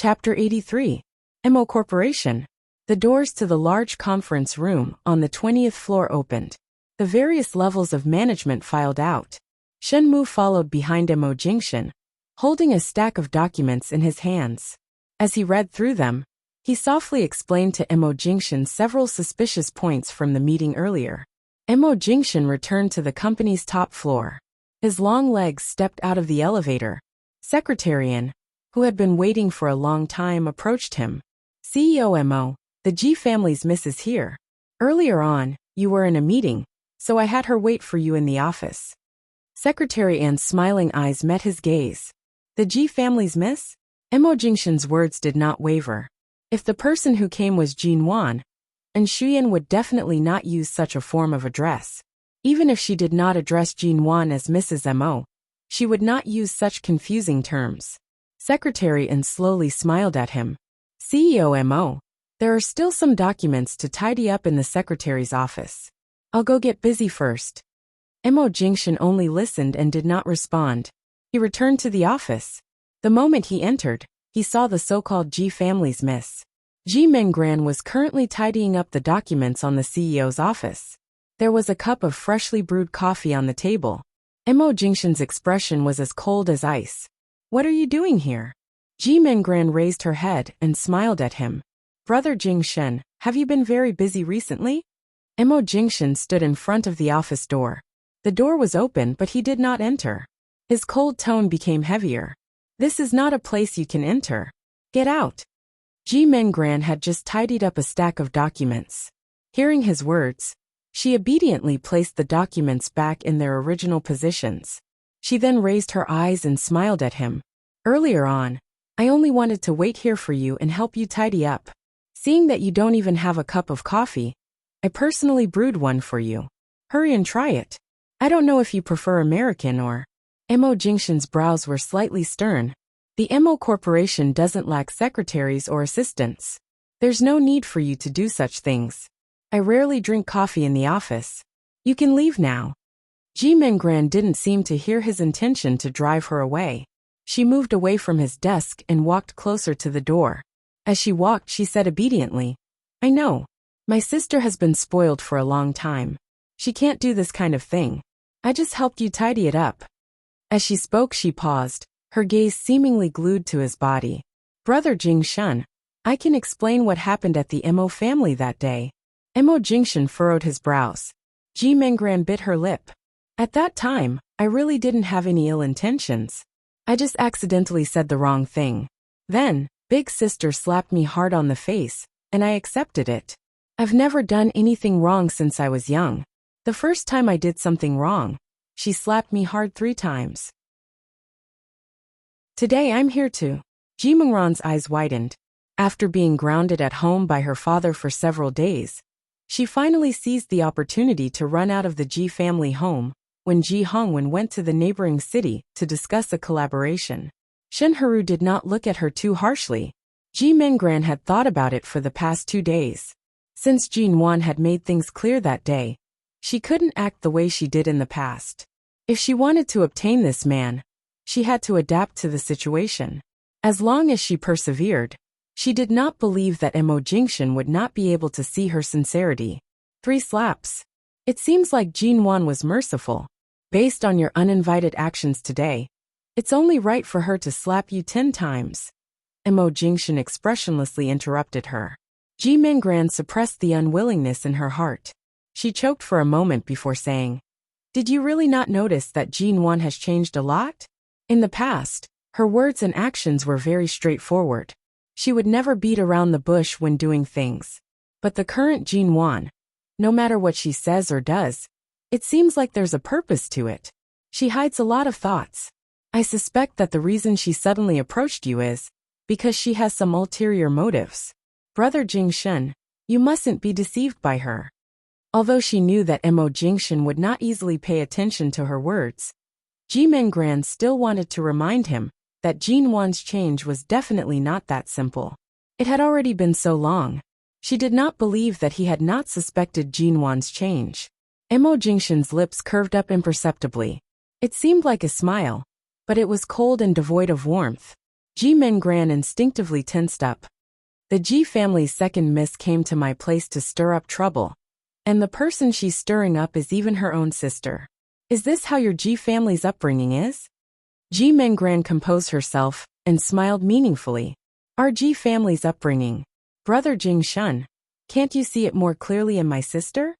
Chapter 83. Mo Corporation. The doors to the large conference room on the 20th floor opened. The various levels of management filed out. Shen Mu followed behind Mo Jingshan, holding a stack of documents in his hands. As he read through them, he softly explained to Mo Jingshan several suspicious points from the meeting earlier. Mo Jingshan returned to the company's top floor. His long legs stepped out of the elevator. Secretarian, who had been waiting for a long time, approached him. CEO Mo, the Ji family's miss is here. Earlier on, you were in a meeting, so I had her wait for you in the office. Secretary An's smiling eyes met his gaze. The Ji family's miss? Mo Jingshan's words did not waver. If the person who came was Jin Wan, and Shuyan would definitely not use such a form of address. Even if she did not address Jin Wan as Mrs. Mo, she would not use such confusing terms. Secretary An slowly smiled at him. CEO Mo, there are still some documents to tidy up in the secretary's office. I'll go get busy first. Mo Jingshan only listened and did not respond. He returned to the office. The moment he entered, he saw the so-called Ji family's miss. Ji Mengran was currently tidying up the documents on the CEO's office. There was a cup of freshly brewed coffee on the table. Mo Jingshan's expression was as cold as ice. What are you doing here? Ji Mengran raised her head and smiled at him. Brother Jingshan, have you been very busy recently? Mo Jingshan stood in front of the office door. The door was open, but he did not enter. His cold tone became heavier. This is not a place you can enter. Get out. Ji Mengran had just tidied up a stack of documents. Hearing his words, she obediently placed the documents back in their original positions. She then raised her eyes and smiled at him. Earlier on, I only wanted to wait here for you and help you tidy up. Seeing that you don't even have a cup of coffee, I personally brewed one for you. Hurry and try it. I don't know if you prefer American or... Mo Jingshan's brows were slightly stern. The Mo Corporation doesn't lack secretaries or assistants. There's no need for you to do such things. I rarely drink coffee in the office. You can leave now. Ji Mengran didn't seem to hear his intention to drive her away. She moved away from his desk and walked closer to the door. As she walked, she said obediently, I know. My sister has been spoiled for a long time. She can't do this kind of thing. I just helped you tidy it up. As she spoke, she paused, her gaze seemingly glued to his body. Brother Jingshan, I can explain what happened at the Mo family that day. Mo Jingshan furrowed his brows. Ji Mengran bit her lip. At that time, I really didn't have any ill intentions. I just accidentally said the wrong thing. Then, big sister slapped me hard on the face, and I accepted it. I've never done anything wrong since I was young. The first time I did something wrong, she slapped me hard 3 times. Today I'm here too. Ji Mengran's eyes widened. After being grounded at home by her father for several days, she finally seized the opportunity to run out of the Ji family home when Ji Hongwen went to the neighboring city to discuss a collaboration. Shen Haru did not look at her too harshly. Ji Mengran had thought about it for the past 2 days. Since Jin Wan had made things clear that day, she couldn't act the way she did in the past. If she wanted to obtain this man, she had to adapt to the situation. As long as she persevered, she did not believe that Mo Jingshan would not be able to see her sincerity. 3 slaps. It seems like Jin Wan was merciful. Based on your uninvited actions today, it's only right for her to slap you 10 times. Mo Jingshan expressionlessly interrupted her. Ji Mengran suppressed the unwillingness in her heart. She choked for a moment before saying, Did you really not notice that Jin Wan has changed a lot? In the past, her words and actions were very straightforward. She would never beat around the bush when doing things. But the current Jin Wan, no matter what she says or does, it seems like there's a purpose to it. She hides a lot of thoughts. I suspect that the reason she suddenly approached you is because she has some ulterior motives. Brother Jingshan, you mustn't be deceived by her. Although she knew that Mo Jingshan would not easily pay attention to her words, Ji Mengran still wanted to remind him that Jin Wan's change was definitely not that simple. It had already been so long. She did not believe that he had not suspected Jin Wan's change. Mo Jingshan's lips curved up imperceptibly. It seemed like a smile, but it was cold and devoid of warmth. Ji Mengran instinctively tensed up. The Ji family's second miss came to my place to stir up trouble. And the person she's stirring up is even her own sister. Is this how your Ji family's upbringing is? Ji Mengran composed herself and smiled meaningfully. Our Ji family's upbringing. Brother Jingshun, can't you see it more clearly in my sister?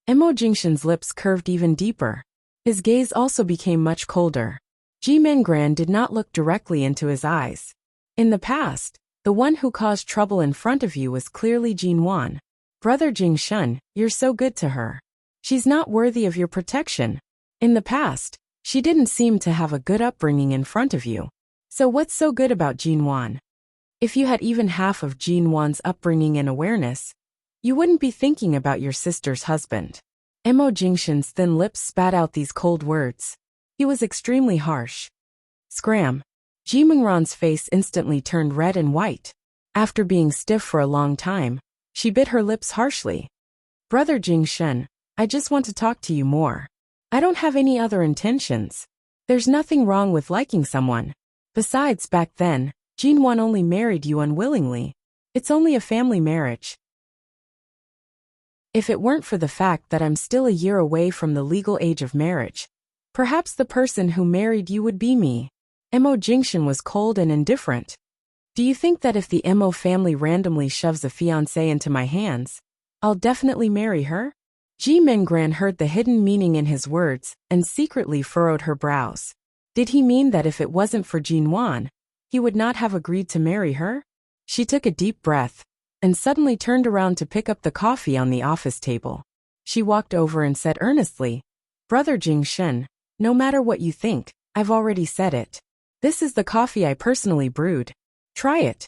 Mo Jingshan's lips curved even deeper. His gaze also became much colder. Ji Mengran did not look directly into his eyes. In the past, the one who caused trouble in front of you was clearly Jinwan. Brother Jingshun, you're so good to her. She's not worthy of your protection. In the past, she didn't seem to have a good upbringing in front of you. So what's so good about Jinwan? If you had even half of Jinwan's upbringing and awareness, you wouldn't be thinking about your sister's husband. Mo Jingshan's thin lips spat out these cold words. He was extremely harsh. Scram. Ji Mengran's face instantly turned red and white. After being stiff for a long time, she bit her lips harshly. Brother Jingshan, I just want to talk to you more. I don't have any other intentions. There's nothing wrong with liking someone. Besides, back then, Jinwan only married you unwillingly. It's only a family marriage. If it weren't for the fact that I'm still a year away from the legal age of marriage, perhaps the person who married you would be me. Mo Jingshan was cold and indifferent. Do you think that if the Mo family randomly shoves a fiancé into my hands, I'll definitely marry her? Ji Mengran heard the hidden meaning in his words and secretly furrowed her brows. Did he mean that if it wasn't for Jinwan, he would not have agreed to marry her? She took a deep breath and suddenly turned around to pick up the coffee on the office table. She walked over and said earnestly, Brother Jingshan, no matter what you think, I've already said it. This is the coffee I personally brewed. Try it.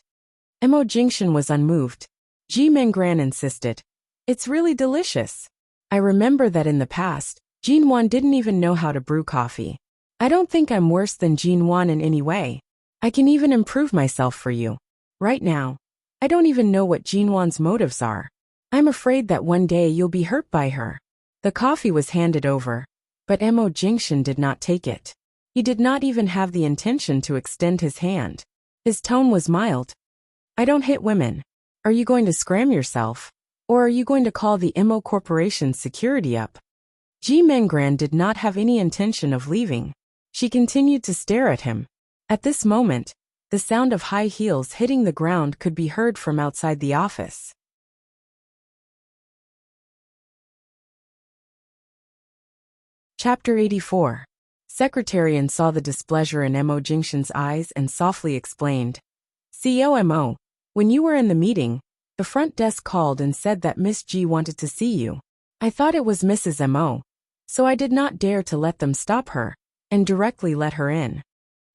Mo Jingshan was unmoved. Ji Mengran insisted. It's really delicious. I remember that in the past, Jinwan didn't even know how to brew coffee. I don't think I'm worse than Jinwan in any way. I can even improve myself for you. Right now, I don't even know what Jinwan's motives are. I'm afraid that one day you'll be hurt by her. The coffee was handed over, but Mo Jingshan did not take it. He did not even have the intention to extend his hand. His tone was mild. I don't hit women. Are you going to scram yourself? Or are you going to call the Mo Corporation's security up? Ji Mengran did not have any intention of leaving. She continued to stare at him. At this moment, the sound of high heels hitting the ground could be heard from outside the office. Chapter 84. Secretarian saw the displeasure in Mo Jingshan's eyes and softly explained. CEO Mo, when you were in the meeting, the front desk called and said that Miss G wanted to see you. I thought it was Mrs. Mo, so I did not dare to let them stop her, and directly let her in.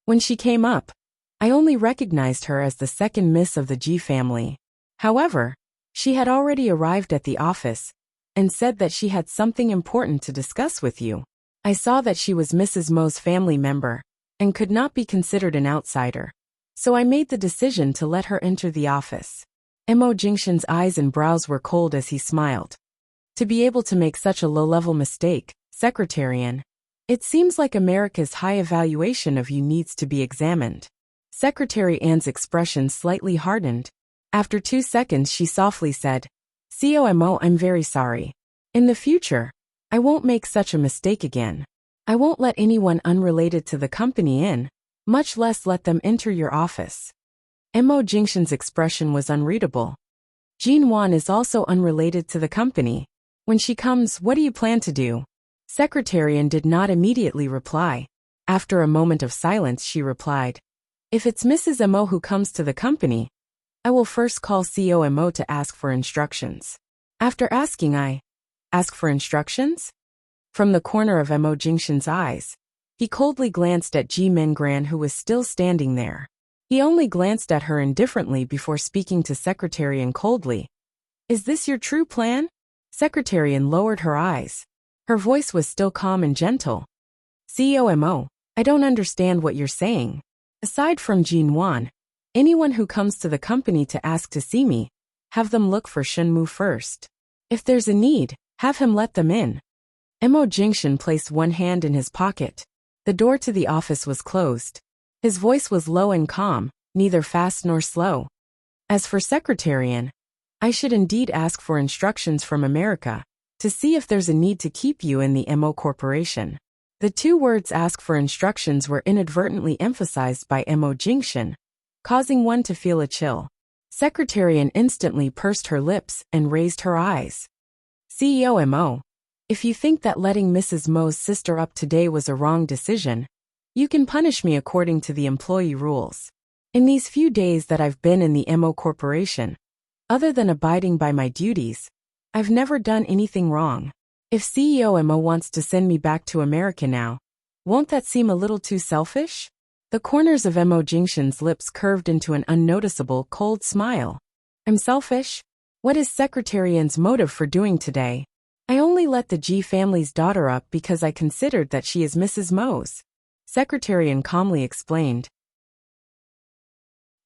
When she came up, I only recognized her as the second miss of the G family. However, she had already arrived at the office and said that she had something important to discuss with you. I saw that she was Mrs. Mo's family member and could not be considered an outsider, so I made the decision to let her enter the office. Mo Jingshan's eyes and brows were cold as he smiled. To be able to make such a low-level mistake, Secretarian, it seems like America's high evaluation of you needs to be examined. Secretary Ann's expression slightly hardened. After 2 seconds she softly said, COMO, I'm very sorry. In the future, I won't make such a mistake again. I won't let anyone unrelated to the company in, much less let them enter your office. Mo Jingshan's expression was unreadable. Jinwan is also unrelated to the company. When she comes, what do you plan to do? Secretarian did not immediately reply. After a moment of silence she replied, if it's Mrs. Mo who comes to the company, I will first call CO Mo to ask for instructions. After asking I ask for instructions? From the corner of Mo Jingshan's eyes, he coldly glanced at Ji Mengran who was still standing there. He only glanced at her indifferently before speaking to Secretarian coldly. Is this your true plan? Secretarian lowered her eyes. Her voice was still calm and gentle. CEO Mo, I don't understand what you're saying. Aside from Jinwan, anyone who comes to the company to ask to see me, have them look for Shenmu first. If there's a need, have him let them in. Mo Jingshan placed one hand in his pocket. The door to the office was closed. His voice was low and calm, neither fast nor slow. As for Secretarian, I should indeed ask for instructions from America to see if there's a need to keep you in the MO Corporation. The two words ask for instructions were inadvertently emphasized by Mo Jingshan, causing one to feel a chill. Secretarian instantly pursed her lips and raised her eyes. CEO Mo, if you think that letting Mrs. Mo's sister up today was a wrong decision, you can punish me according to the employee rules. In these few days that I've been in the MO Corporation, other than abiding by my duties, I've never done anything wrong. If CEO Mo wants to send me back to America now, won't that seem a little too selfish? The corners of Mo Jingshan's lips curved into an unnoticeable, cold smile. I'm selfish? What is Secretarian's motive for doing today? I only let the G family's daughter up because I considered that she is Mrs. Mo's. Secretarian calmly explained.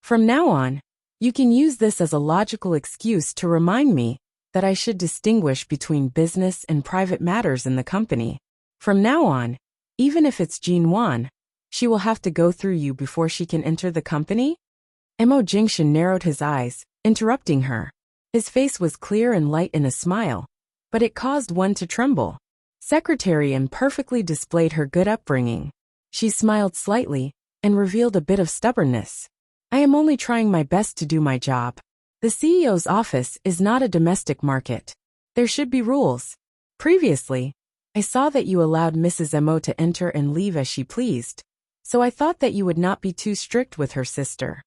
From now on, you can use this as a logical excuse to remind me that I should distinguish between business and private matters in the company. From now on, even if it's Jean Wan, she will have to go through you before she can enter the company? Mo Jingshan narrowed his eyes, interrupting her. His face was clear and light in a smile, but it caused one to tremble. Secretarian perfectly displayed her good upbringing. She smiled slightly and revealed a bit of stubbornness. I am only trying my best to do my job. The CEO's office is not a domestic market. There should be rules. Previously, I saw that you allowed Mrs. Mo to enter and leave as she pleased, so I thought that you would not be too strict with her sister.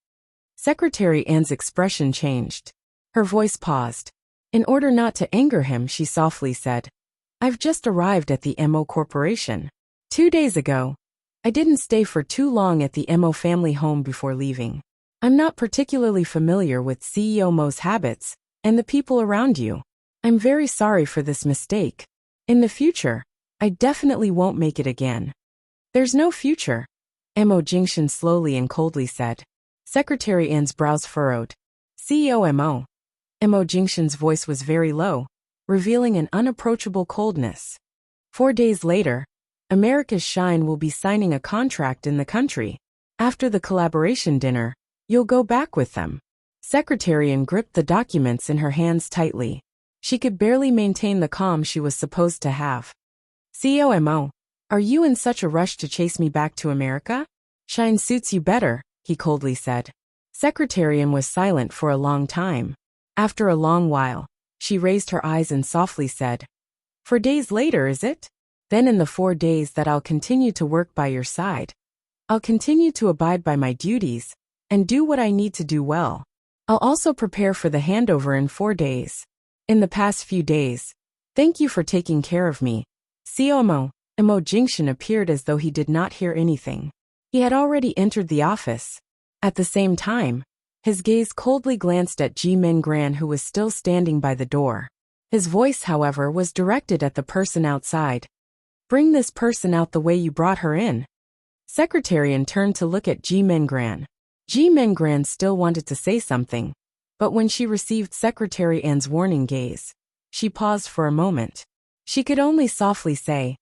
Secretary Anne's expression changed. Her voice paused. In order not to anger him, she softly said, I've just arrived at the Mo Corporation. 2 days ago. I didn't stay for too long at the Mo family home before leaving. I'm not particularly familiar with CEO Mo's habits and the people around you. I'm very sorry for this mistake. In the future, I definitely won't make it again. There's no future, Mo Jingshan slowly and coldly said. Secretary Anne's brows furrowed. CEO Mo. Mo Jingshan's voice was very low, revealing an unapproachable coldness. 4 days later, America's Shine will be signing a contract in the country. After the collaboration dinner, you'll go back with them. Secretarian gripped the documents in her hands tightly. She could barely maintain the calm she was supposed to have. CEO Mo, are you in such a rush to chase me back to America? Shine suits you better, he coldly said. Secretarian was silent for a long time. After a long while, she raised her eyes and softly said, 4 days later, is it? Then in the 4 days that I'll continue to work by your side. I'll continue to abide by my duties and do what I need to do well. I'll also prepare for the handover in 4 days. In the past few days, thank you for taking care of me. Mo Jingshan appeared as though he did not hear anything. He had already entered the office. At the same time, his gaze coldly glanced at Ji Mingran, who was still standing by the door. His voice, however, was directed at the person outside. Bring this person out the way you brought her in. Secretarian turned to look at Ji Mingran. Ji Mingran still wanted to say something, but when she received Secretary Anne's warning gaze, she paused for a moment. She could only softly say,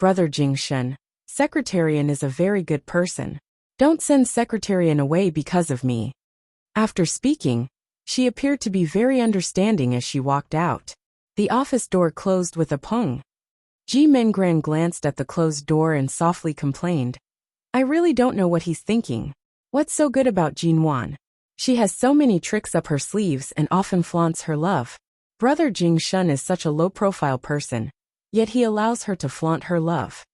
Brother Jingshan, Secretarian is a very good person. Don't send Secretarian away because of me. After speaking, she appeared to be very understanding as she walked out. The office door closed with a pung. Ji Mingran glanced at the closed door and softly complained, I really don't know what he's thinking. What's so good about Jean Wan? She has so many tricks up her sleeves and often flaunts her love. Brother Jingshan is such a low-profile person, yet he allows her to flaunt her love.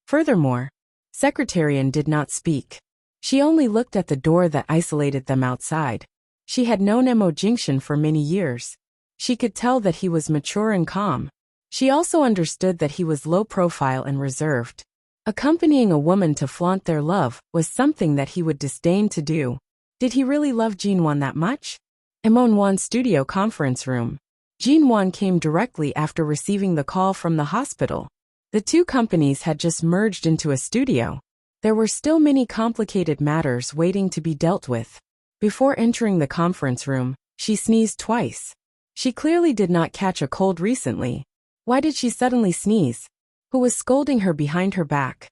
Furthermore, Secretarian did not speak. She only looked at the door that isolated them outside. She had known Mo Jingshan for many years. She could tell that he was mature and calm. She also understood that he was low-profile and reserved. Accompanying a woman to flaunt their love was something that he would disdain to do. Did he really love Jean Wan that much? Emon Wan's studio conference room. Jean Wan came directly after receiving the call from the hospital. The two companies had just merged into a studio. There were still many complicated matters waiting to be dealt with. Before entering the conference room, she sneezed twice. She clearly did not catch a cold recently. Why did she suddenly sneeze? Who was scolding her behind her back?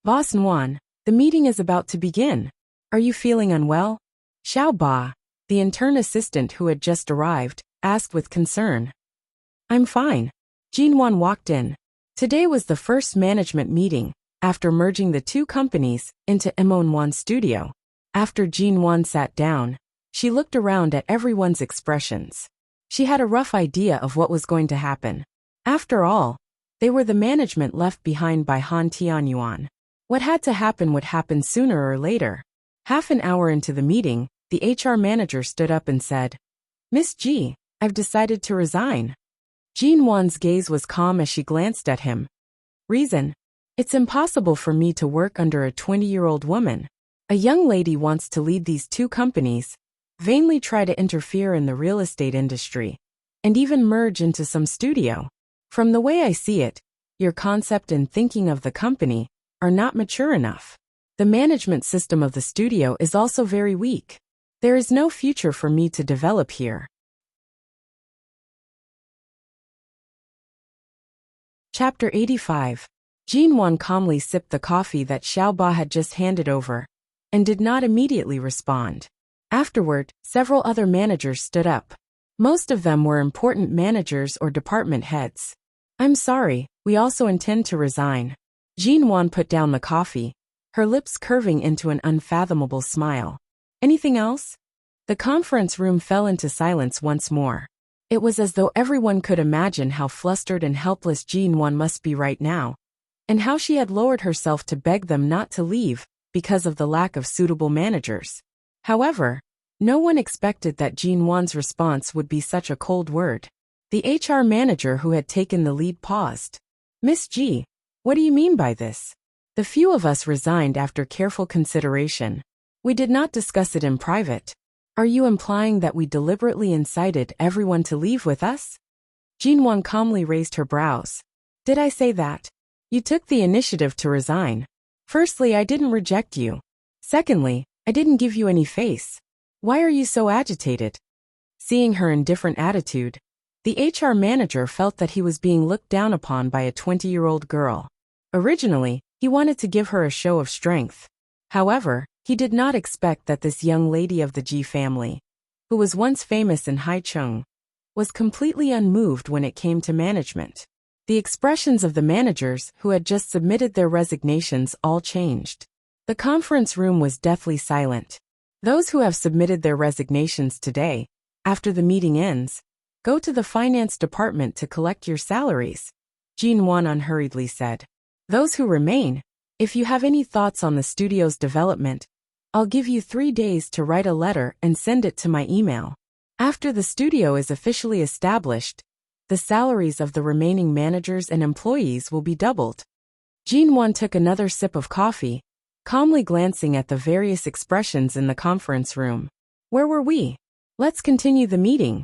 Boss Nguyen, The meeting is about to begin. Are you feeling unwell? Xiao Ba, the intern assistant who had just arrived, asked with concern. I'm fine. Jinwan walked in. Today was the first management meeting, after merging the two companies into Emonwan Studio. After Jinwan sat down, she looked around at everyone's expressions. She had a rough idea of what was going to happen. After all, they were the management left behind by Han Tianyuan. What had to happen would happen sooner or later. Half an hour into the meeting, the HR manager stood up and said, Miss Ji, I've decided to resign. Jinwan's gaze was calm as she glanced at him. Reason? It's impossible for me to work under a 20-year-old woman. A young lady wants to lead these two companies, vainly try to interfere in the real estate industry, and even merge into some studio. From the way I see it, your concept and thinking of the company are not mature enough. The management system of the studio is also very weak. There is no future for me to develop here. Chapter 85. Jinwan calmly sipped the coffee that Xiao Ba had just handed over, and did not immediately respond. Afterward, several other managers stood up. Most of them were important managers or department heads. I'm sorry, we also intend to resign. Jinwan put down the coffee, her lips curving into an unfathomable smile. Anything else? The conference room fell into silence once more. It was as though everyone could imagine how flustered and helpless Jinwan must be right now, and how she had lowered herself to beg them not to leave because of the lack of suitable managers. However, no one expected that Jinwan's response would be such a cold word. The HR manager who had taken the lead paused. Miss Ji, what do you mean by this? The few of us resigned after careful consideration. We did not discuss it in private. Are you implying that we deliberately incited everyone to leave with us? Jinwan calmly raised her brows. Did I say that? You took the initiative to resign. Firstly, I didn't reject you. Secondly, I didn't give you any face. Why are you so agitated? Seeing her indifferent attitude, the HR manager felt that he was being looked down upon by a 20-year-old girl. Originally, he wanted to give her a show of strength. However, he did not expect that this young lady of the Ji family, who was once famous in Haicheng, was completely unmoved when it came to management. The expressions of the managers who had just submitted their resignations all changed. The conference room was deathly silent. Those who have submitted their resignations today, after the meeting ends, go to the finance department to collect your salaries, Jinwan unhurriedly said. Those who remain, if you have any thoughts on the studio's development, I'll give you 3 days to write a letter and send it to my email. After the studio is officially established, the salaries of the remaining managers and employees will be doubled. Jinwan took another sip of coffee, calmly glancing at the various expressions in the conference room. Where were we? Let's continue the meeting.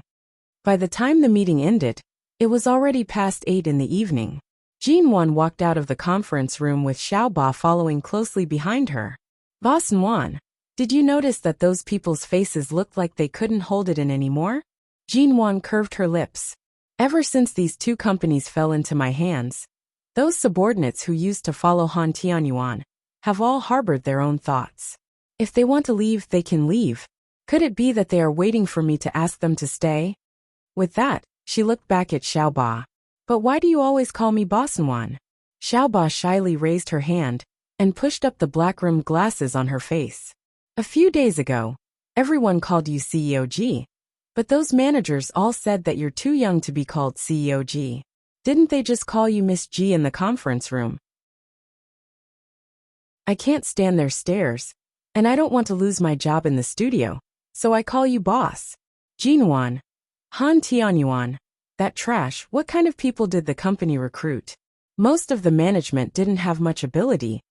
By the time the meeting ended, it was already past 8 in the evening. Jinwan walked out of the conference room with Xiao Ba following closely behind her. Boss Nguyen, did you notice that those people's faces looked like they couldn't hold it in anymore? Jinwan curved her lips. Ever since these two companies fell into my hands, those subordinates who used to follow Han Tianyuan have all harbored their own thoughts. If they want to leave, they can leave. Could it be that they are waiting for me to ask them to stay? With that, she looked back at Xiao Ba. But why do you always call me Boss Nguyen? Xiao Ba shyly raised her hand and pushed up the black-rimmed glasses on her face. A few days ago, everyone called you CEO G, but those managers all said that you're too young to be called CEO G. Didn't they just call you Miss G in the conference room? I can't stand their stares, and I don't want to lose my job in the studio, so I call you boss. Jinwan. Han Tianyuan. That trash, what kind of people did the company recruit? Most of the management didn't have much ability,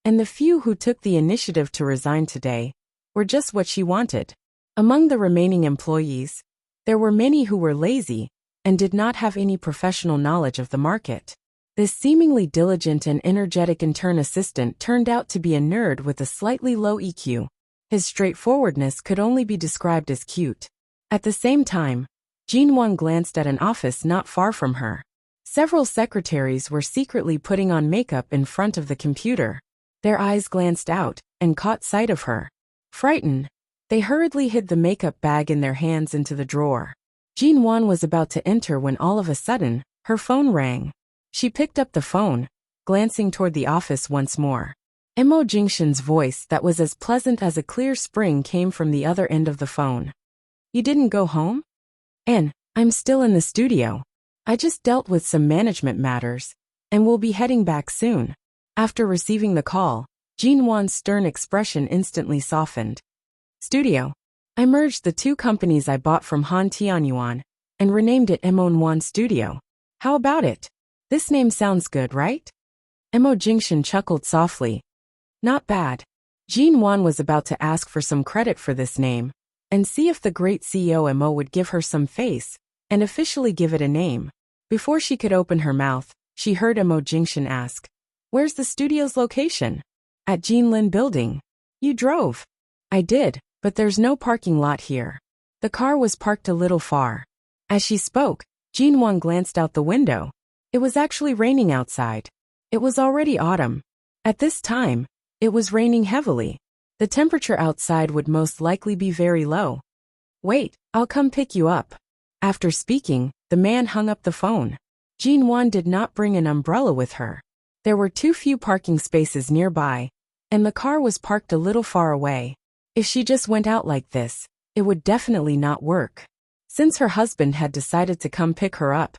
and the few who took the initiative to resign today were just what she wanted. Among the remaining employees, there were many who were lazy and did not have any professional knowledge of the market. This seemingly diligent and energetic intern assistant turned out to be a nerd with a slightly low EQ. His straightforwardness could only be described as cute. At the same time, Jinwan glanced at an office not far from her. Several secretaries were secretly putting on makeup in front of the computer. Their eyes glanced out and caught sight of her. Frightened, they hurriedly hid the makeup bag in their hands into the drawer. Jin Wan was about to enter when all of a sudden, her phone rang. She picked up the phone, glancing toward the office once more. Mo Jingshan's voice that was as pleasant as a clear spring came from the other end of the phone. You didn't go home? I'm still in the studio. I just dealt with some management matters, and will be heading back soon. After receiving the call, Jin Wan's stern expression instantly softened. Studio. I merged the two companies I bought from Han Tianyuan and renamed it Emon Wan Studio. How about it? This name sounds good, right? Mo Jingshan chuckled softly. Not bad. Jin Wan was about to ask for some credit for this name and see if the great CEO Mo would give her some face and officially give it a name. Before she could open her mouth, she heard Mo Jingshan ask, "Where's the studio's location?" At Jinlin Building. You drove. I did, but there's no parking lot here. The car was parked a little far. As she spoke, Jin Wan glanced out the window. It was actually raining outside. It was already autumn. At this time, it was raining heavily. The temperature outside would most likely be very low. Wait, I'll come pick you up. After speaking, the man hung up the phone. Jin Wan did not bring an umbrella with her. There were too few parking spaces nearby, and the car was parked a little far away. If she just went out like this, it would definitely not work. Since her husband had decided to come pick her up,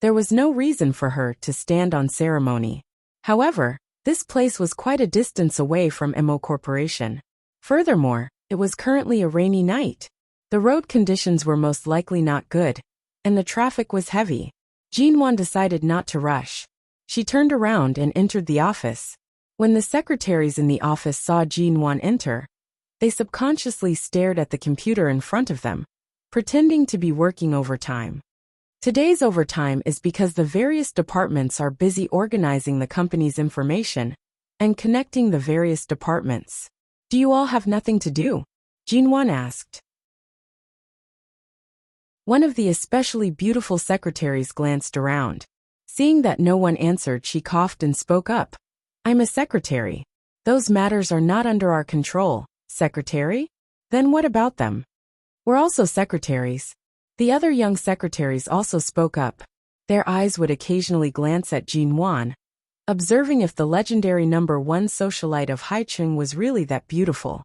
there was no reason for her to stand on ceremony. However, this place was quite a distance away from Mo Corporation. Furthermore, it was currently a rainy night. The road conditions were most likely not good, and the traffic was heavy. Jin Wan decided not to rush. She turned around and entered the office. When the secretaries in the office saw Jin Wan enter, they subconsciously stared at the computer in front of them, pretending to be working overtime. Today's overtime is because the various departments are busy organizing the company's information and connecting the various departments. Do you all have nothing to do? Jin Wan asked. One of the especially beautiful secretaries glanced around. Seeing that no one answered, she coughed and spoke up. I'm a secretary. Those matters are not under our control. Secretary? Then what about them? We're also secretaries. The other young secretaries also spoke up. Their eyes would occasionally glance at Jin Wan, observing if the legendary #1 socialite of Haicheng was really that beautiful.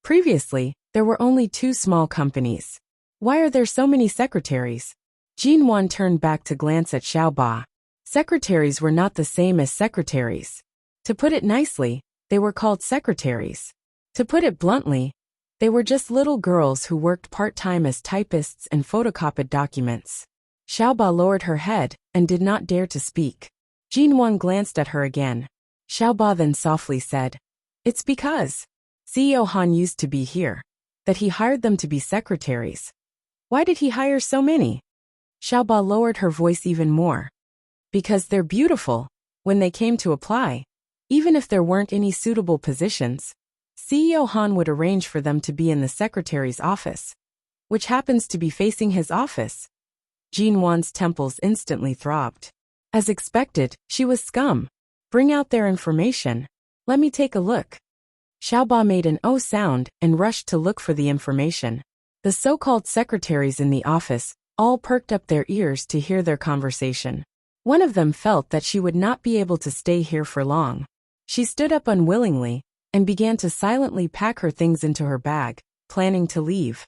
Previously, there were only 2 small companies. Why are there so many secretaries? Jin Wan turned back to glance at Xiaoba. Secretaries were not the same as secretaries. To put it nicely, they were called secretaries. To put it bluntly, they were just little girls who worked part-time as typists and photocopied documents. Xiaoba lowered her head and did not dare to speak. Jin Wan glanced at her again. Xiaoba then softly said, "It's because CEO Han used to be here, that he hired them to be secretaries." Why did he hire so many? Xiaoba lowered her voice even more. Because they're beautiful. When they came to apply, even if there weren't any suitable positions, CEO Han would arrange for them to be in the secretary's office, which happens to be facing his office. Jin Wan's temples instantly throbbed. As expected, she was scum. Bring out their information. Let me take a look. Xiaoba made an "oh" sound and rushed to look for the information. The so-called secretaries in the office all perked up their ears to hear their conversation. One of them felt that she would not be able to stay here for long. She stood up unwillingly and began to silently pack her things into her bag, planning to leave.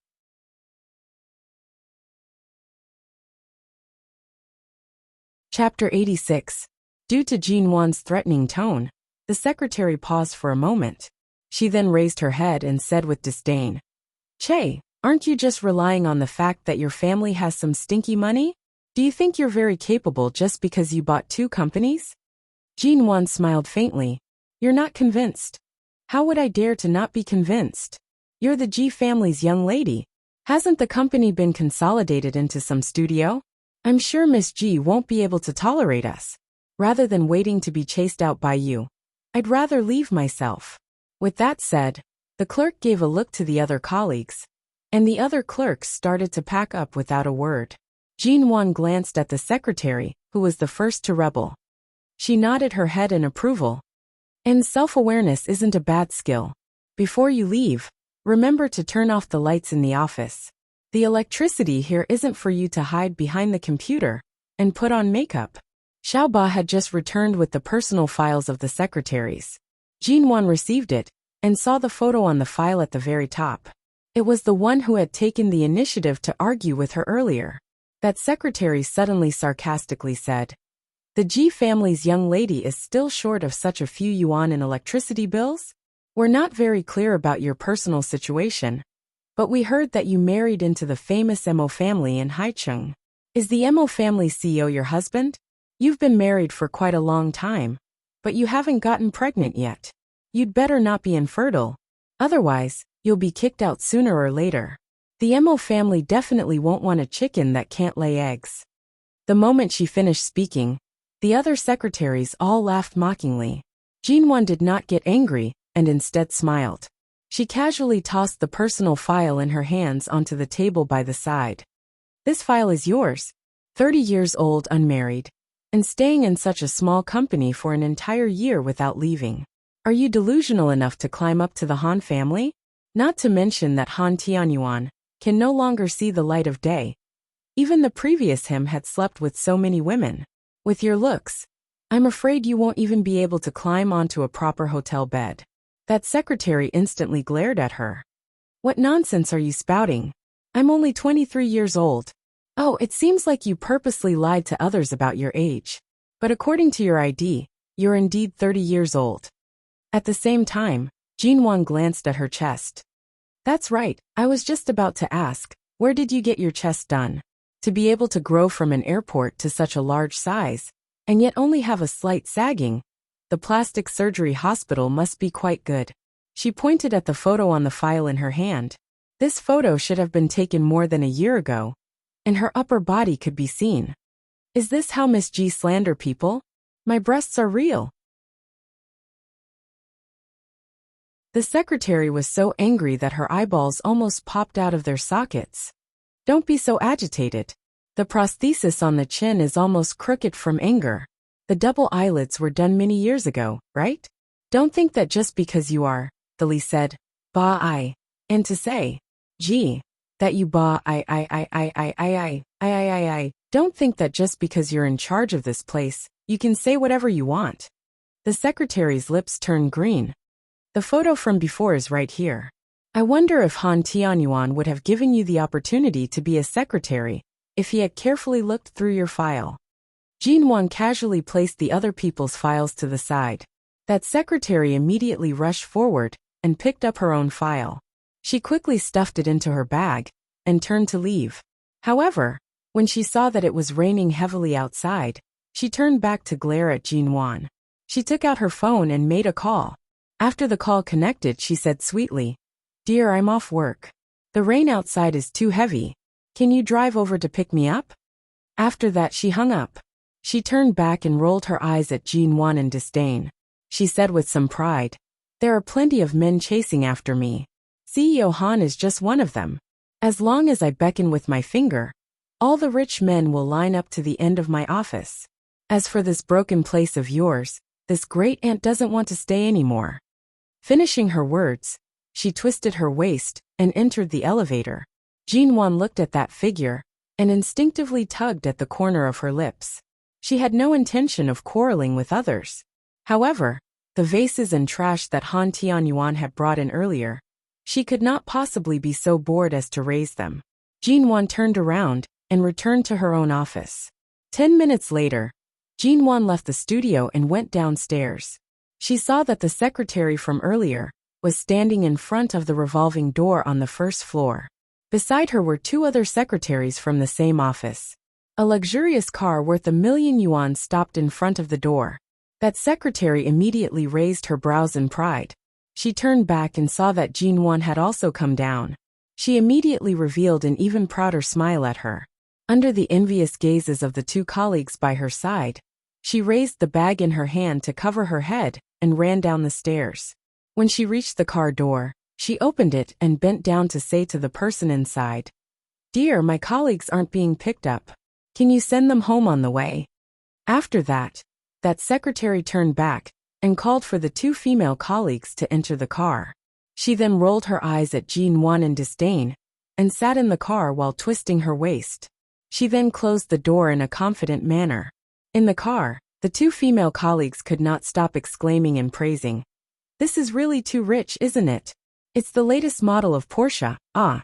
Chapter 86. Due to Jin Wan's threatening tone, the secretary paused for a moment. She then raised her head and said with disdain, "Che, aren't you just relying on the fact that your family has some stinky money? Do you think you're very capable just because you bought 2 companies?" Jin Wan smiled faintly. "You're not convinced." "How would I dare to not be convinced? You're the Ji family's young lady. Hasn't the company been consolidated into some studio? I'm sure Miss Ji won't be able to tolerate us. Rather than waiting to be chased out by you, I'd rather leave myself." With that said, the clerk gave a look to the other colleagues, and the other clerks started to pack up without a word. Jin Wan glanced at the secretary, who was the first to rebel. She nodded her head in approval. And self-awareness isn't a bad skill. Before you leave, remember to turn off the lights in the office. The electricity here isn't for you to hide behind the computer and put on makeup. Xiaoba had just returned with the personal files of the secretaries. Jinwan received it and saw the photo on the file at the very top. It was the one who had taken the initiative to argue with her earlier. That secretary suddenly sarcastically said, "The Ji family's young lady is still short of such a few yuan in electricity bills? We're not very clear about your personal situation, but we heard that you married into the famous Mo family in Haicheng. Is the Mo family CEO your husband? You've been married for quite a long time, but you haven't gotten pregnant yet. You'd better not be infertile. Otherwise, you'll be kicked out sooner or later. The Mo family definitely won't want a chicken that can't lay eggs." The moment she finished speaking, the other secretaries all laughed mockingly. Jinwan did not get angry and instead smiled. She casually tossed the personal file in her hands onto the table by the side. "This file is yours. 30 years old, unmarried, and staying in such a small company for an entire year without leaving. Are you delusional enough to climb up to the Han family? Not to mention that Han Tianyuan can no longer see the light of day. Even the previous him had slept with so many women. With your looks, I'm afraid you won't even be able to climb onto a proper hotel bed." That secretary instantly glared at her. "What nonsense are you spouting? I'm only 23 years old. Oh, it seems like you purposely lied to others about your age. But according to your ID, you're indeed 30 years old." At the same time, Jinwan glanced at her chest. "That's right, I was just about to ask, where did you get your chest done? To be able to grow from an airport to such a large size, and yet only have a slight sagging, the plastic surgery hospital must be quite good." She pointed at the photo on the file in her hand. This photo should have been taken more than a year ago, and her upper body could be seen. "Is this how Miss G slander people? My breasts are real." The secretary was so angry that her eyeballs almost popped out of their sockets. "Don't be so agitated. The prosthesis on the chin is almost crooked from anger. The double eyelids were done many years ago, right? Don't think that just because you are," the Li said, "ba-I, and to say, gee, that you ba-I. Don't think that just because you're in charge of this place, you can say whatever you want." The secretary's lips turned green. "The photo from before is right here. I wonder if Han Tianyuan would have given you the opportunity to be a secretary if he had carefully looked through your file." Jinwan casually placed the other people's files to the side. That secretary immediately rushed forward and picked up her own file. She quickly stuffed it into her bag and turned to leave. However, when she saw that it was raining heavily outside, she turned back to glare at Jinwan. She took out her phone and made a call. After the call connected, she said sweetly, "Dear, I'm off work. The rain outside is too heavy. Can you drive over to pick me up?" After that, she hung up. She turned back and rolled her eyes at Jinwan in disdain. She said with some pride, "There are plenty of men chasing after me. CEO Han is just one of them. As long as I beckon with my finger, all the rich men will line up to the end of my office. As for this broken place of yours, this great aunt doesn't want to stay anymore." Finishing her words, she twisted her waist and entered the elevator. Jinwan looked at that figure and instinctively tugged at the corner of her lips. She had no intention of quarreling with others. However, the vases and trash that Han Tianyuan had brought in earlier, she could not possibly be so bored as to raise them. Jinwan turned around and returned to her own office. 10 minutes later, Jinwan left the studio and went downstairs. She saw that the secretary from earlier was standing in front of the revolving door on the first floor. Beside her were two other secretaries from the same office. A luxurious car worth 1,000,000 yuan stopped in front of the door. That secretary immediately raised her brows in pride. She turned back and saw that Jinwan had also come down. She immediately revealed an even prouder smile at her. Under the envious gazes of the two colleagues by her side, she raised the bag in her hand to cover her head and ran down the stairs. When she reached the car door, she opened it and bent down to say to the person inside, "Dear, my colleagues aren't being picked up. Can you send them home on the way?" After that, that secretary turned back and called for the two female colleagues to enter the car. She then rolled her eyes at Jin-won in disdain, and sat in the car while twisting her waist. She then closed the door in a confident manner. In the car, the two female colleagues could not stop exclaiming and praising. "This is really too rich, isn't it? It's the latest model of Porsche, ah.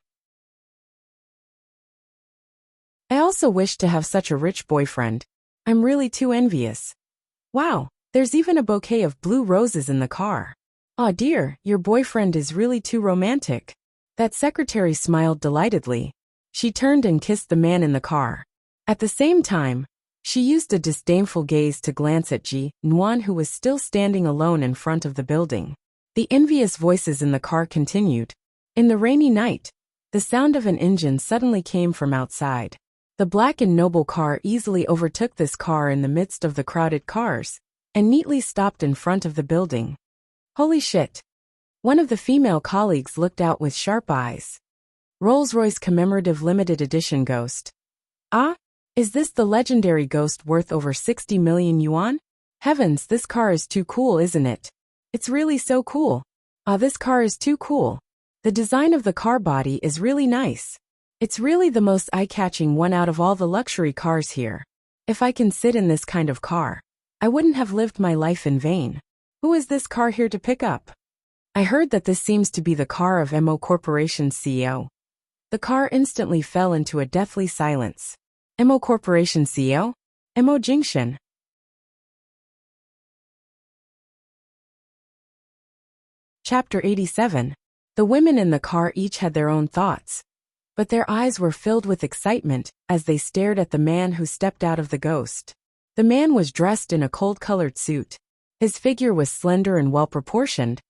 I also wish to have such a rich boyfriend. I'm really too envious. Wow, there's even a bouquet of blue roses in the car. Aw dear, your boyfriend is really too romantic." That secretary smiled delightedly. She turned and kissed the man in the car. At the same time, she used a disdainful gaze to glance at Ji-won, who was still standing alone in front of the building. The envious voices in the car continued. In the rainy night, the sound of an engine suddenly came from outside. The black and noble car easily overtook this car in the midst of the crowded cars, and neatly stopped in front of the building. Holy shit! One of the female colleagues looked out with sharp eyes. Rolls-Royce Commemorative Limited Edition Ghost. Ah? Is this the legendary Ghost worth over 60 million yuan? Heavens, this car is too cool, isn't it? It's really so cool. Ah, this car is too cool. The design of the car body is really nice. It's really the most eye-catching one out of all the luxury cars here. If I can sit in this kind of car, I wouldn't have lived my life in vain. Who is this car here to pick up? I heard that this seems to be the car of MO Corporation's CEO. The car instantly fell into a deathly silence. MO Corporation CEO? MO Jingshan. Chapter 87. The women in the car each had their own thoughts, but their eyes were filled with excitement as they stared at the man who stepped out of the Ghost. The man was dressed in a cold-colored suit. His figure was slender and well-proportioned,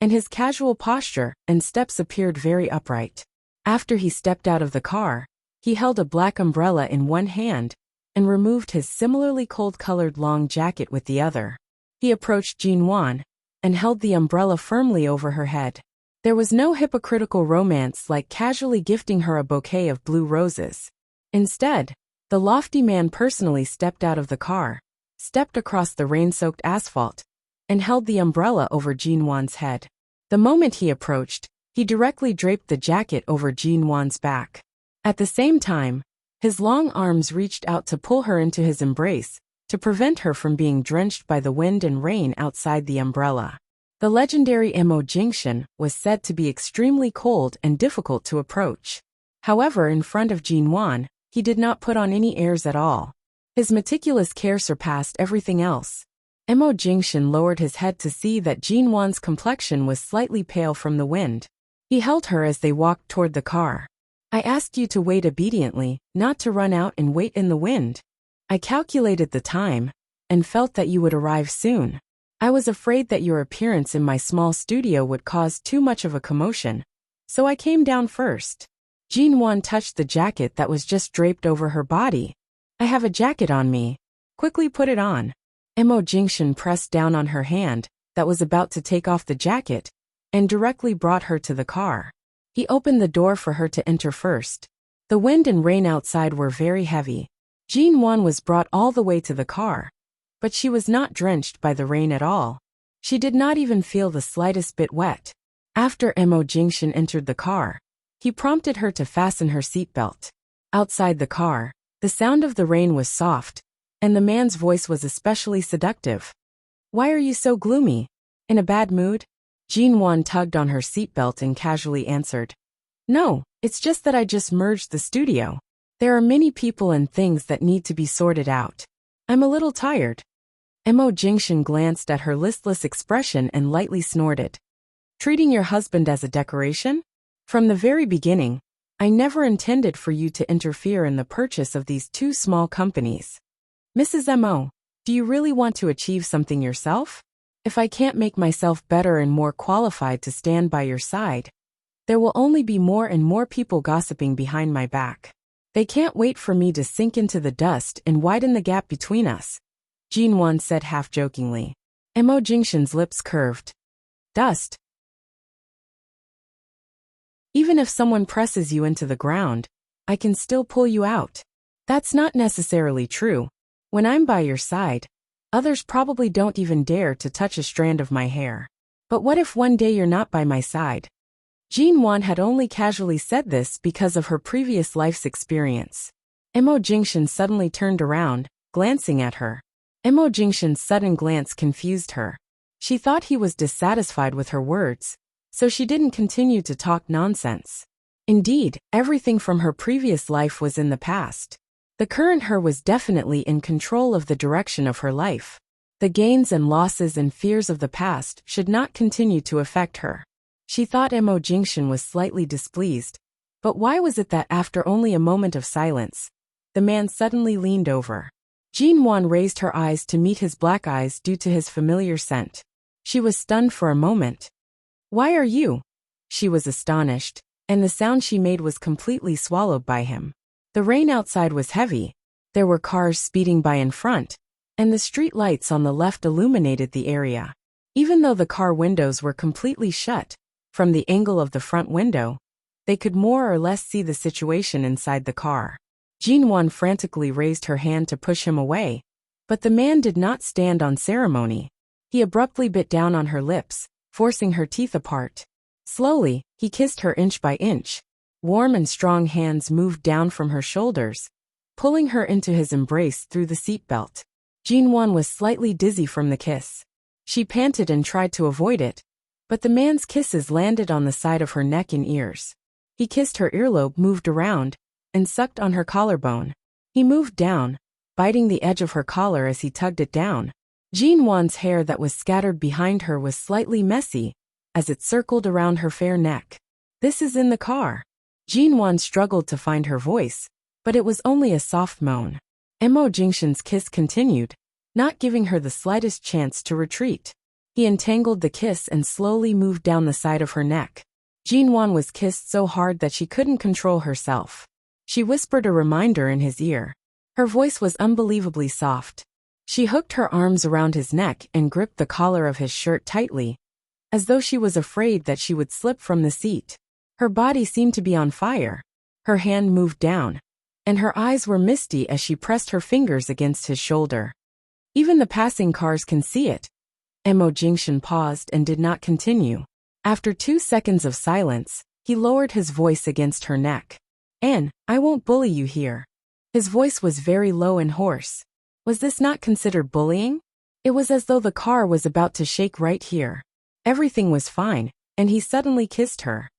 and his casual posture and steps appeared very upright. After he stepped out of the car, he held a black umbrella in one hand and removed his similarly cold-colored long jacket with the other. He approached Jin-won and held the umbrella firmly over her head. There was no hypocritical romance like casually gifting her a bouquet of blue roses. Instead, the lofty man personally stepped out of the car, stepped across the rain-soaked asphalt, and held the umbrella over Jin-won's head. The moment he approached, he directly draped the jacket over Jin-won's back. At the same time, his long arms reached out to pull her into his embrace, to prevent her from being drenched by the wind and rain outside the umbrella. The legendary Mo Jingshan was said to be extremely cold and difficult to approach. However, in front of Jin-won, he did not put on any airs at all. His meticulous care surpassed everything else. Mo Jingshan lowered his head to see that Jin-won's complexion was slightly pale from the wind. He held her as they walked toward the car. "I asked you to wait obediently, not to run out and wait in the wind. I calculated the time, and felt that you would arrive soon. I was afraid that your appearance in my small studio would cause too much of a commotion, so I came down first." Jin-won touched the jacket that was just draped over her body. "I have a jacket on me. Quickly put it on." Mo Jingshan pressed down on her hand that was about to take off the jacket, and directly brought her to the car. He opened the door for her to enter first. The wind and rain outside were very heavy. Jin-won was brought all the way to the car, but she was not drenched by the rain at all. She did not even feel the slightest bit wet. After Mo Jingshan entered the car, he prompted her to fasten her seatbelt. Outside the car, the sound of the rain was soft, and the man's voice was especially seductive. "Why are you so gloomy? In a bad mood?" Jin-won tugged on her seatbelt and casually answered. "No, it's just that I just merged the studio. There are many people and things that need to be sorted out. I'm a little tired." Mo Jingshan glanced at her listless expression and lightly snorted. "Treating your husband as a decoration? From the very beginning, I never intended for you to interfere in the purchase of these two small companies. Mrs. Mo, do you really want to achieve something yourself? If I can't make myself better and more qualified to stand by your side, there will only be more and more people gossiping behind my back. They can't wait for me to sink into the dust and widen the gap between us," Jin-won said half-jokingly. Mo Jingshan's lips curved. "Dust? Even if someone presses you into the ground, I can still pull you out." "That's not necessarily true. When I'm by your side, Others probably don't even dare to touch a strand of my hair. But what if one day you're not by my side? Jin-won had only casually said this because of her previous life's experience. Emo Jingshin suddenly turned around, glancing at her. Emo Jingshin's sudden glance confused her. She thought he was dissatisfied with her words, so she didn't continue to talk nonsense. Indeed, everything from her previous life was in the past. The current her was definitely in control of the direction of her life. The gains and losses and fears of the past should not continue to affect her. She thought Emo Jingshin was slightly displeased, but why was it that after only a moment of silence, the man suddenly leaned over? Jin-won raised her eyes to meet his black eyes due to his familiar scent. She was stunned for a moment. "Why are you?" She was astonished, and the sound she made was completely swallowed by him. The rain outside was heavy, there were cars speeding by in front, and the street lights on the left illuminated the area. Even though the car windows were completely shut, from the angle of the front window, they could more or less see the situation inside the car. Jin-won frantically raised her hand to push him away, but the man did not stand on ceremony. He abruptly bit down on her lips, forcing her teeth apart. Slowly, he kissed her inch by inch. Warm and strong hands moved down from her shoulders, pulling her into his embrace through the seatbelt. Jin-won was slightly dizzy from the kiss. She panted and tried to avoid it, but the man's kisses landed on the side of her neck and ears. He kissed her earlobe, moved around, and sucked on her collarbone. He moved down, biting the edge of her collar as he tugged it down. Jin-won's hair that was scattered behind her was slightly messy, as it circled around her fair neck. "This is in the car." Jin-won struggled to find her voice, but it was only a soft moan. Emo Jingshin's kiss continued, not giving her the slightest chance to retreat. He entangled the kiss and slowly moved down the side of her neck. Jin-won was kissed so hard that she couldn't control herself. She whispered a reminder in his ear. Her voice was unbelievably soft. She hooked her arms around his neck and gripped the collar of his shirt tightly, as though she was afraid that she would slip from the seat. Her body seemed to be on fire. Her hand moved down, and her eyes were misty as she pressed her fingers against his shoulder. "Even the passing cars can see it." Emo Jingshin paused and did not continue. After 2 seconds of silence, he lowered his voice against her neck. "Anne, I won't bully you here." His voice was very low and hoarse. Was this not considered bullying? It was as though the car was about to shake right here. Everything was fine, and he suddenly kissed her.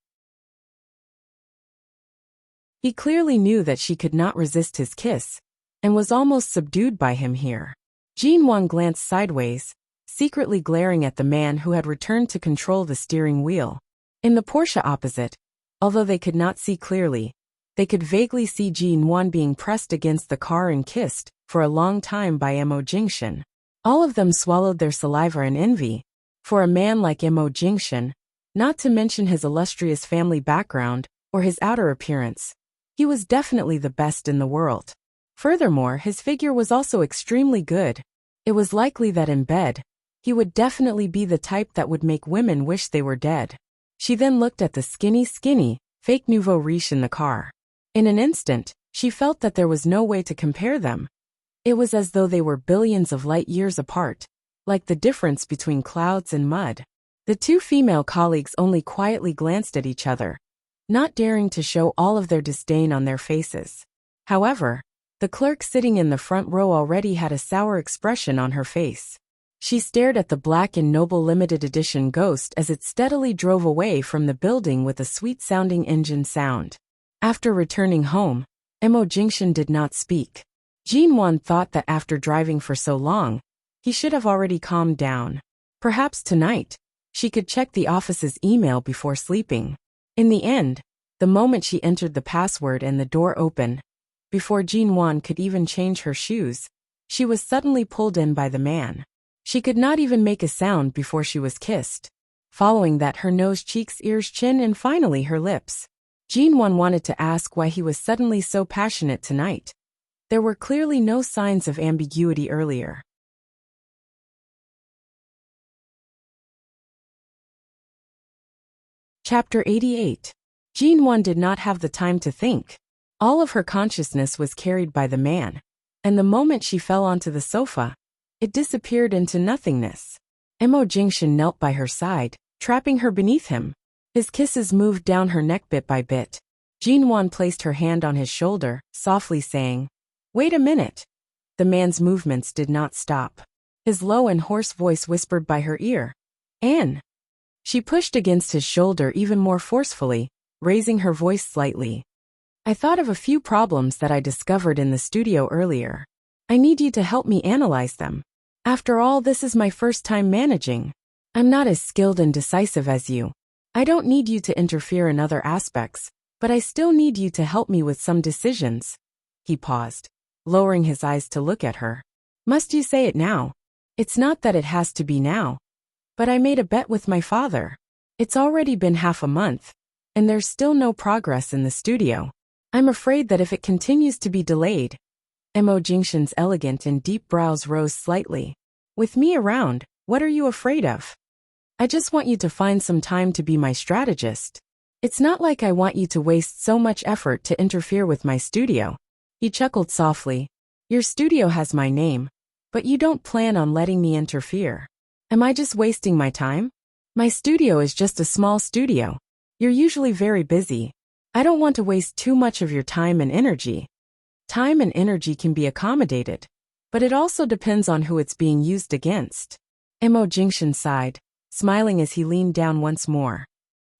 He clearly knew that she could not resist his kiss, and was almost subdued by him here. Jin-won glanced sideways, secretly glaring at the man who had returned to control the steering wheel. In the Porsche opposite, although they could not see clearly, they could vaguely see Jin-won being pressed against the car and kissed for a long time by Emo Jingshin. All of them swallowed their saliva in envy. For a man like Emo Jingshin, not to mention his illustrious family background or his outer appearance, he was definitely the best in the world. Furthermore, his figure was also extremely good. It was likely that in bed, he would definitely be the type that would make women wish they were dead. She then looked at the skinny, fake nouveau riche in the car. In an instant, she felt that there was no way to compare them. It was as though they were billions of light years apart, like the difference between clouds and mud. The two female colleagues only quietly glanced at each other, not daring to show all of their disdain on their faces. However, the clerk sitting in the front row already had a sour expression on her face. She stared at the black and noble limited edition Ghost as it steadily drove away from the building with a sweet-sounding engine sound. After returning home, Emo Jingshin did not speak. Jin-won thought that after driving for so long, he should have already calmed down. Perhaps tonight, she could check the office's email before sleeping. In the end, the moment she entered the password and the door opened, before Jin-won could even change her shoes, she was suddenly pulled in by the man. She could not even make a sound before she was kissed. Following that, her nose, cheeks, ears, chin, and finally her lips. Jin-won wanted to ask why he was suddenly so passionate tonight. There were clearly no signs of ambiguity earlier. Chapter 88. Jin-won did not have the time to think. All of her consciousness was carried by the man, and the moment she fell onto the sofa, It disappeared into nothingness. Mo Jingshan knelt by her side, trapping her beneath him. His kisses moved down her neck bit by bit. Jinwan placed her hand on his shoulder, softly saying, "Wait a minute." The man's movements did not stop. His low and hoarse voice whispered by her ear, "Anne." She pushed against his shoulder even more forcefully, raising her voice slightly. "I thought of a few problems that I discovered in the studio earlier. I need you to help me analyze them. After all, this is my first time managing. I'm not as skilled and decisive as you. I don't need you to interfere in other aspects, but I still need you to help me with some decisions." He paused, lowering his eyes to look at her. "Must you say it now? It's not that it has to be now. But I made a bet with my father. It's already been half a month, and there's still no progress in the studio. I'm afraid that if it continues to be delayed..." Mo Jingshan's elegant and deep brows rose slightly. "With me around, what are you afraid of? I just want you to find some time to be my strategist. It's not like I want you to waste so much effort to interfere with my studio." He chuckled softly. "Your studio has my name, but you don't plan on letting me interfere. Am I just wasting my time? My studio is just a small studio. You're usually very busy. I don't want to waste too much of your time and energy. Time and energy can be accommodated, but it also depends on who it's being used against." Mo Jingshan sighed, smiling as he leaned down once more.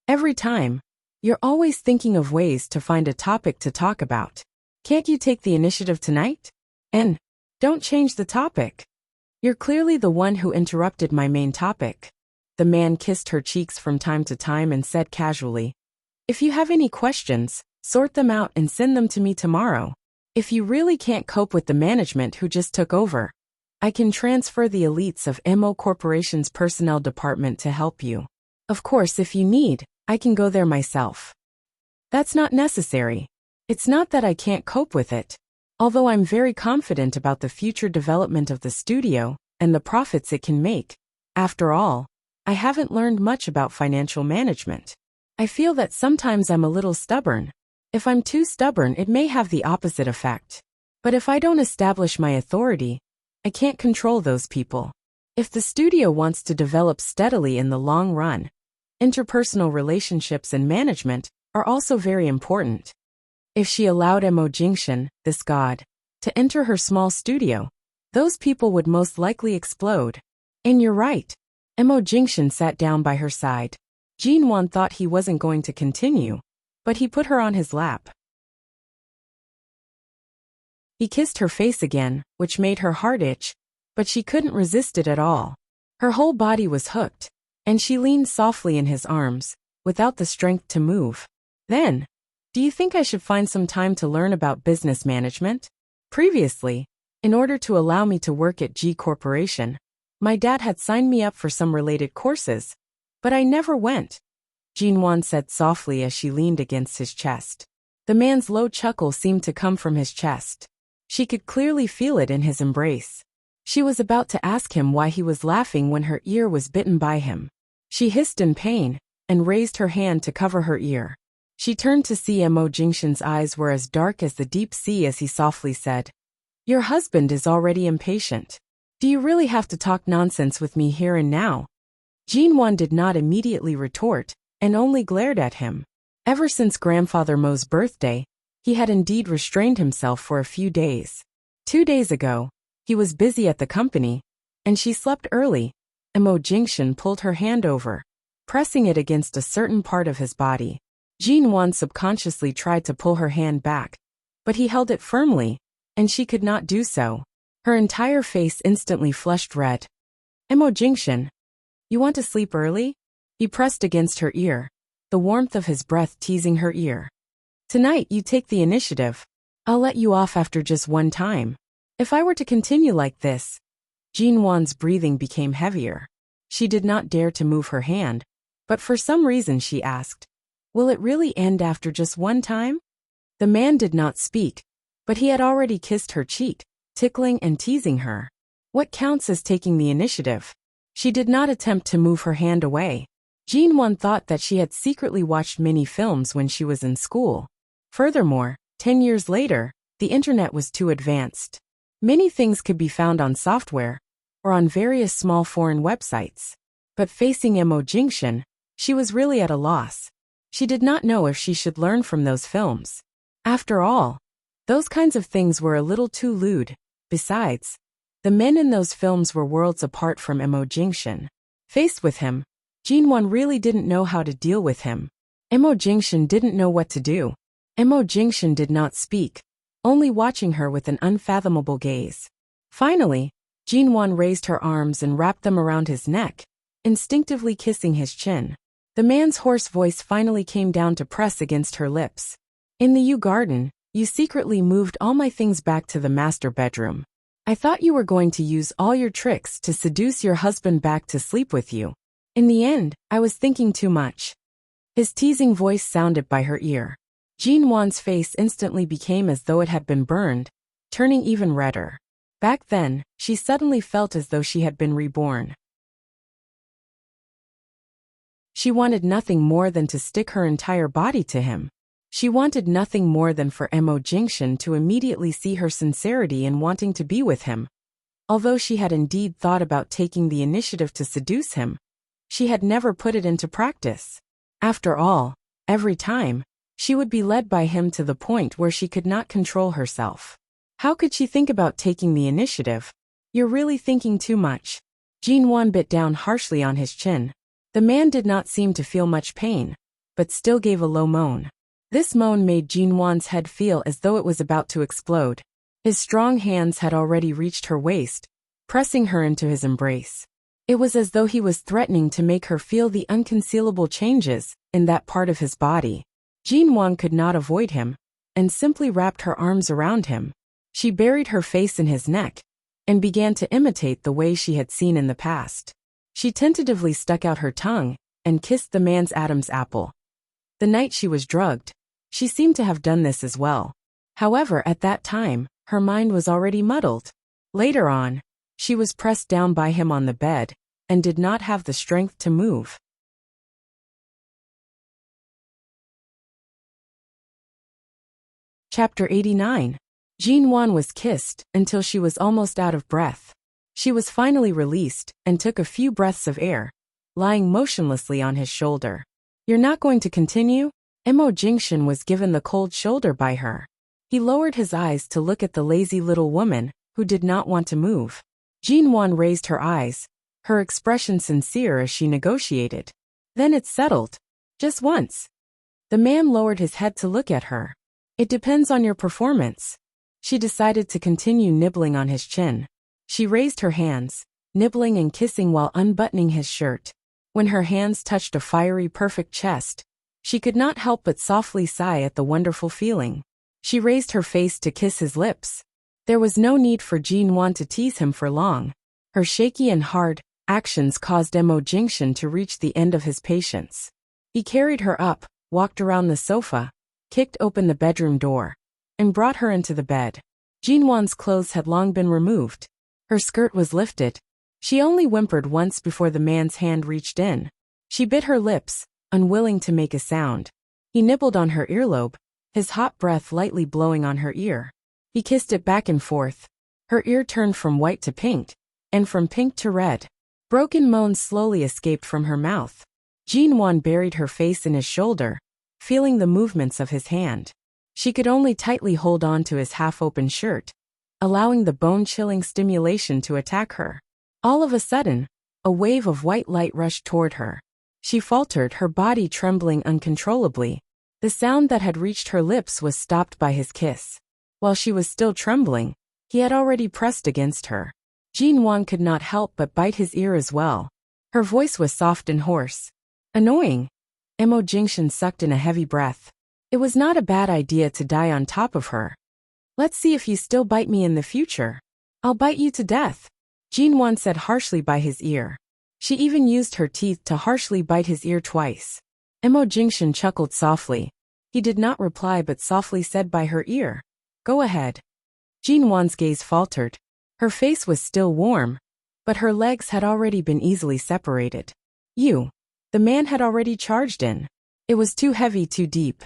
"Every time, you're always thinking of ways to find a topic to talk about. Can't you take the initiative tonight? And don't change the topic. You're clearly the one who interrupted my main topic." The man kissed her cheeks from time to time and said casually, "If you have any questions, sort them out and send them to me tomorrow. If you really can't cope with the management who just took over, I can transfer the elites of MO Corporation's personnel department to help you. Of course, if you need, I can go there myself." "That's not necessary. It's not that I can't cope with it. Although I'm very confident about the future development of the studio and the profits it can make. After all, I haven't learned much about financial management. I feel that sometimes I'm a little stubborn. If I'm too stubborn, it may have the opposite effect. But if I don't establish my authority, I can't control those people. If the studio wants to develop steadily in the long run, interpersonal relationships and management are also very important." If she allowed Mo Jingshan, this god, to enter her small studio, those people would most likely explode. "And you're right." Mo Jingshan sat down by her side. Jinwan thought he wasn't going to continue, but he put her on his lap. He kissed her face again, which made her heart itch, but she couldn't resist it at all. Her whole body was hooked, and she leaned softly in his arms, without the strength to move. Then, "Do you think I should find some time to learn about business management? Previously, in order to allow me to work at G Corporation, my dad had signed me up for some related courses, but I never went," Jinwan said softly as she leaned against his chest. The man's low chuckle seemed to come from his chest. She could clearly feel it in his embrace. She was about to ask him why he was laughing when her ear was bitten by him. She hissed in pain and raised her hand to cover her ear. She turned to see Mo Jingshan's eyes were as dark as the deep sea as he softly said, "Your husband is already impatient. Do you really have to talk nonsense with me here and now?" Jinwan did not immediately retort, and only glared at him. Ever since Grandfather Mo's birthday, he had indeed restrained himself for a few days. 2 days ago, he was busy at the company, and she slept early. Mo Jingshan pulled her hand over, pressing it against a certain part of his body. Jinwan subconsciously tried to pull her hand back, but he held it firmly, and she could not do so. Her entire face instantly flushed red. "Mo Jingshan, you want to sleep early?" He pressed against her ear, the warmth of his breath teasing her ear. "Tonight you take the initiative. I'll let you off after just one time. If I were to continue like this..." Jinwan's breathing became heavier. She did not dare to move her hand, but for some reason she asked, "Will it really end after just one time?" The man did not speak, but he had already kissed her cheek, tickling and teasing her. What counts as taking the initiative? She did not attempt to move her hand away. Jinwan thought that she had secretly watched many films when she was in school. Furthermore, 10 years later, the internet was too advanced. Many things could be found on software, or on various small foreign websites. But facing Emo Jingshan, she was really at a loss. She did not know if she should learn from those films. After all, those kinds of things were a little too lewd. Besides, the men in those films were worlds apart from Emo Jingshan. Faced with him, Jinwon really didn't know how to deal with him. Emo Jingshan didn't know what to do. Emo Jingshan did not speak, only watching her with an unfathomable gaze. Finally, Jinwon raised her arms and wrapped them around his neck, instinctively kissing his chin. The man's hoarse voice finally came down to press against her lips. In the Yew Garden, you secretly moved all my things back to the master bedroom. I thought you were going to use all your tricks to seduce your husband back to sleep with you. In the end, I was thinking too much. His teasing voice sounded by her ear. Jinwon's face instantly became as though it had been burned, turning even redder. Back then, she suddenly felt as though she had been reborn. She wanted nothing more than to stick her entire body to him. She wanted nothing more than for Emo Jingshan to immediately see her sincerity in wanting to be with him. Although she had indeed thought about taking the initiative to seduce him, she had never put it into practice. After all, every time, she would be led by him to the point where she could not control herself. How could she think about taking the initiative? You're really thinking too much. Jinwon bit down harshly on his chin. The man did not seem to feel much pain, but still gave a low moan. This moan made Jinwon's head feel as though it was about to explode. His strong hands had already reached her waist, pressing her into his embrace. It was as though he was threatening to make her feel the unconcealable changes in that part of his body. Jinwon could not avoid him, and simply wrapped her arms around him. She buried her face in his neck, and began to imitate the way she had seen in the past. She tentatively stuck out her tongue, and kissed the man's Adam's apple. The night she was drugged, she seemed to have done this as well. However, at that time, her mind was already muddled. Later on, she was pressed down by him on the bed, and did not have the strength to move. Chapter 89. Jinwon was kissed until she was almost out of breath. She was finally released, and took a few breaths of air, lying motionlessly on his shoulder. You're not going to continue? Emo Jingshan was given the cold shoulder by her. He lowered his eyes to look at the lazy little woman, who did not want to move. Jinwon raised her eyes, her expression sincere as she negotiated. Then it settled. Just once. The man lowered his head to look at her. It depends on your performance. She decided to continue nibbling on his chin. She raised her hands, nibbling and kissing while unbuttoning his shirt. When her hands touched a fiery, perfect chest, she could not help but softly sigh at the wonderful feeling. She raised her face to kiss his lips. There was no need for Jinwon to tease him for long. Her shaky and hard actions caused Emo Jingshan to reach the end of his patience. He carried her up, walked around the sofa, kicked open the bedroom door, and brought her into the bed. Jinwon's clothes had long been removed. Her skirt was lifted. She only whimpered once before the man's hand reached in. She bit her lips, unwilling to make a sound. He nibbled on her earlobe, his hot breath lightly blowing on her ear. He kissed it back and forth. Her ear turned from white to pink, and from pink to red. Broken moans slowly escaped from her mouth. Jinwon buried her face in his shoulder, feeling the movements of his hand. She could only tightly hold on to his half-open shirt, allowing the bone-chilling stimulation to attack her. All of a sudden, a wave of white light rushed toward her. She faltered, her body trembling uncontrollably. The sound that had reached her lips was stopped by his kiss. While she was still trembling, he had already pressed against her. Jinwon could not help but bite his ear as well. Her voice was soft and hoarse. Annoying. Emo Jingshan sucked in a heavy breath. It was not a bad idea to die on top of her. Let's see if you still bite me in the future. I'll bite you to death, Jinwon said harshly by his ear. She even used her teeth to harshly bite his ear twice. Emo Jingshan chuckled softly. He did not reply but softly said by her ear, "Go ahead." Jinwon's gaze faltered. Her face was still warm, but her legs had already been easily separated. The man had already charged in. It was too heavy, too deep.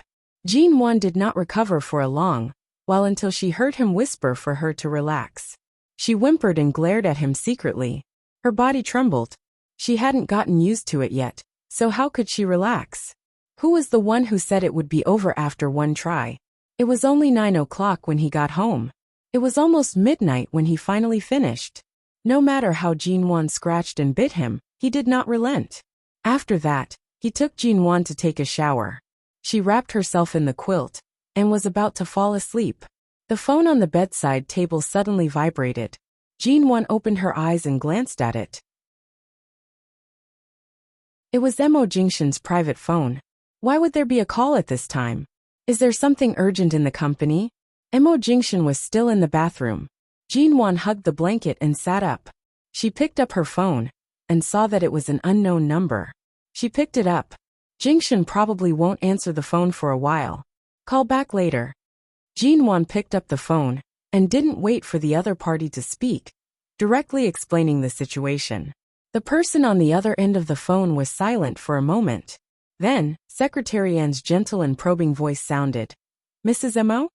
Jinwon did not recover for a long while until she heard him whisper for her to relax. She whimpered and glared at him secretly, Her body trembled. She hadn't gotten used to it yet, so how could she relax? Who was the one who said it would be over after one try? It was only 9 o'clock when he got home. It was almost midnight when he finally finished. No matter how Jinwan scratched and bit him, he did not relent. After that, he took Jinwan to take a shower. She wrapped herself in the quilt and was about to fall asleep. The phone on the bedside table suddenly vibrated. Jinwan opened her eyes and glanced at it. It was Mo Jingshan's private phone. Why would there be a call at this time? Is there something urgent in the company? Mo Jingshan was still in the bathroom. Jinwan hugged the blanket and sat up. She picked up her phone and saw that it was an unknown number. She picked it up. Jingshan probably won't answer the phone for a while. Call back later. Jinwan picked up the phone and didn't wait for the other party to speak, directly explaining the situation. The person on the other end of the phone was silent for a moment. Then, Secretary An's gentle and probing voice sounded. Mrs. Mo?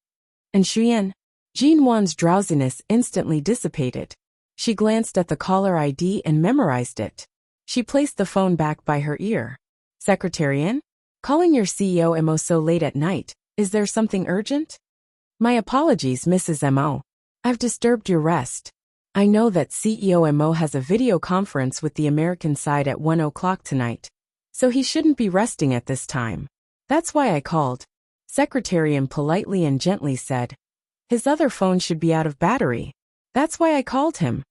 And Shuyan? Jinwan's drowsiness instantly dissipated. She glanced at the caller ID and memorized it. She placed the phone back by her ear. Secretary An? Calling your CEO Mo so late at night, is there something urgent? My apologies, Mrs. Mo. I've disturbed your rest. I know that CEO Mo has a video conference with the American side at 1 o'clock tonight, so he shouldn't be resting at this time. That's why I called. Secretary An politely and gently said. His other phone should be out of battery. That's why I called him.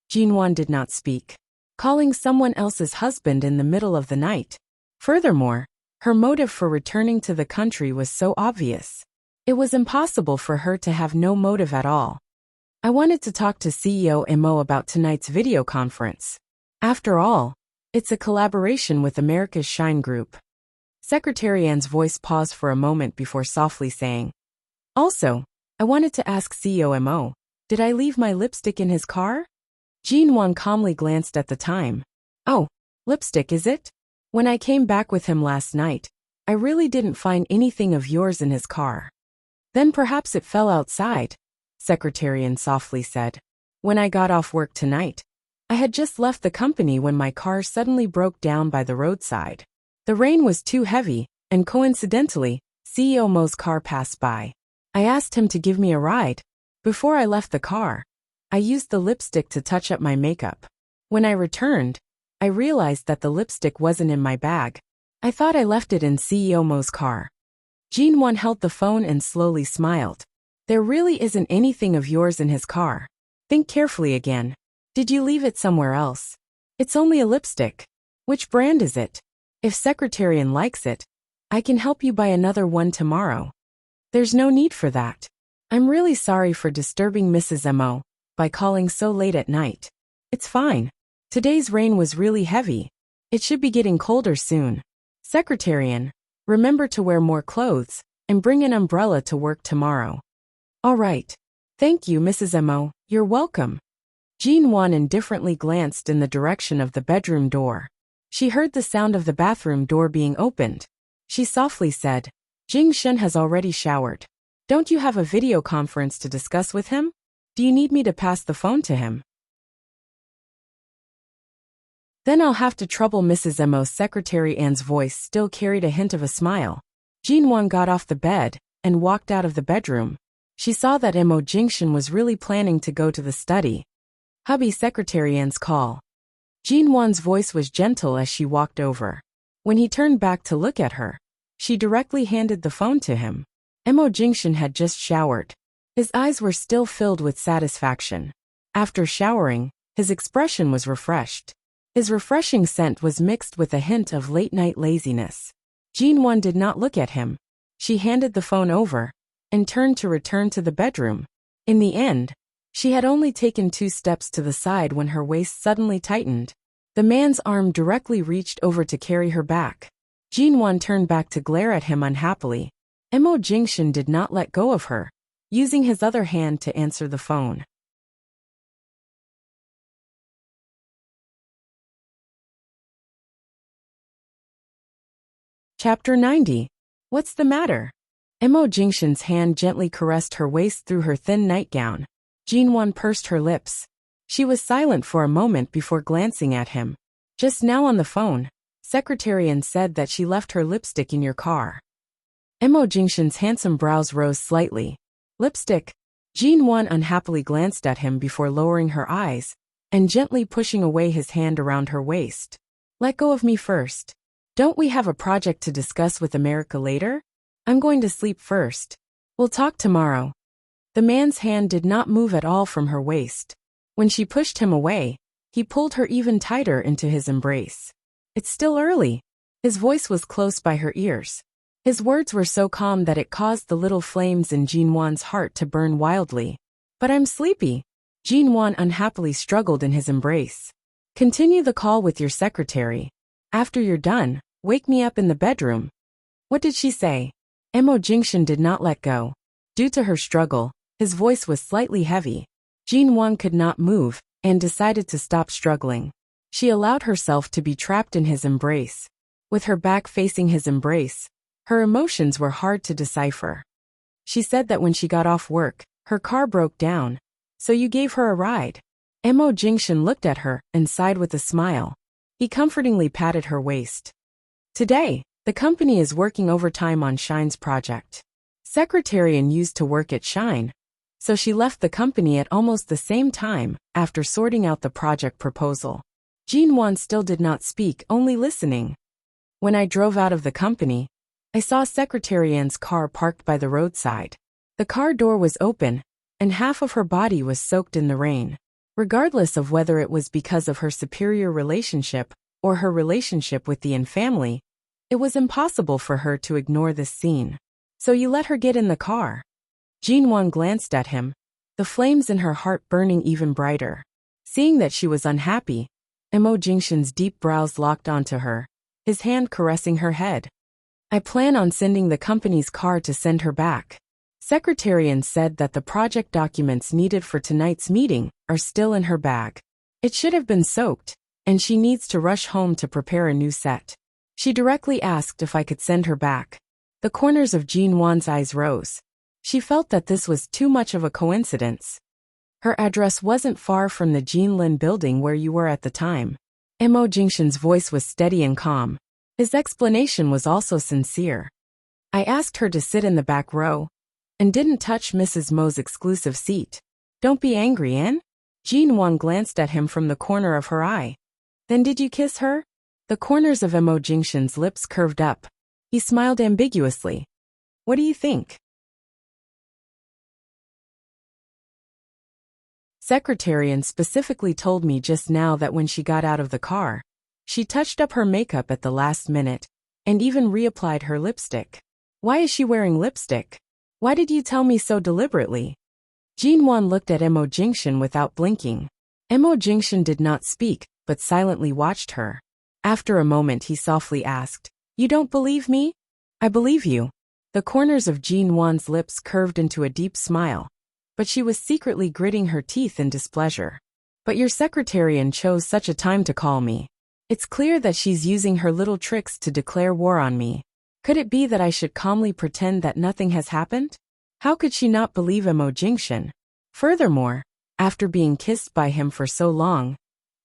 Jinwan did not speak. Calling someone else's husband in the middle of the night. Furthermore, her motive for returning to the country was so obvious. It was impossible for her to have no motive at all. I wanted to talk to CEO Mo about tonight's video conference. After all, it's a collaboration with America's Shine Group. Secretary An's voice paused for a moment before softly saying. Also, I wanted to ask CEO Mo, did I leave my lipstick in his car? Jinwan calmly glanced at the time. Oh, lipstick is it? When I came back with him last night, I really didn't find anything of yours in his car. Then perhaps it fell outside, Secretary An softly said. When I got off work tonight, I had just left the company when my car suddenly broke down by the roadside. The rain was too heavy, and coincidentally, CEO Mo's car passed by. I asked him to give me a ride. Before I left the car, I used the lipstick to touch up my makeup. When I returned, I realized that the lipstick wasn't in my bag. I thought I left it in CEO Mo's car. Jinwan held the phone and slowly smiled. There really isn't anything of yours in his car. Think carefully again. Did you leave it somewhere else? It's only a lipstick. Which brand is it? If Secretary An likes it, I can help you buy another one tomorrow. There's no need for that. I'm really sorry for disturbing Mrs. Mo by calling so late at night. It's fine. Today's rain was really heavy. It should be getting colder soon. Secretary An, remember to wear more clothes and bring an umbrella to work tomorrow. All right. Thank you, Mrs. Mo. You're welcome. Jinwan indifferently glanced in the direction of the bedroom door. She heard the sound of the bathroom door being opened. She softly said, Jingshan has already showered. Don't you have a video conference to discuss with him? Do you need me to pass the phone to him? Then I'll have to trouble Mrs. Mo. Secretary An's voice still carried a hint of a smile. Jinwan got off the bed and walked out of the bedroom. She saw that Mo Jingshan was really planning to go to the study. Hubby, Secretary An's call. Jinwan's voice was gentle as she walked over. When he turned back to look at her, she directly handed the phone to him. Mo Jingshan had just showered. His eyes were still filled with satisfaction. After showering, his expression was refreshed. His refreshing scent was mixed with a hint of late-night laziness. Jinwan did not look at him. She handed the phone over and turned to return to the bedroom. In the end, she had only taken 2 steps to the side when her waist suddenly tightened. The man's arm directly reached over to carry her back. Jinwan turned back to glare at him unhappily. Mo Jingshan did not let go of her, using his other hand to answer the phone. Chapter 90. What's the matter? Mo Jingshan's hand gently caressed her waist through her thin nightgown. Jinwan pursed her lips. She was silent for a moment before glancing at him. Just now on the phone, Secretarian said that she left her lipstick in your car. Mo Jingshan's handsome brows rose slightly. Lipstick? Jin Wan unhappily glanced at him before lowering her eyes and gently pushing away his hand around her waist. Let go of me first. Don't we have a project to discuss with America later? I'm going to sleep first. We'll talk tomorrow. The man's hand did not move at all from her waist. When she pushed him away, he pulled her even tighter into his embrace. It's still early. His voice was close by her ears. His words were so calm that it caused the little flames in Jin Wan's heart to burn wildly. But I'm sleepy. Jin Wan unhappily struggled in his embrace. Continue the call with your secretary. After you're done, wake me up in the bedroom. What did she say? Mo Jingshan did not let go. Due to her struggle, his voice was slightly heavy. Jin Wan could not move and decided to stop struggling. She allowed herself to be trapped in his embrace. With her back facing his embrace, her emotions were hard to decipher. She said that when she got off work, her car broke down. So you gave her a ride. Mo Jingshan looked at her and sighed with a smile. He comfortingly patted her waist. Today, the company is working overtime on Shine's project. Secretarian used to work at Shine, so she left the company at almost the same time after sorting out the project proposal. Jin Wan still did not speak, only listening. When I drove out of the company, I saw Secretarian's car parked by the roadside. The car door was open, and half of her body was soaked in the rain. Regardless of whether it was because of her superior relationship or her relationship with the Yin family, it was impossible for her to ignore this scene. So you let her get in the car? Jin Wan glanced at him, the flames in her heart burning even brighter. Seeing that she was unhappy, Mo Jingshan's deep brows locked onto her, his hand caressing her head. I plan on sending the company's car to send her back. Secretarian said that the project documents needed for tonight's meeting are still in her bag. It should have been soaked, and she needs to rush home to prepare a new set. She directly asked if I could send her back. The corners of Jin Wan's eyes rose. She felt that this was too much of a coincidence. Her address wasn't far from the Jinlin building where you were at the time. Mo Jingshan's voice was steady and calm. His explanation was also sincere. I asked her to sit in the back row, and didn't touch Mrs. Mo's exclusive seat. Don't be angry, Anne? Jin Wan glanced at him from the corner of her eye. Then did you kiss her? The corners of Mo Jingshan's lips curved up. He smiled ambiguously. What do you think? Secretarian specifically told me just now that when she got out of the car, she touched up her makeup at the last minute, and even reapplied her lipstick. Why is she wearing lipstick? Why did you tell me so deliberately? Jin Wan looked at Mo Jingshan without blinking. Mo Jingshan did not speak, but silently watched her. After a moment he softly asked, You don't believe me? I believe you. The corners of Jin Wan's lips curved into a deep smile, but she was secretly gritting her teeth in displeasure. But your secretarian chose such a time to call me. It's clear that she's using her little tricks to declare war on me. Could it be that I should calmly pretend that nothing has happened? How could she not believe Mo Jingshan? Furthermore, after being kissed by him for so long,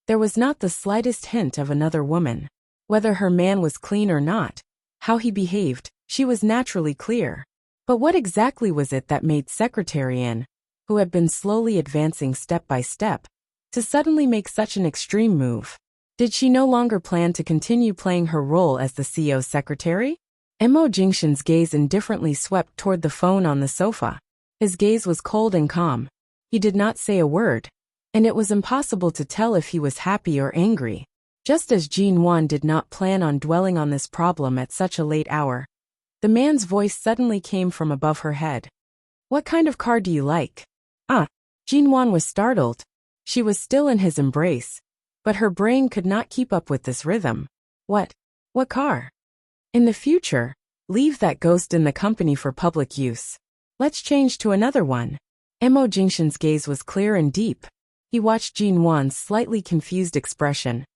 there was not the slightest hint of another woman. Whether her man was clean or not, how he behaved, she was naturally clear. But what exactly was it that made Secretarian, who had been slowly advancing step by step, to suddenly make such an extreme move? Did she no longer plan to continue playing her role as the CEO's secretary? Mo Jingshan's gaze indifferently swept toward the phone on the sofa. His gaze was cold and calm. He did not say a word, and it was impossible to tell if he was happy or angry. Just as Jin Wan did not plan on dwelling on this problem at such a late hour, the man's voice suddenly came from above her head. What kind of car do you like? Jin Wan was startled. She was still in his embrace, but her brain could not keep up with this rhythm. What car? In the future, leave that ghost in the company for public use. Let's change to another one. Mo Jingshan's gaze was clear and deep. He watched Jin Wan's slightly confused expression.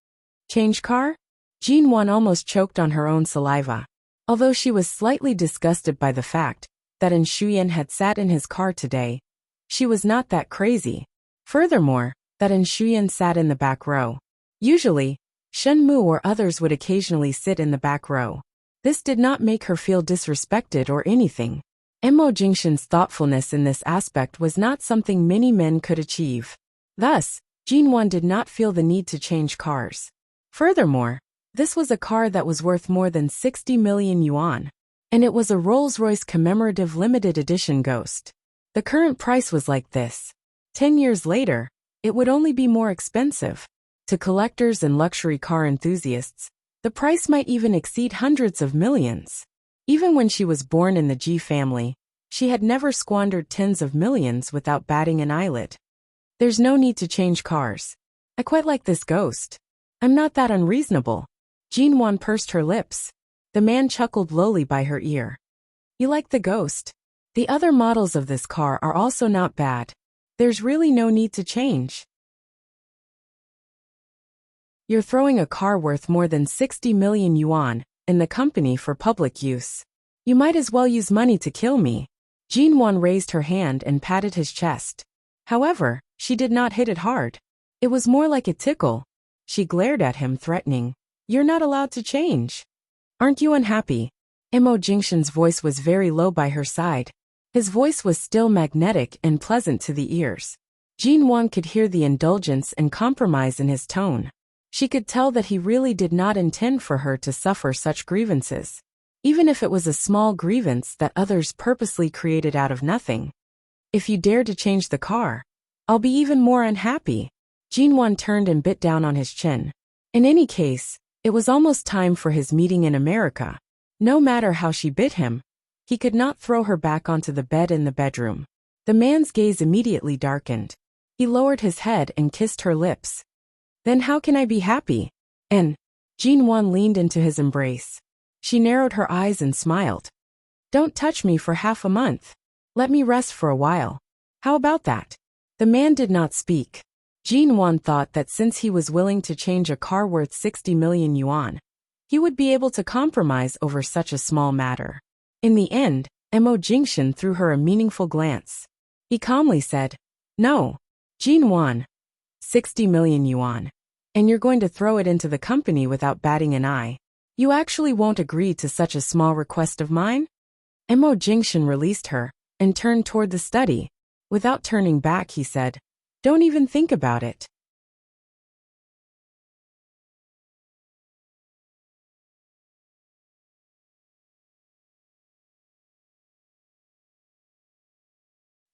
Change car? Jin Wan almost choked on her own saliva. Although she was slightly disgusted by the fact that Shuyan had sat in his car today, she was not that crazy. Furthermore, that Shuyan sat in the back row. Usually, Shenmu or others would occasionally sit in the back row. This did not make her feel disrespected or anything. Mo Jingshan's thoughtfulness in this aspect was not something many men could achieve. Thus, Jinwan did not feel the need to change cars. Furthermore, this was a car that was worth more than 60 million yuan. And it was a Rolls-Royce commemorative limited edition Ghost. The current price was like this. 10 years later, it would only be more expensive. To collectors and luxury car enthusiasts, the price might even exceed hundreds of millions. Even when she was born in the Ji family, she had never squandered tens of millions without batting an eyelid. There's no need to change cars. I quite like this Ghost. I'm not that unreasonable. Jinwan pursed her lips. The man chuckled lowly by her ear. You like the Ghost? The other models of this car are also not bad. There's really no need to change. You're throwing a car worth more than 60 million yuan in the company for public use. You might as well use money to kill me. Jinwan raised her hand and patted his chest. However, she did not hit it hard. It was more like a tickle. She glared at him, threatening. You're not allowed to change. Aren't you unhappy? Mo Jingshan's voice was very low by her side. His voice was still magnetic and pleasant to the ears. Jinwan could hear the indulgence and compromise in his tone. She could tell that he really did not intend for her to suffer such grievances, even if it was a small grievance that others purposely created out of nothing. If you dare to change the car, I'll be even more unhappy. Jinwan turned and bit down on his chin. In any case, it was almost time for his meeting in America. No matter how she bit him, he could not throw her back onto the bed in the bedroom. The man's gaze immediately darkened. He lowered his head and kissed her lips. Then how can I be happy? And Jinwan leaned into his embrace. She narrowed her eyes and smiled. Don't touch me for half a month. Let me rest for a while. How about that? The man did not speak. Jinwan thought that since he was willing to change a car worth 60 million yuan, he would be able to compromise over such a small matter. In the end, Mo Jingshan threw her a meaningful glance. He calmly said, No, Jinwan. 60 million yuan. And you're going to throw it into the company without batting an eye. You actually won't agree to such a small request of mine? Mo Jingshan released her and turned toward the study. Without turning back, he said, Don't even think about it.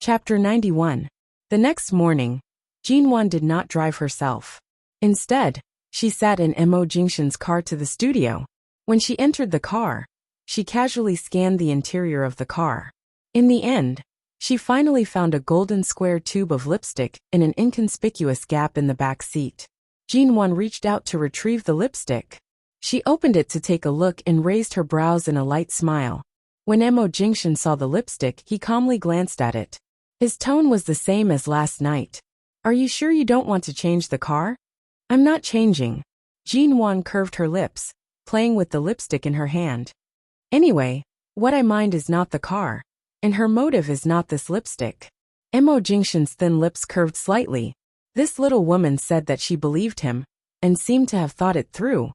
Chapter 91. The next morning, Jinwan did not drive herself. Instead, she sat in Mo Jingshan's car to the studio. When she entered the car, she casually scanned the interior of the car. In the end, she finally found a golden square tube of lipstick in an inconspicuous gap in the back seat. Jinwan reached out to retrieve the lipstick. She opened it to take a look and raised her brows in a light smile. When Mo Jingshan saw the lipstick, he calmly glanced at it. His tone was the same as last night. Are you sure you don't want to change the car? I'm not changing. Jinwan curved her lips, playing with the lipstick in her hand. Anyway, what I mind is not the car, and her motive is not this lipstick. Mo Jingshan's thin lips curved slightly. This little woman said that she believed him, and seemed to have thought it through,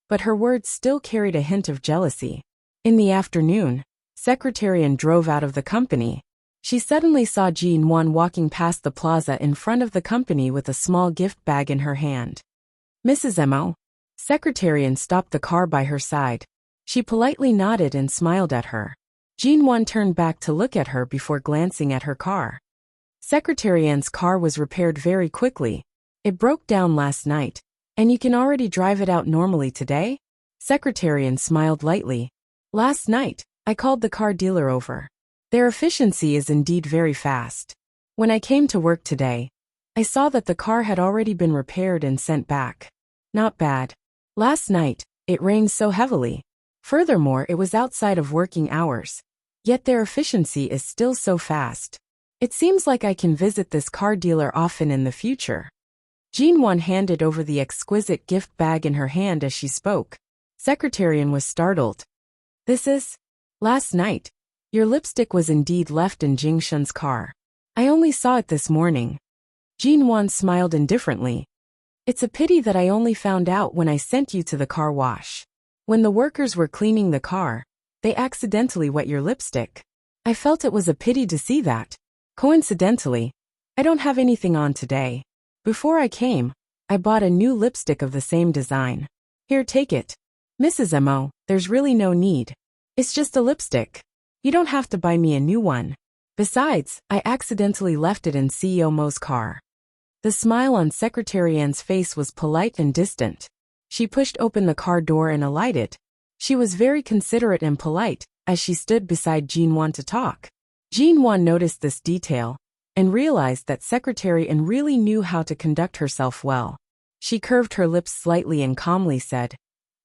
but her words still carried a hint of jealousy. In the afternoon, Secretarian drove out of the company. She suddenly saw Jinwan walking past the plaza in front of the company with a small gift bag in her hand. Mrs. Mo. Secretarian stopped the car by her side. She politely nodded and smiled at her. Jinwan turned back to look at her before glancing at her car. Secretarian's car was repaired very quickly. It broke down last night, and you can already drive it out normally today? Secretarian smiled lightly. Last night, I called the car dealer over. Their efficiency is indeed very fast. When I came to work today, I saw that the car had already been repaired and sent back. Not bad. Last night, it rained so heavily. Furthermore, it was outside of working hours. Yet their efficiency is still so fast. It seems like I can visit this car dealer often in the future. Jinwan handed over the exquisite gift bag in her hand as she spoke. Secretarian was startled. This is? Last night, your lipstick was indeed left in Jingshan's car. I only saw it this morning. Jean Wan smiled indifferently. It's a pity that I only found out when I sent you to the car wash. When the workers were cleaning the car, they accidentally wet your lipstick. I felt it was a pity to see that. Coincidentally, I don't have anything on today. Before I came, I bought a new lipstick of the same design. Here, take it. Mrs. Mo, there's really no need. It's just a lipstick. You don't have to buy me a new one. Besides, I accidentally left it in CEO Mo's car. The smile on Secretary An's face was polite and distant. She pushed open the car door and alighted. She was very considerate and polite as she stood beside Jean Wan to talk. Jean Wan noticed this detail and realized that Secretary An really knew how to conduct herself well. She curved her lips slightly and calmly said,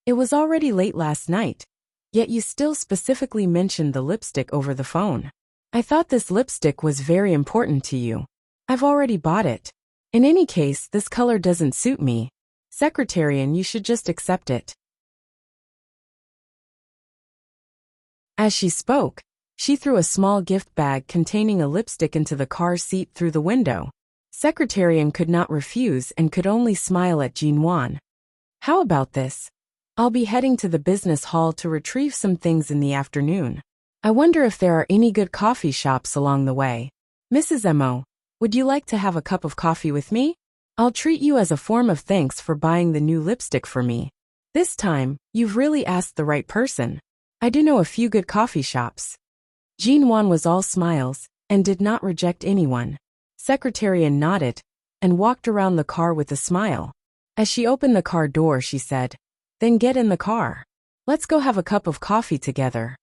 "It was already late last night, yet you still specifically mentioned the lipstick over the phone. I thought this lipstick was very important to you. I've already bought it. In any case, this color doesn't suit me. Secretary An, you should just accept it." As she spoke, she threw a small gift bag containing a lipstick into the car seat through the window. Secretary An could not refuse and could only smile at Jean Wan. "How about this? I'll be heading to the business hall to retrieve some things in the afternoon. I wonder if there are any good coffee shops along the way. Mrs. Mo, would you like to have a cup of coffee with me? I'll treat you as a form of thanks for buying the new lipstick for me. This time, you've really asked the right person. I do know a few good coffee shops." Jean Wan was all smiles and did not reject anyone. Secretary An nodded and walked around the car with a smile. As she opened the car door, she said, "Then get in the car. Let's go have a cup of coffee together."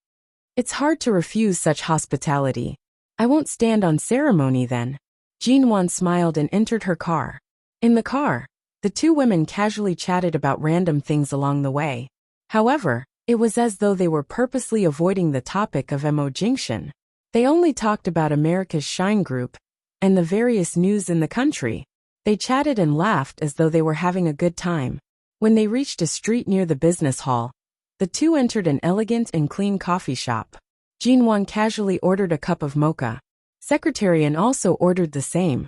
It's hard to refuse such hospitality. I won't stand on ceremony then. Jean Wan smiled and entered her car. In the car, the two women casually chatted about random things along the way. However, it was as though they were purposely avoiding the topic of Mo Jingxian. They only talked about America's Shine Group and the various news in the country. They chatted and laughed as though they were having a good time. When they reached a street near the business hall, the two entered an elegant and clean coffee shop. Jean Wan casually ordered a cup of mocha. Secretary An also ordered the same.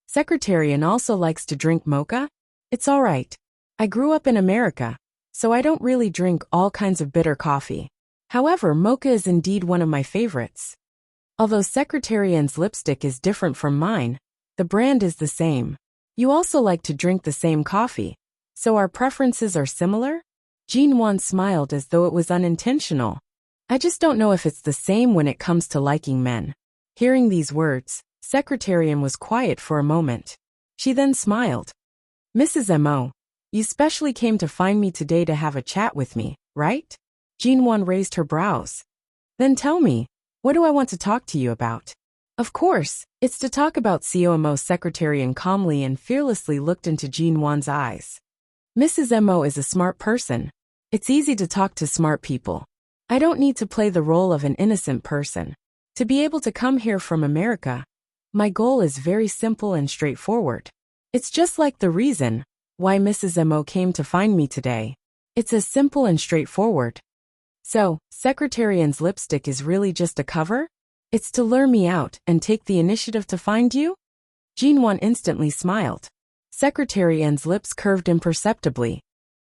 Secretary An also likes to drink mocha? It's all right. I grew up in America, so I don't really drink all kinds of bitter coffee. However, mocha is indeed one of my favorites. Although Secretary An's lipstick is different from mine, the brand is the same. You also like to drink the same coffee, so our preferences are similar? Jean Wan smiled as though it was unintentional. I just don't know if it's the same when it comes to liking men. Hearing these words, Secretary An was quiet for a moment. She then smiled. "Mrs. Mo, you specially came to find me today to have a chat with me, right?" Jean Wan raised her brows. "Then tell me, what do I want to talk to you about?" "Of course, it's to talk about COMO." Secretary An calmly and fearlessly looked into Jean Wan's eyes. "Mrs. Mo is a smart person. It's easy to talk to smart people. I don't need to play the role of an innocent person. To be able to come here from America, my goal is very simple and straightforward. It's just like the reason why Mrs. Mo came to find me today. It's as simple and straightforward." "So, Secretary An's lipstick is really just a cover? It's to lure me out and take the initiative to find you?" Jean Wan instantly smiled. Secretary An's lips curved imperceptibly.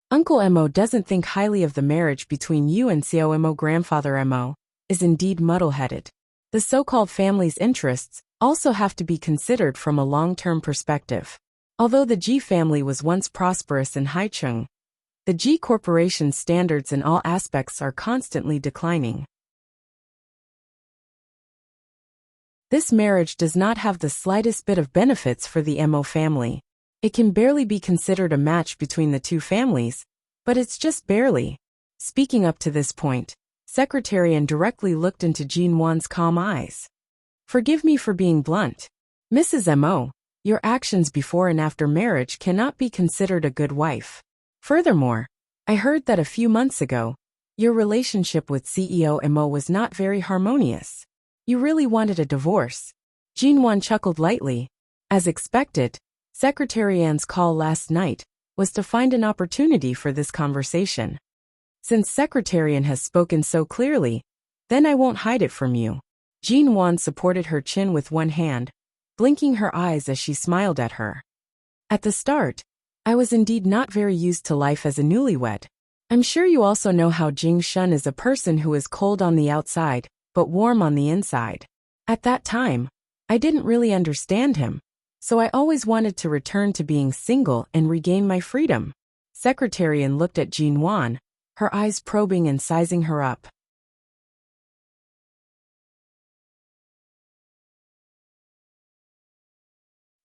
"Uncle Mo doesn't think highly of the marriage between you and COMO. Grandfather Mo is indeed muddle-headed. The so-called family's interests also have to be considered from a long-term perspective. Although the G family was once prosperous in Haicheng, the G Corporation's standards in all aspects are constantly declining. This marriage does not have the slightest bit of benefits for the Mo family. It can barely be considered a match between the two families, but it's just barely." Speaking up to this point, Secretary An directly looked into Jean Wan's calm eyes. "Forgive me for being blunt. Mrs. Mo, your actions before and after marriage cannot be considered a good wife. Furthermore, I heard that a few months ago, your relationship with CEO Mo was not very harmonious. You really wanted a divorce." Jean Wan chuckled lightly. As expected, Secretary An's call last night was to find an opportunity for this conversation. "Since Secretary An has spoken so clearly, then I won't hide it from you." Jean Wan supported her chin with one hand, blinking her eyes as she smiled at her. At the start, I was indeed not very used to life as a newlywed. I'm sure you also know how Jing Shun is a person who is cold on the outside, but warm on the inside. At that time, I didn't really understand him, so I always wanted to return to being single and regain my freedom. Secretarian looked at Jean Wan, her eyes probing and sizing her up.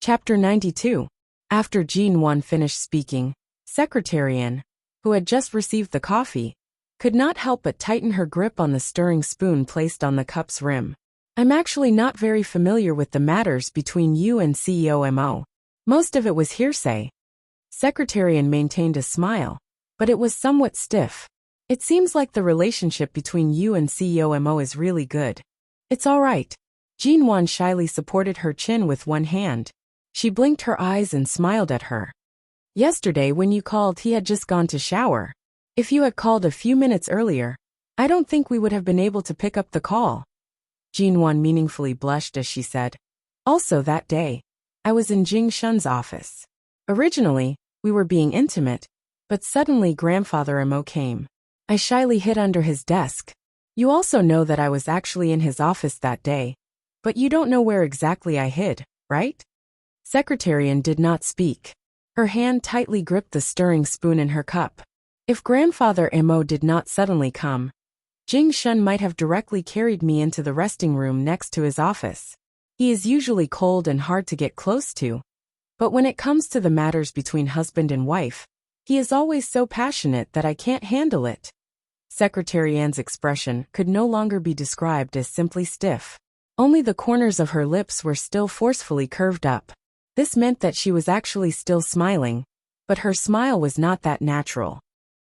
Chapter 92. After Jean Wan finished speaking, Secretarian, who had just received the coffee, could not help but tighten her grip on the stirring spoon placed on the cup's rim. I'm actually not very familiar with the matters between you and CEO Mo. Most of it was hearsay. Secretarian maintained a smile, but it was somewhat stiff. It seems like the relationship between you and CEO Mo is really good. It's all right. Jean Wan shyly supported her chin with one hand. She blinked her eyes and smiled at her. Yesterday when you called, he had just gone to shower. If you had called a few minutes earlier, I don't think we would have been able to pick up the call. Jean Wan meaningfully blushed as she said, also that day, I was in Jing Shun's office. Originally, we were being intimate, but suddenly Grandfather Mo came. I shyly hid under his desk. You also know that I was actually in his office that day, but you don't know where exactly I hid, right? Secretarian did not speak. Her hand tightly gripped the stirring spoon in her cup. If Grandfather Mo did not suddenly come, Jing Shun might have directly carried me into the resting room next to his office. He is usually cold and hard to get close to, but when it comes to the matters between husband and wife, he is always so passionate that I can't handle it. Secretarian's expression could no longer be described as simply stiff. Only the corners of her lips were still forcefully curved up. This meant that she was actually still smiling, but her smile was not that natural.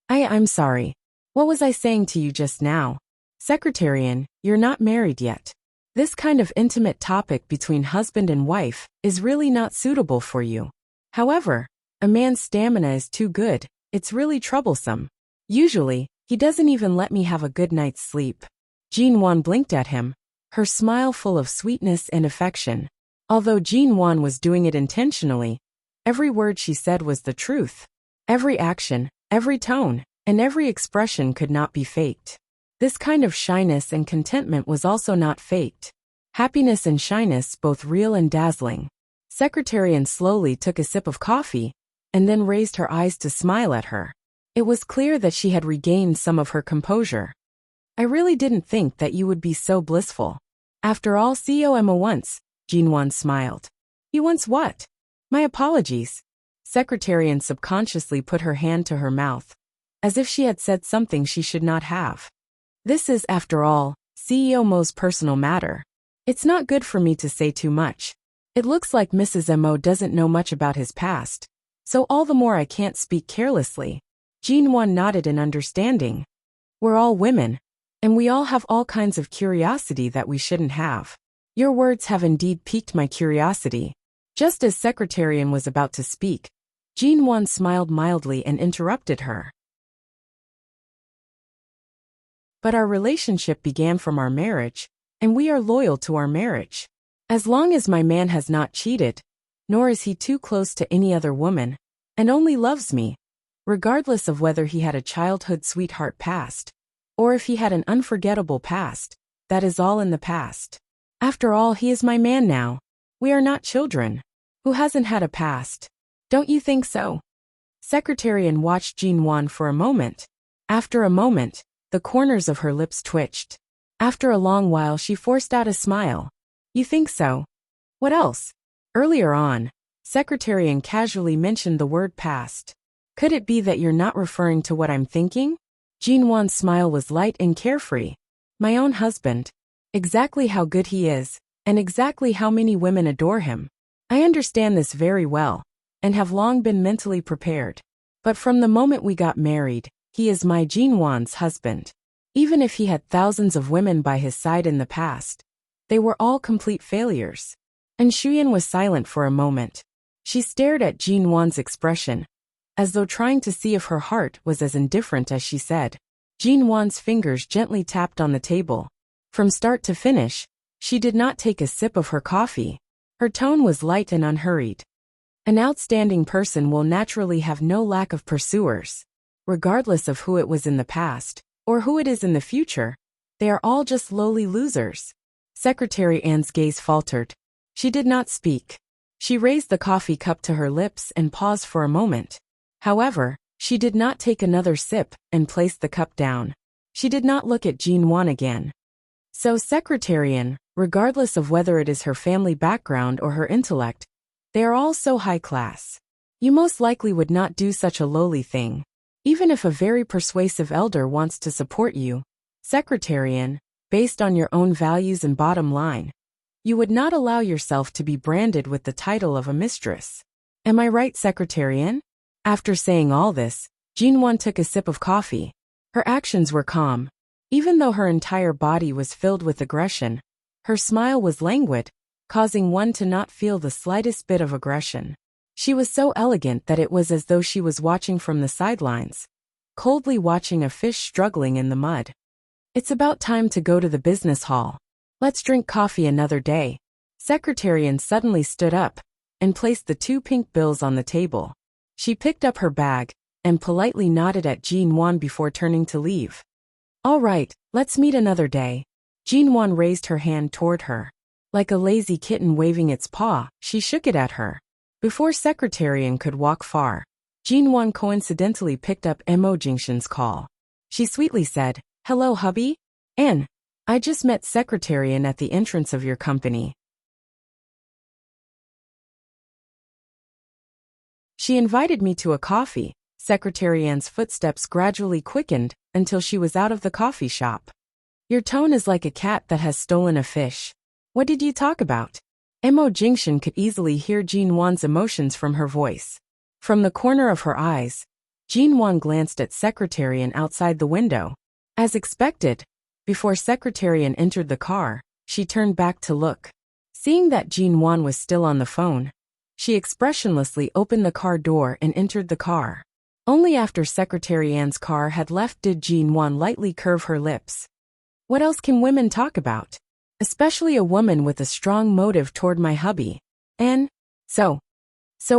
I'm sorry. What was I saying to you just now? Secretarian, you're not married yet. This kind of intimate topic between husband and wife is really not suitable for you. However, a man's stamina is too good, it's really troublesome. Usually, he doesn't even let me have a good night's sleep. Jean Wan blinked at him, her smile full of sweetness and affection. Although Jean Wan was doing it intentionally, every word she said was the truth. Every action, every tone, and every expression could not be faked. This kind of shyness and contentment was also not faked. Happiness and shyness both real and dazzling. Secretarian slowly took a sip of coffee, and then raised her eyes to smile at her. It was clear that she had regained some of her composure. I really didn't think that you would be so blissful. After all, CEO Mo once, Jean Wan smiled. He wants what? My apologies. Secretarian subconsciously put her hand to her mouth, as if she had said something she should not have. This is, after all, CEO Mo's personal matter. It's not good for me to say too much. It looks like Mrs. Mo doesn't know much about his past, so all the more I can't speak carelessly. Jean Wan nodded in understanding. We're all women, and we all have all kinds of curiosity that we shouldn't have. Your words have indeed piqued my curiosity. Just as Secretarian was about to speak, Jean Wan smiled mildly and interrupted her. But our relationship began from our marriage, and we are loyal to our marriage. As long as my man has not cheated, nor is he too close to any other woman, and only loves me, regardless of whether he had a childhood sweetheart past, or if he had an unforgettable past, that is all in the past. After all, he is my man now. We are not children. Who hasn't had a past? Don't you think so? Secretarian watched Jean Wan for a moment. After a moment, the corners of her lips twitched. After a long while, she forced out a smile. You think so? What else? Earlier on, Secretarian casually mentioned the word past. Could it be that you're not referring to what I'm thinking? Jean Wan's smile was light and carefree. My own husband. Exactly how good he is, and exactly how many women adore him. I understand this very well, and have long been mentally prepared. But from the moment we got married, he is my Jean Wan's husband. Even if he had thousands of women by his side in the past, they were all complete failures. And Shuyan was silent for a moment. She stared at Jean Wan's expression, as though trying to see if her heart was as indifferent as she said. Jean Wan's fingers gently tapped on the table. From start to finish, she did not take a sip of her coffee. Her tone was light and unhurried. An outstanding person will naturally have no lack of pursuers. Regardless of who it was in the past, or who it is in the future, they are all just lowly losers. Secretary Anne's gaze faltered. She did not speak. She raised the coffee cup to her lips and paused for a moment. However, she did not take another sip and placed the cup down. She did not look at Jean Wan again. So Secretary Anne, regardless of whether it is her family background or her intellect, they are all so high class. You most likely would not do such a lowly thing. Even if a very persuasive elder wants to support you, Secretary Anne, based on your own values and bottom line, you would not allow yourself to be branded with the title of a mistress. Am I right, Secretary Anne? After saying all this, Jean Wan took a sip of coffee. Her actions were calm. Even though her entire body was filled with aggression, her smile was languid, causing one to not feel the slightest bit of aggression. She was so elegant that it was as though she was watching from the sidelines, coldly watching a fish struggling in the mud. It's about time to go to the business hall. Let's drink coffee another day. Secretary Anne suddenly stood up and placed the 2 pink bills on the table. She picked up her bag and politely nodded at Jean Wan before turning to leave. All right, let's meet another day. Jean Wan raised her hand toward her. Like a lazy kitten waving its paw, she shook it at her. Before Secretary Anne could walk far, Jean Wan coincidentally picked up Mo Jingshan's call. She sweetly said, "Hello, hubby? Anne, I just met Secretary Anne at the entrance of your company. She invited me to a coffee." Secretary Anne's footsteps gradually quickened until she was out of the coffee shop. Your tone is like a cat that has stolen a fish. What did you talk about? Mo Jingshan could easily hear Jean Wan's emotions from her voice. From the corner of her eyes, Jean Wan glanced at Secretary Anne outside the window. As expected, before Secretary Anne entered the car, she turned back to look. Seeing that Jean Wan was still on the phone, she expressionlessly opened the car door and entered the car. Only after Secretary Anne's car had left did Jean Wan lightly curve her lips. What else can women talk about? Especially a woman with a strong motive toward my hubby. And so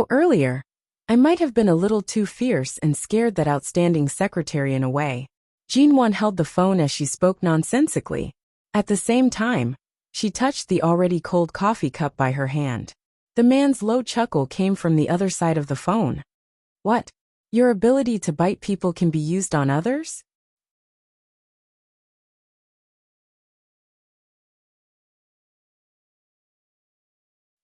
earlier, I might have been a little too fierce and scared that outstanding Secretary Anne away. Jean Wan held the phone as she spoke nonsensically. At the same time, she touched the already cold coffee cup by her hand. The man's low chuckle came from the other side of the phone. What? Your ability to bite people can be used on others?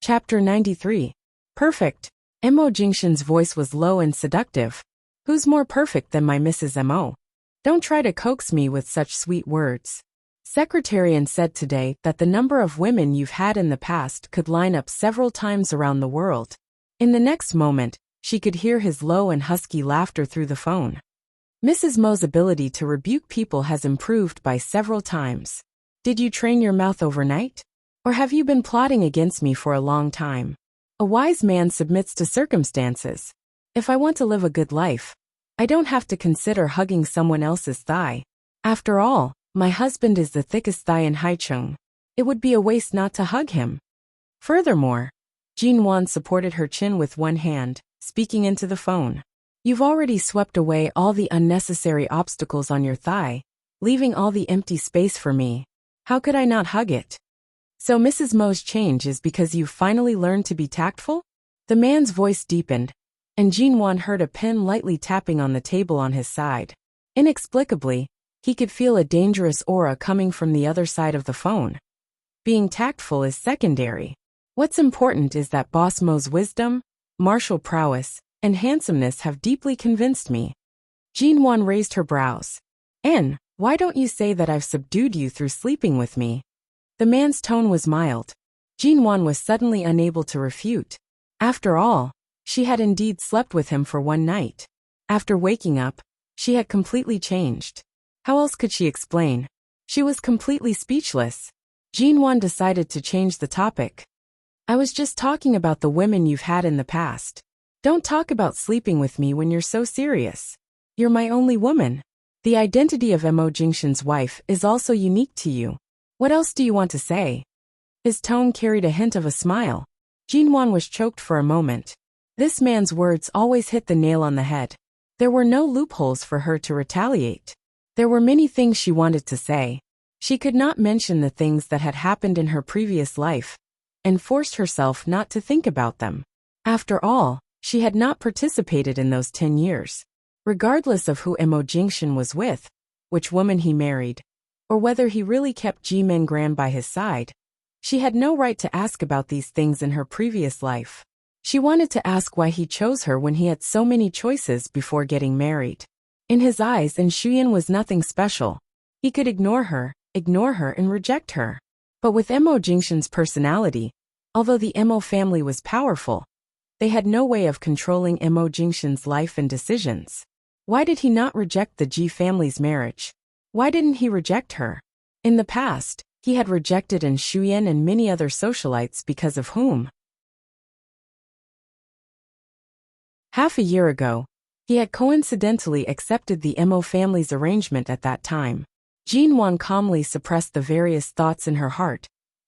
Chapter 93. Perfect. Mo Jingshan's voice was low and seductive. Who's more perfect than my Mrs. Mo? Don't try to coax me with such sweet words. Secretary Anne said today that the number of women you've had in the past could line up several times around the world. In the next moment, she could hear his low and husky laughter through the phone. Mrs. Mo's ability to rebuke people has improved by several times. Did you train your mouth overnight? Or have you been plotting against me for a long time? A wise man submits to circumstances. If I want to live a good life, I don't have to consider hugging someone else's thigh. After all, my husband is the thickest thigh in Haicheng. It would be a waste not to hug him. Furthermore, Jean Wan supported her chin with one hand, speaking into the phone. You've already swept away all the unnecessary obstacles on your thigh, leaving all the empty space for me. How could I not hug it? So Mrs. Mo's change is because you've finally learned to be tactful? The man's voice deepened, and Jean Wan heard a pen lightly tapping on the table on his side. Inexplicably, he could feel a dangerous aura coming from the other side of the phone. Being tactful is secondary. What's important is that Boss Mo's wisdom, martial prowess, and handsomeness have deeply convinced me. Jean Wan raised her brows. Anne, why don't you say that I've subdued you through sleeping with me? The man's tone was mild. Jean Wan was suddenly unable to refute. After all, she had indeed slept with him for one night. After waking up, she had completely changed. How else could she explain? She was completely speechless. Jean Wan decided to change the topic. I was just talking about the women you've had in the past. Don't talk about sleeping with me when you're so serious. You're my only woman. The identity of Mo Jingshan's wife is also unique to you. What else do you want to say? His tone carried a hint of a smile. Jinwan was choked for a moment. This man's words always hit the nail on the head. There were no loopholes for her to retaliate. There were many things she wanted to say. She could not mention the things that had happened in her previous life, and forced herself not to think about them. After all, she had not participated in those 10 years. Regardless of who Mo Jingshan was with, which woman he married, or whether he really kept Ji Mengran by his side, she had no right to ask about these things in her previous life. She wanted to ask why he chose her when he had so many choices before getting married. In his eyes, Shuyan was nothing special. He could ignore her and reject her. But with Mo Jingshan's personality, although the Mo family was powerful, they had no way of controlling Mo Jingshan's life and decisions. Why did he not reject the Ji family's marriage? Why didn't he reject her? In the past, he had rejected Shuyan and many other socialites because of whom. Half a year ago, he had coincidentally accepted the Mo family's arrangement at that time. Jinwan calmly suppressed the various thoughts in her heart,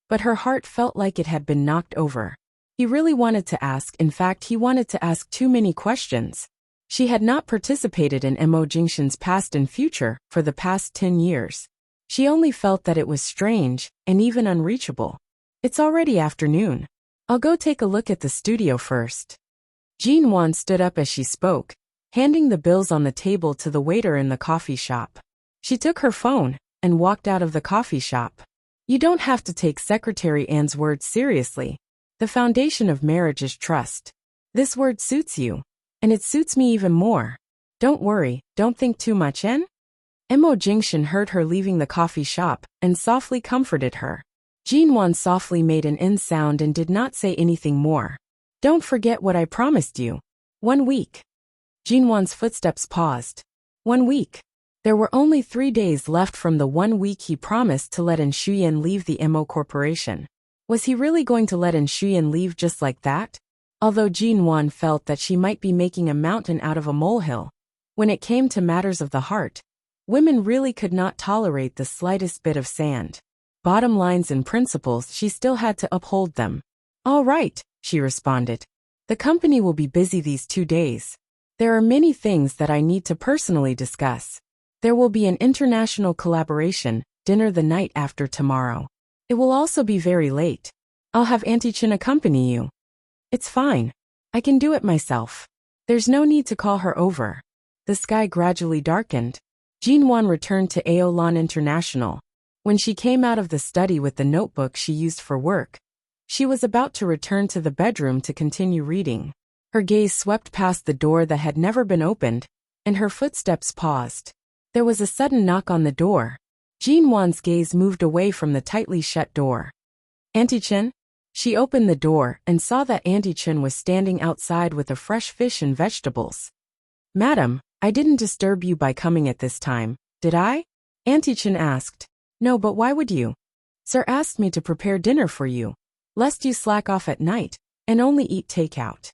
but her heart felt like it had been knocked over. He really wanted to ask, in fact he wanted to ask too many questions. She had not participated in Mo Jingshan's past and future for the past 10 years. She only felt that it was strange and even unreachable. It's already afternoon. I'll go take a look at the studio first. Jinwan stood up as she spoke, handing the bills on the table to the waiter in the coffee shop. She took her phone and walked out of the coffee shop. You don't have to take Secretary Anne's words seriously. The foundation of marriage is trust. This word suits you, and it suits me even more. Don't worry, don't think too much, Mo Jingshan heard her leaving the coffee shop and softly comforted her. Jinwan softly made an N sound and did not say anything more. Don't forget what I promised you. 1 week. Jinwan's footsteps paused. 1 week. There were only 3 days left from the 1 week he promised to let Shuyan leave the Mo Corporation. Was he really going to let Shuyan leave just like that? Although Jinwan felt that she might be making a mountain out of a molehill, when it came to matters of the heart, women really could not tolerate the slightest bit of sand. Bottom lines and principles, she still had to uphold them. All right, she responded. The company will be busy these 2 days. There are many things that I need to personally discuss. There will be an international collaboration dinner the night after tomorrow. It will also be very late. I'll have Auntie Chen accompany you. It's fine. I can do it myself. There's no need to call her over. The sky gradually darkened. Jinwan returned to Aolan International. When she came out of the study with the notebook she used for work, she was about to return to the bedroom to continue reading. Her gaze swept past the door that had never been opened, and her footsteps paused. There was a sudden knock on the door. Jinwan's gaze moved away from the tightly shut door. Auntie Chen? She opened the door and saw that Auntie Chen was standing outside with a fresh fish and vegetables. Madam, I didn't disturb you by coming at this time, did I? Auntie Chen asked. No, but why would you? Sir asked me to prepare dinner for you, lest you slack off at night and only eat takeout.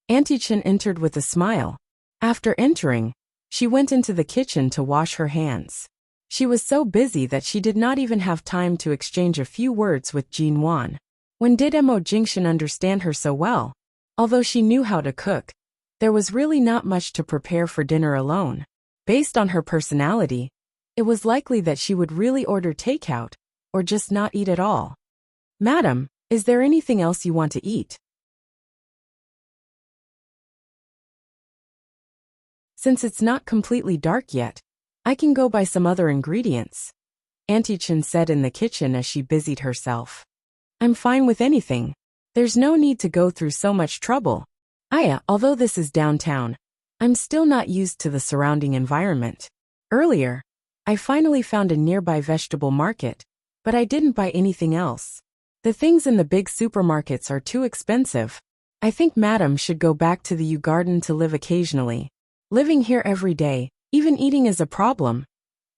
Auntie Chen entered with a smile. After entering, she went into the kitchen to wash her hands. She was so busy that she did not even have time to exchange a few words with Jinwan. When did Mo Jingshan understand her so well? Although she knew how to cook, there was really not much to prepare for dinner alone. Based on her personality, it was likely that she would really order takeout, or just not eat at all. Madam, is there anything else you want to eat? Since it's not completely dark yet, I can go buy some other ingredients, Auntie Chen said in the kitchen as she busied herself. I'm fine with anything. There's no need to go through so much trouble. Although this is downtown, I'm still not used to the surrounding environment. Earlier, I finally found a nearby vegetable market, but I didn't buy anything else. The things in the big supermarkets are too expensive. I think Madam should go back to the U Garden to live occasionally. Living here every day, even eating is a problem.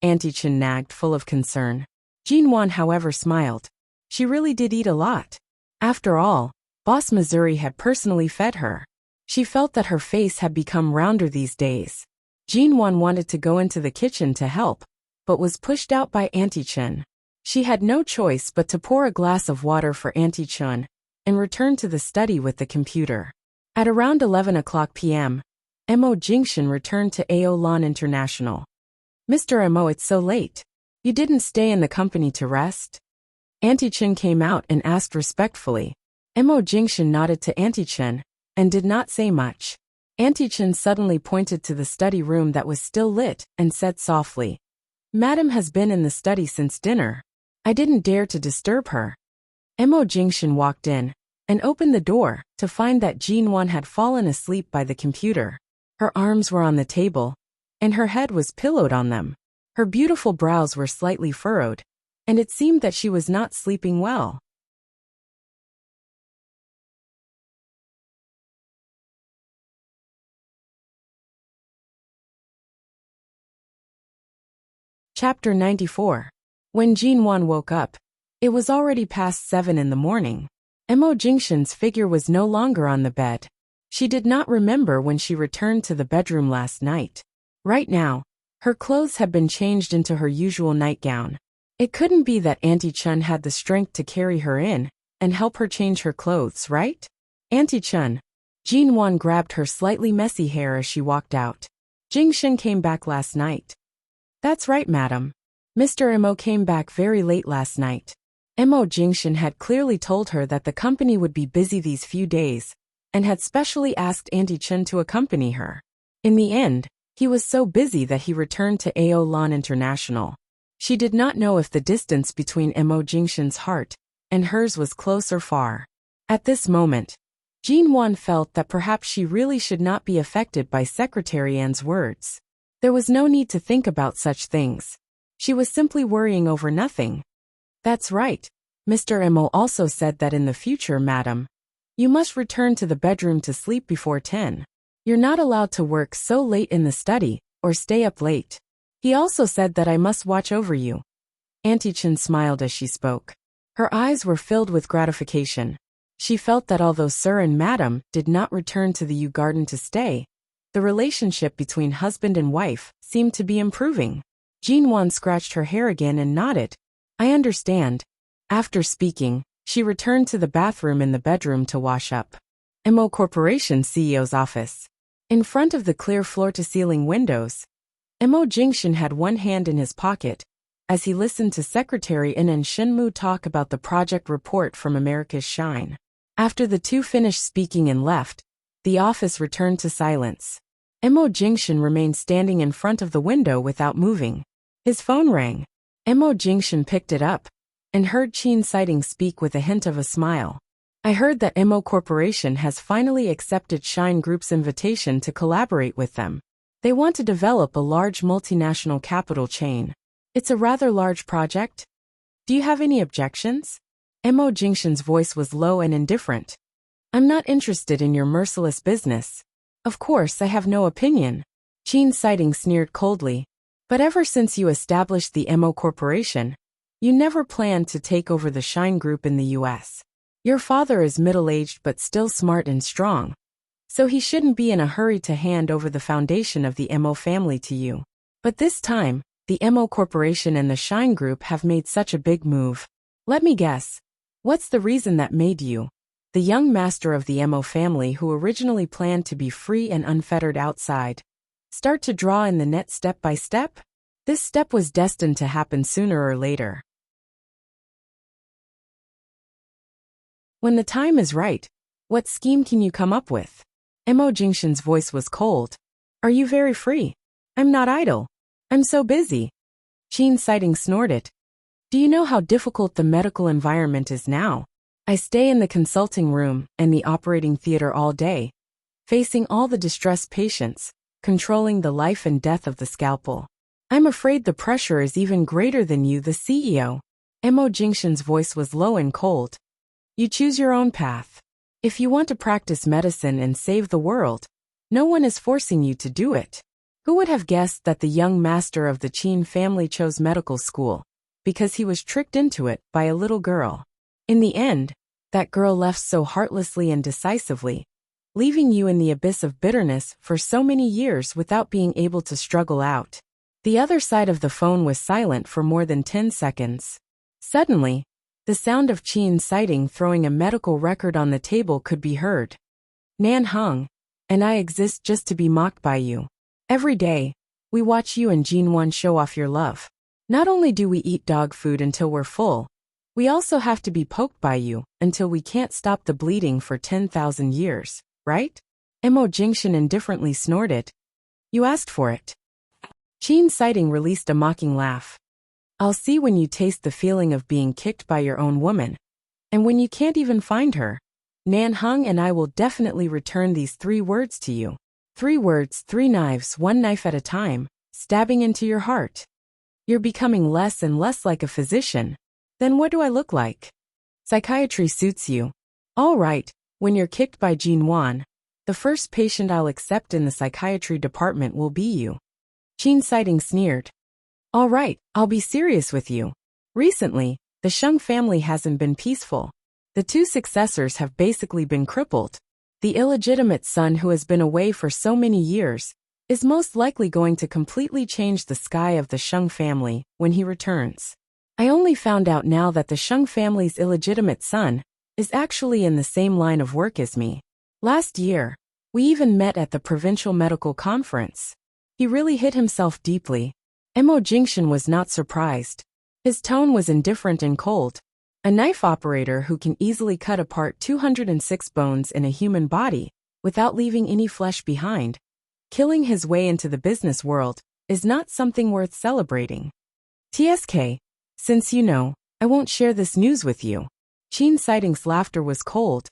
Auntie Chen nagged, full of concern. Jinwan, however, smiled. She really did eat a lot. After all, Boss Missouri had personally fed her. She felt that her face had become rounder these days. Jinwan wanted to go into the kitchen to help, but was pushed out by Auntie Chen. She had no choice but to pour a glass of water for Auntie Chen and returned to the study with the computer. At around 11 o'clock p.m., Mo Jingshan returned to AO Lan International. "Mr. Mo, it's so late. You didn't stay in the company to rest?" Auntie Chen came out and asked respectfully. Mo Jingshan nodded to Auntie Chen and did not say much. Auntie Chen suddenly pointed to the study room that was still lit and said softly, "Madam has been in the study since dinner. I didn't dare to disturb her." Mo Jingshan walked in and opened the door to find that Jinwan had fallen asleep by the computer. Her arms were on the table, and her head was pillowed on them. Her beautiful brows were slightly furrowed, and it seemed that she was not sleeping well. Chapter 94. When Jinwan woke up, it was already past 7 in the morning. Mo Jingshan's figure was no longer on the bed. She did not remember when she returned to the bedroom last night. Right now, her clothes had been changed into her usual nightgown. It couldn't be that Auntie Chen had the strength to carry her in and help her change her clothes, right? "Auntie Chen." Jinwan grabbed her slightly messy hair as she walked out. "Jingshan came back last night." "That's right, madam. Mr. Mo came back very late last night." Mo Jingshan had clearly told her that the company would be busy these few days, and had specially asked Auntie Chen to accompany her. In the end, he was so busy that he returned to AO Lan International. She did not know if the distance between Mo Jingshan's heart and hers was close or far. At this moment, Jinwan felt that perhaps she really should not be affected by Secretary An's words. There was no need to think about such things. She was simply worrying over nothing. "That's right. Mr. Mo also said that in the future, madam, you must return to the bedroom to sleep before 10. You're not allowed to work so late in the study or stay up late. He also said that I must watch over you." Auntie Chen smiled as she spoke. Her eyes were filled with gratification. She felt that although Sir and Madam did not return to the Yew Garden to stay, the relationship between husband and wife seemed to be improving. Jinwan scratched her hair again and nodded. "I understand." After speaking, she returned to the bathroom in the bedroom to wash up. Mo Corporation CEO's office. In front of the clear floor-to-ceiling windows, Mo Jingshan had one hand in his pocket as he listened to Secretary In and Shenmu talk about the project report from America's Shine. After the two finished speaking and left, the office returned to silence. Mo Jingshan remained standing in front of the window without moving. His phone rang. Mo Jingshan picked it up and heard Qin Sighting speak with a hint of a smile. "I heard that Mo Corporation has finally accepted Shine Group's invitation to collaborate with them. They want to develop a large multinational capital chain. It's a rather large project. Do you have any objections?" Mo Jingshan's voice was low and indifferent. "I'm not interested in your merciless business. Of course, I have no opinion." Qin Sighting sneered coldly. "But ever since you established the Mo Corporation, you never planned to take over the Shine Group in the U.S. Your father is middle-aged but still smart and strong, so he shouldn't be in a hurry to hand over the foundation of the Mo family to you. But this time, the Mo Corporation and the Shine Group have made such a big move. Let me guess. What's the reason that made you, the young master of the Mo family who originally planned to be free and unfettered outside, start to draw in the net step by step? This step was destined to happen sooner or later. When the time is right, what scheme can you come up with?" Mo Jingshan's voice was cold. "Are you very free?" "I'm not idle. I'm so busy." Qin Sighting snorted. "Do you know how difficult the medical environment is now? I stay in the consulting room and the operating theater all day, facing all the distressed patients, controlling the life and death of the scalpel. I'm afraid the pressure is even greater than you, the CEO." Mo Jingshan's voice was low and cold. "You choose your own path. If you want to practice medicine and save the world, no one is forcing you to do it. Who would have guessed that the young master of the Qin family chose medical school because he was tricked into it by a little girl? In the end, that girl left so heartlessly and decisively, leaving you in the abyss of bitterness for so many years without being able to struggle out." The other side of the phone was silent for more than 10 seconds. Suddenly, The sound of Qin Sighting throwing a medical record on the table could be heard. Nan Heng, and I exist just to be mocked by you. Every day, we watch you and Jinwan show off your love. Not only do we eat dog food until we're full, we also have to be poked by you until we can't stop the bleeding for 10,000 years, right? Mo Jingshan indifferently snorted. You asked for it. Qin Sighting released a mocking laugh. I'll see when you taste the feeling of being kicked by your own woman. And when you can't even find her, Nan Heng and I will definitely return these 3 words to you. 3 words, 3 knives, 1 knife at a time, stabbing into your heart. You're becoming less and less like a physician. Then what do I look like? Psychiatry suits you. All right, when you're kicked by Jinwan, the first patient I'll accept in the psychiatry department will be you. Qin Sighting sneered. All right, I'll be serious with you. Recently, the Sheng family hasn't been peaceful. The 2 successors have basically been crippled. The illegitimate son who has been away for so many years is most likely going to completely change the sky of the Sheng family when he returns. I only found out now that the Sheng family's illegitimate son is actually in the same line of work as me. Last year, we even met at the provincial medical conference. He really hit himself deeply. Mo Jingshan was not surprised. His tone was indifferent and cold. A knife operator who can easily cut apart 206 bones in a human body without leaving any flesh behind, killing his way into the business world, is not something worth celebrating. TSK, since you know, I won't share this news with you. Qin Sighting's laughter was cold.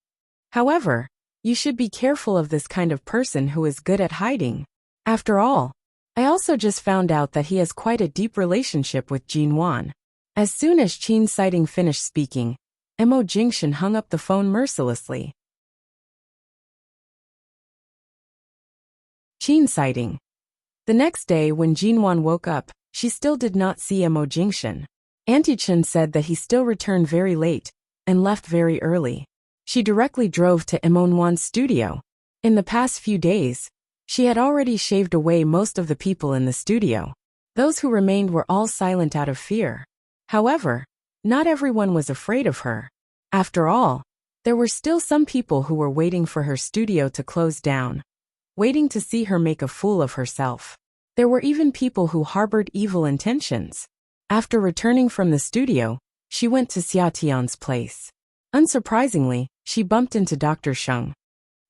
However, you should be careful of this kind of person who is good at hiding. After all, I also just found out that he has quite a deep relationship with Jinwan. As soon as Qin Sighting finished speaking, Mo Jingshan hung up the phone mercilessly. Qin Sighting. The next day when Jinwan woke up, she still did not see Mo Jingshan. Auntie Chen said that he still returned very late and left very early. She directly drove to Emonwan's studio. In the past few days, she had already shaved away most of the people in the studio. Those who remained were all silent out of fear. However, not everyone was afraid of her. After all, there were still some people who were waiting for her studio to close down, waiting to see her make a fool of herself. There were even people who harbored evil intentions. After returning from the studio, she went to Xia Tian's place. Unsurprisingly, she bumped into Dr. Sheng.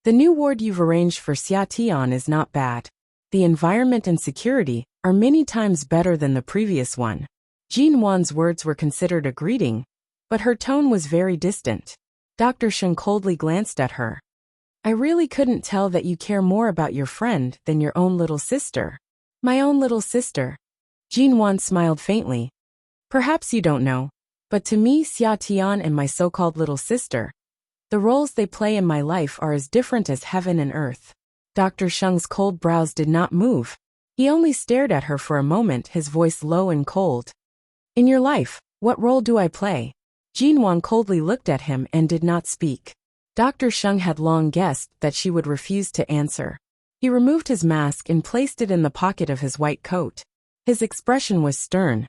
The new ward you've arranged for Xia Tian is not bad. The environment and security are many times better than the previous one. Jinwan's words were considered a greeting, but her tone was very distant. Dr. Sheng coldly glanced at her. I really couldn't tell that you care more about your friend than your own little sister. My own little sister. Jinwan smiled faintly. Perhaps you don't know, but to me Xia Tian and my so-called little sister, the roles they play in my life are as different as heaven and earth. Dr. Sheng's cold brows did not move. He only stared at her for a moment, his voice low and cold. In your life, what role do I play? Jinwan coldly looked at him and did not speak. Dr. Sheng had long guessed that she would refuse to answer. He removed his mask and placed it in the pocket of his white coat. His expression was stern.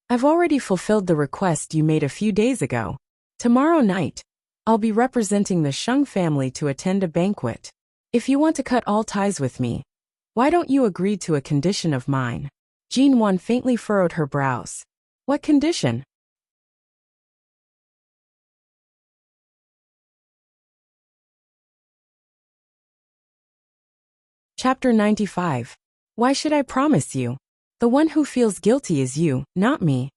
I've already fulfilled the request you made a few days ago. Tomorrow night, I'll be representing the Sheng family to attend a banquet. If you want to cut all ties with me, why don't you agree to a condition of mine? Jinwan faintly furrowed her brows. What condition? Chapter 95. Why should I promise you? The one who feels guilty is you, not me.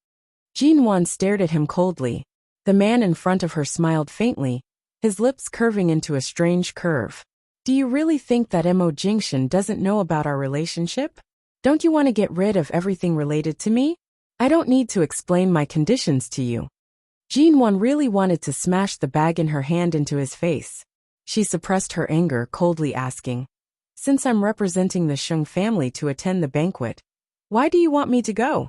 Jinwan stared at him coldly. The man in front of her smiled faintly, his lips curving into a strange curve. Do you really think that Mo Jingshan doesn't know about our relationship? Don't you want to get rid of everything related to me? I don't need to explain my conditions to you. Jinwan really wanted to smash the bag in her hand into his face. She suppressed her anger, coldly asking, since I'm representing the Sheng family to attend the banquet, why do you want me to go?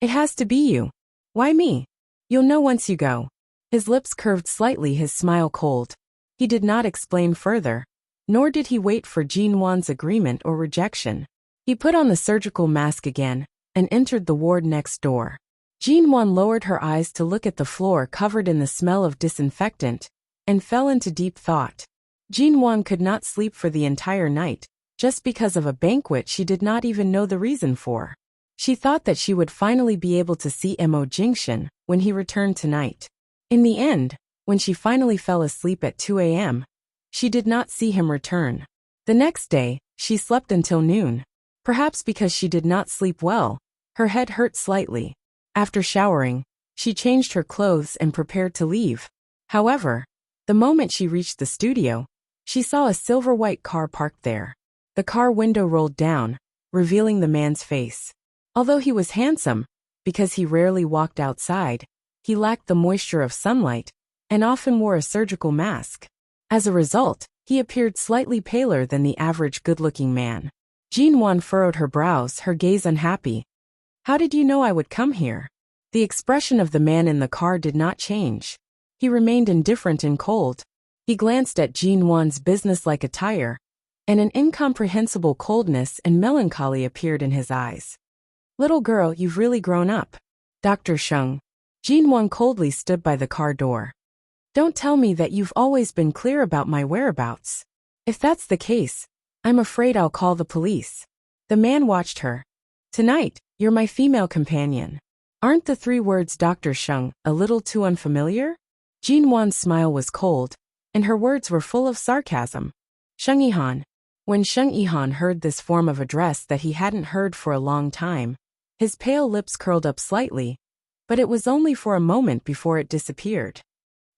It has to be you. Why me? You'll know once you go. His lips curved slightly, his smile cold. He did not explain further, nor did he wait for Jinwan's agreement or rejection. He put on the surgical mask again and entered the ward next door. Jinwon lowered her eyes to look at the floor covered in the smell of disinfectant, and fell into deep thought. Jinwon could not sleep for the entire night, just because of a banquet she did not even know the reason for. She thought that she would finally be able to see Mo Jingshan when he returned tonight. In the end, when she finally fell asleep at 2 a.m., she did not see him return. The next day, she slept until noon. Perhaps because she did not sleep well, her head hurt slightly. After showering, she changed her clothes and prepared to leave. However, the moment she reached the studio, she saw a silver-white car parked there. The car window rolled down, revealing the man's face. Although he was handsome, because he rarely walked outside, he lacked the moisture of sunlight, and often wore a surgical mask. As a result, he appeared slightly paler than the average good-looking man. Jinwon furrowed her brows, her gaze unhappy. How did you know I would come here? The expression of the man in the car did not change. He remained indifferent and cold. He glanced at Jinwon's businesslike attire, and an incomprehensible coldness and melancholy appeared in his eyes. Little girl, you've really grown up. Dr. Sheng. Jinwon coldly stood by the car door. Don't tell me that you've always been clear about my whereabouts. If that's the case, I'm afraid I'll call the police. The man watched her. Tonight, you're my female companion. Aren't the 3 words Dr. Sheng a little too unfamiliar? Jinwon's smile was cold, and her words were full of sarcasm. Sheng Yihan. When Sheng Yihan heard this form of address that he hadn't heard for a long time, his pale lips curled up slightly, but it was only for a moment before it disappeared.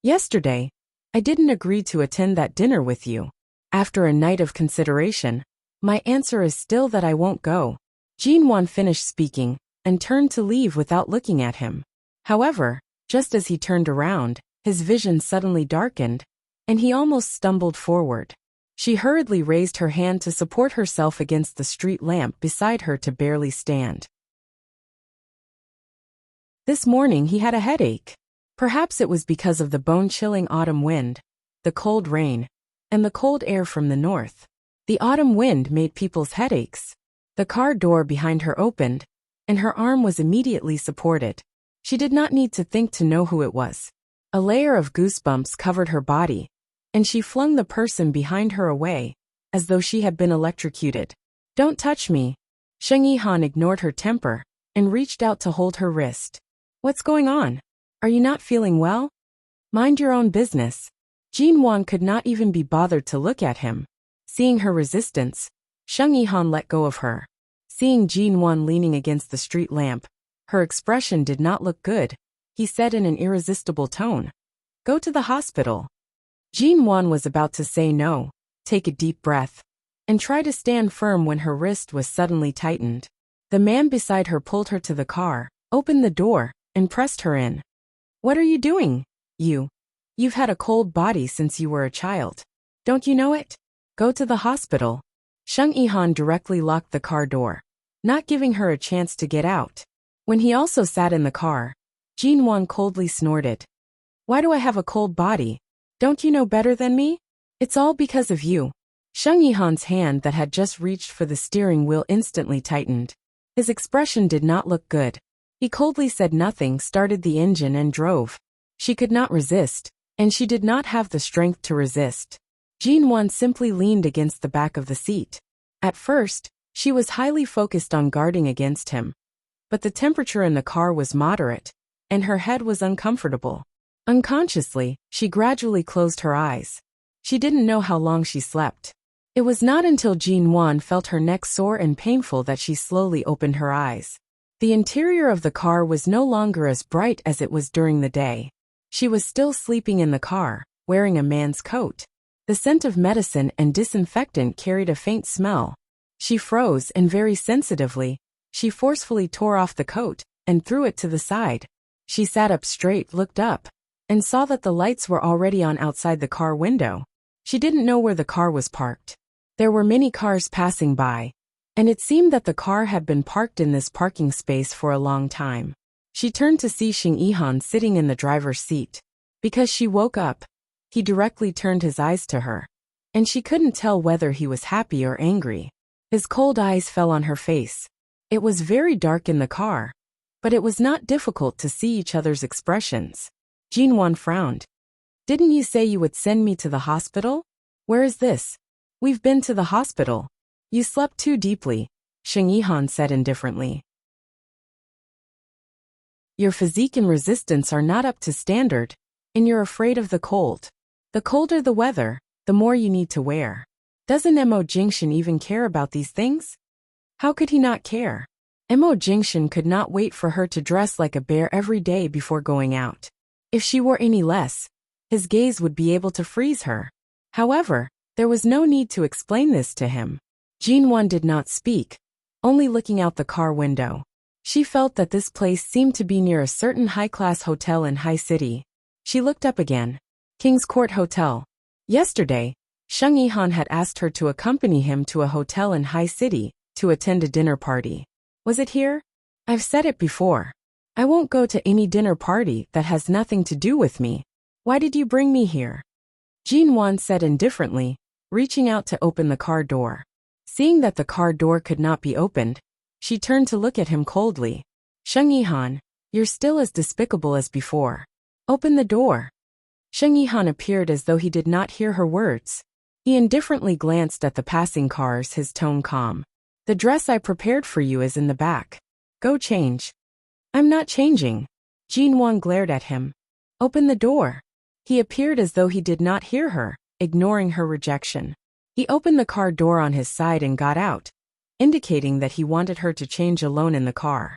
Yesterday, I didn't agree to attend that dinner with you. After a night of consideration, my answer is still that I won't go. Jinwon finished speaking and turned to leave without looking at him. However, just as he turned around, his vision suddenly darkened, and he almost stumbled forward. She hurriedly raised her hand to support herself against the street lamp beside her to barely stand. This morning he had a headache. Perhaps it was because of the bone-chilling autumn wind, the cold rain, and the cold air from the north. The autumn wind made people's headaches. The car door behind her opened, and her arm was immediately supported. She did not need to think to know who it was. A layer of goosebumps covered her body, and she flung the person behind her away, as though she had been electrocuted. Don't touch me. Sheng Yihan ignored her temper, and reached out to hold her wrist. What's going on? Are you not feeling well? Mind your own business. Jinwon could not even be bothered to look at him. Seeing her resistance, Sheng Yihan let go of her. Seeing Jinwon leaning against the street lamp, her expression did not look good. He said in an irresistible tone, "Go to the hospital." Jinwon was about to say no, take a deep breath, and try to stand firm when her wrist was suddenly tightened. The man beside her pulled her to the car, opened the door, and pressed her in. What are you doing? You've had a cold body since you were a child. Don't you know it? Go to the hospital. Sheng Yihan directly locked the car door, not giving her a chance to get out. When he also sat in the car, Jinwon coldly snorted. Why do I have a cold body? Don't you know better than me? It's all because of you. Sheng Yihan's hand that had just reached for the steering wheel instantly tightened. His expression did not look good. He coldly said nothing, started the engine and drove. She could not resist, and she did not have the strength to resist. Jinwon simply leaned against the back of the seat. At first, she was highly focused on guarding against him. But the temperature in the car was moderate, and her head was uncomfortable. Unconsciously, she gradually closed her eyes. She didn't know how long she slept. It was not until Jinwon felt her neck sore and painful that she slowly opened her eyes. The interior of the car was no longer as bright as it was during the day. She was still sleeping in the car, wearing a man's coat. The scent of medicine and disinfectant carried a faint smell. She froze, and very sensitively, she forcefully tore off the coat and threw it to the side. She sat up straight, looked up, and saw that the lights were already on outside the car window. She didn't know where the car was parked. There were many cars passing by, and it seemed that the car had been parked in this parking space for a long time. She turned to see Sheng Yihan sitting in the driver's seat. Because she woke up, he directly turned his eyes to her, and she couldn't tell whether he was happy or angry. His cold eyes fell on her face. It was very dark in the car, but it was not difficult to see each other's expressions. Jinwan frowned. Didn't you say you would send me to the hospital? Where is this? We've been to the hospital. You slept too deeply, Sheng Yihan said indifferently. Your physique and resistance are not up to standard, and you're afraid of the cold. The colder the weather, the more you need to wear. Doesn't Mo Jingshan even care about these things? How could he not care? Mo Jingshan could not wait for her to dress like a bear every day before going out. If she wore any less, his gaze would be able to freeze her. However, there was no need to explain this to him. Jinwan did not speak, only looking out the car window. She felt that this place seemed to be near a certain high-class hotel in High City. She looked up again. King's Court Hotel. Yesterday, Sheng Yihan had asked her to accompany him to a hotel in High City to attend a dinner party. Was it here? I've said it before. I won't go to any dinner party that has nothing to do with me. Why did you bring me here? Jinwan said indifferently, reaching out to open the car door. Seeing that the car door could not be opened, she turned to look at him coldly. Sheng Yihan, you're still as despicable as before. Open the door. Sheng Yihan appeared as though he did not hear her words. He indifferently glanced at the passing cars, his tone calm. The dress I prepared for you is in the back. Go change. I'm not changing. Jinwan glared at him. Open the door. He appeared as though he did not hear her, ignoring her rejection. He opened the car door on his side and got out, indicating that he wanted her to change alone in the car.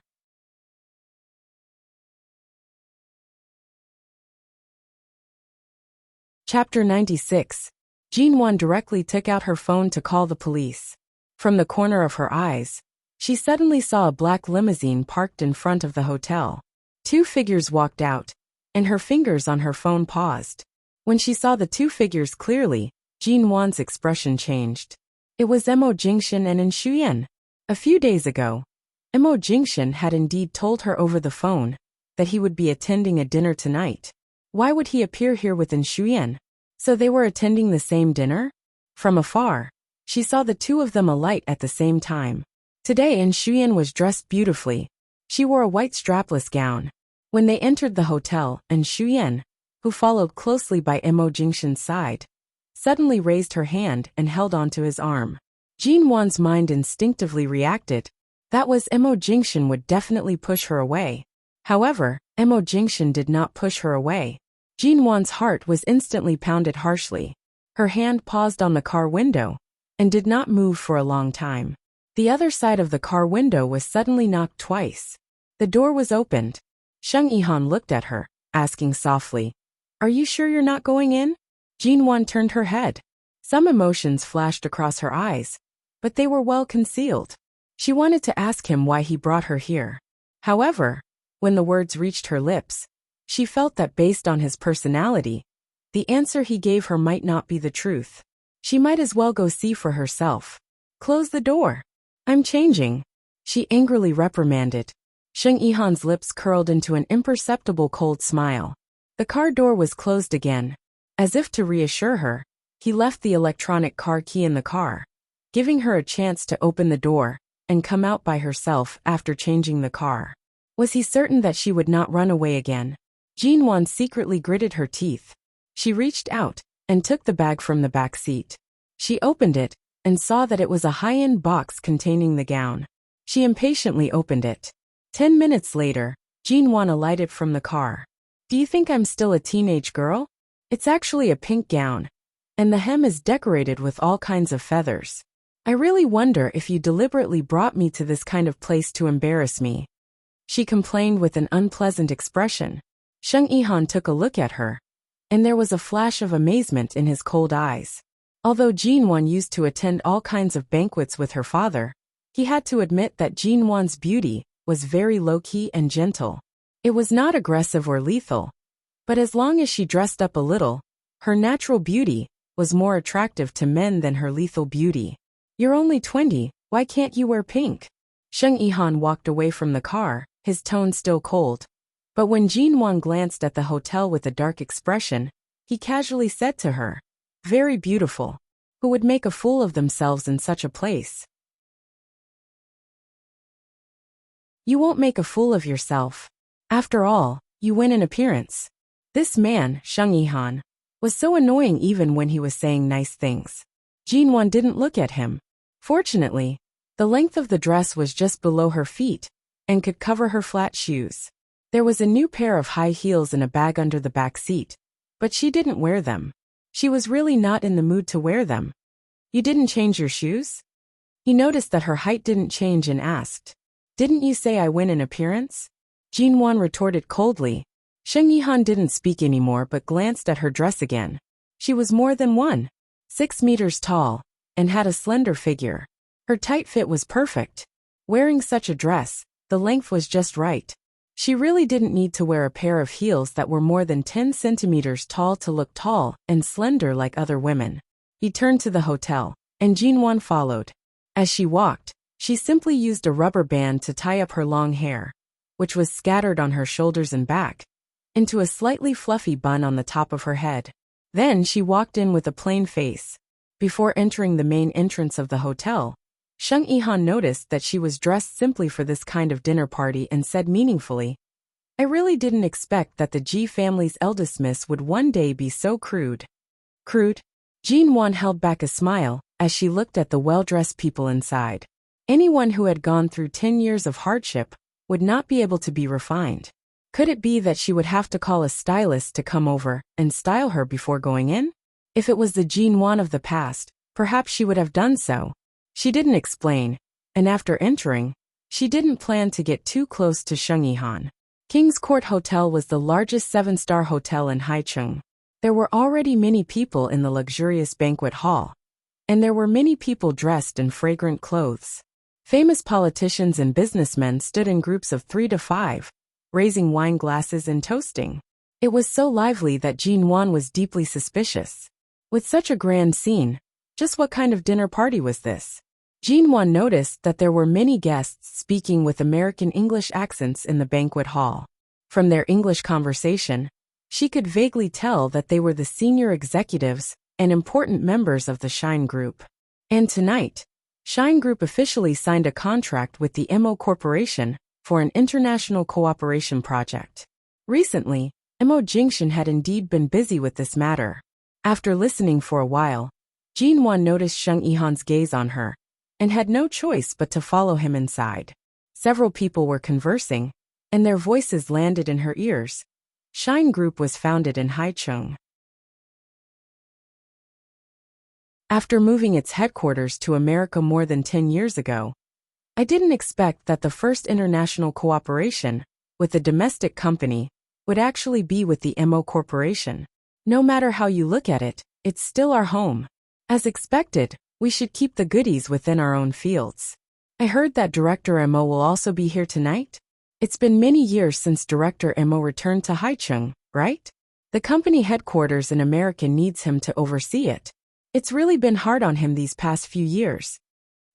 Chapter 96. Jinwan directly took out her phone to call the police. From the corner of her eyes, she suddenly saw a black limousine parked in front of the hotel. Two figures walked out, and her fingers on her phone paused. When she saw the two figures clearly, Jinwan's expression changed. It was Mo Jingshan and Shuyan. A few days ago, Mo Jingshan had indeed told her over the phone that he would be attending a dinner tonight. Why would he appear here with Shuyan? So they were attending the same dinner? From afar, she saw the two of them alight at the same time. Today Shuyan was dressed beautifully. She wore a white strapless gown. When they entered the hotel, Shuyan, who followed closely by Mo Jingshan's side, suddenly raised her hand and held onto his arm. Jinwan's mind instinctively reacted. That was Mo Jingshan would definitely push her away. However, Mo Jingshan did not push her away. Jinwan's heart was instantly pounded harshly. Her hand paused on the car window and did not move for a long time. The other side of the car window was suddenly knocked twice. The door was opened. Sheng Yihan looked at her, asking softly, "Are you sure you're not going in?" Jinwan turned her head. Some emotions flashed across her eyes, but they were well concealed. She wanted to ask him why he brought her here. However, when the words reached her lips, she felt that based on his personality, the answer he gave her might not be the truth. She might as well go see for herself. Close the door. I'm changing, she angrily reprimanded. Sheng Yihan's lips curled into an imperceptible cold smile. The car door was closed again. As if to reassure her, he left the electronic car key in the car, giving her a chance to open the door and come out by herself after changing the car. Was he certain that she would not run away again? Jinwan secretly gritted her teeth. She reached out and took the bag from the back seat. She opened it and saw that it was a high-end box containing the gown. She impatiently opened it. 10 minutes later, Jinwan alighted from the car. Do you think I'm still a teenage girl? It's actually a pink gown, and the hem is decorated with all kinds of feathers. I really wonder if you deliberately brought me to this kind of place to embarrass me. She complained with an unpleasant expression. Sheng Yihan took a look at her, and there was a flash of amazement in his cold eyes. Although Jinwan used to attend all kinds of banquets with her father, he had to admit that Jinwan's beauty was very low-key and gentle. It was not aggressive or lethal, but as long as she dressed up a little, her natural beauty was more attractive to men than her lethal beauty. You're only 20, why can't you wear pink? Sheng Yihan walked away from the car, his tone still cold. But when Jinwan glanced at the hotel with a dark expression, he casually said to her, "Very beautiful. Who would make a fool of themselves in such a place?" You won't make a fool of yourself. After all, you win in appearance. This man, Sheng Yihan, was so annoying even when he was saying nice things. Jinwan didn't look at him. Fortunately, the length of the dress was just below her feet and could cover her flat shoes. There was a new pair of high heels in a bag under the back seat, but she didn't wear them. She was really not in the mood to wear them. You didn't change your shoes? He noticed that her height didn't change and asked, Didn't you say I win in appearance? Jinwan retorted coldly. Sheng Yihan didn't speak anymore but glanced at her dress again. She was more than 1.6 meters tall and had a slender figure. Her tight fit was perfect. Wearing such a dress, the length was just right. She really didn't need to wear a pair of heels that were more than 10 centimeters tall to look tall and slender like other women. He turned to the hotel, and Jinwan followed. As she walked, she simply used a rubber band to tie up her long hair, which was scattered on her shoulders and back, into a slightly fluffy bun on the top of her head. Then she walked in with a plain face. Before entering the main entrance of the hotel, Sheng Yihan noticed that she was dressed simply for this kind of dinner party and said meaningfully, I really didn't expect that the Ji family's eldest miss would one day be so crude. Crude? Jinwan held back a smile as she looked at the well-dressed people inside. Anyone who had gone through 10 years of hardship would not be able to be refined. Could it be that she would have to call a stylist to come over and style her before going in? If it was the Jinwan of the past, perhaps she would have done so. She didn't explain, and after entering, she didn't plan to get too close to Sheng Yihan. King's Court Hotel was the largest 7-star hotel in Haicheng. There were already many people in the luxurious banquet hall, and there were many people dressed in fragrant clothes. Famous politicians and businessmen stood in groups of 3 to 5, raising wine glasses and toasting. It was so lively that Jinwan was deeply suspicious. With such a grand scene, just what kind of dinner party was this? Jinwan noticed that there were many guests speaking with American English accents in the banquet hall. From their English conversation, she could vaguely tell that they were the senior executives and important members of the Shine Group. And tonight, Shine Group officially signed a contract with the MO Corporation for an international cooperation project. Recently, MO Jingshan had indeed been busy with this matter. After listening for a while, Jinwan noticed Sheng Yihan's gaze on her, and had no choice but to follow him inside. Several people were conversing, and their voices landed in her ears. Shine Group was founded in Haicheng. After moving its headquarters to America more than 10 years ago, I didn't expect that the first international cooperation with a domestic company would actually be with the MO Corporation. No matter how you look at it, it's still our home. As expected, we should keep the goodies within our own fields. I heard that Director MO will also be here tonight? It's been many years since Director MO returned to Haicheng, right? The company headquarters in America needs him to oversee it. It's really been hard on him these past few years.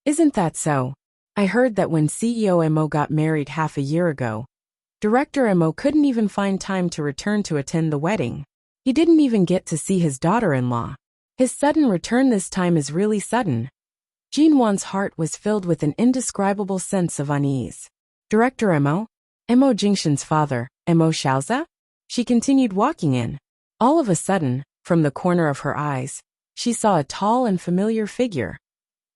Isn't that so? I heard that when CEO MO got married half a year ago, Director MO couldn't even find time to return to attend the wedding. He didn't even get to see his daughter-in-law. His sudden return this time is really sudden. Jinwan's heart was filled with an indescribable sense of unease. Director MO Jingshan's father, MO Xiaoza? She continued walking in. All of a sudden, from the corner of her eyes, she saw a tall and familiar figure.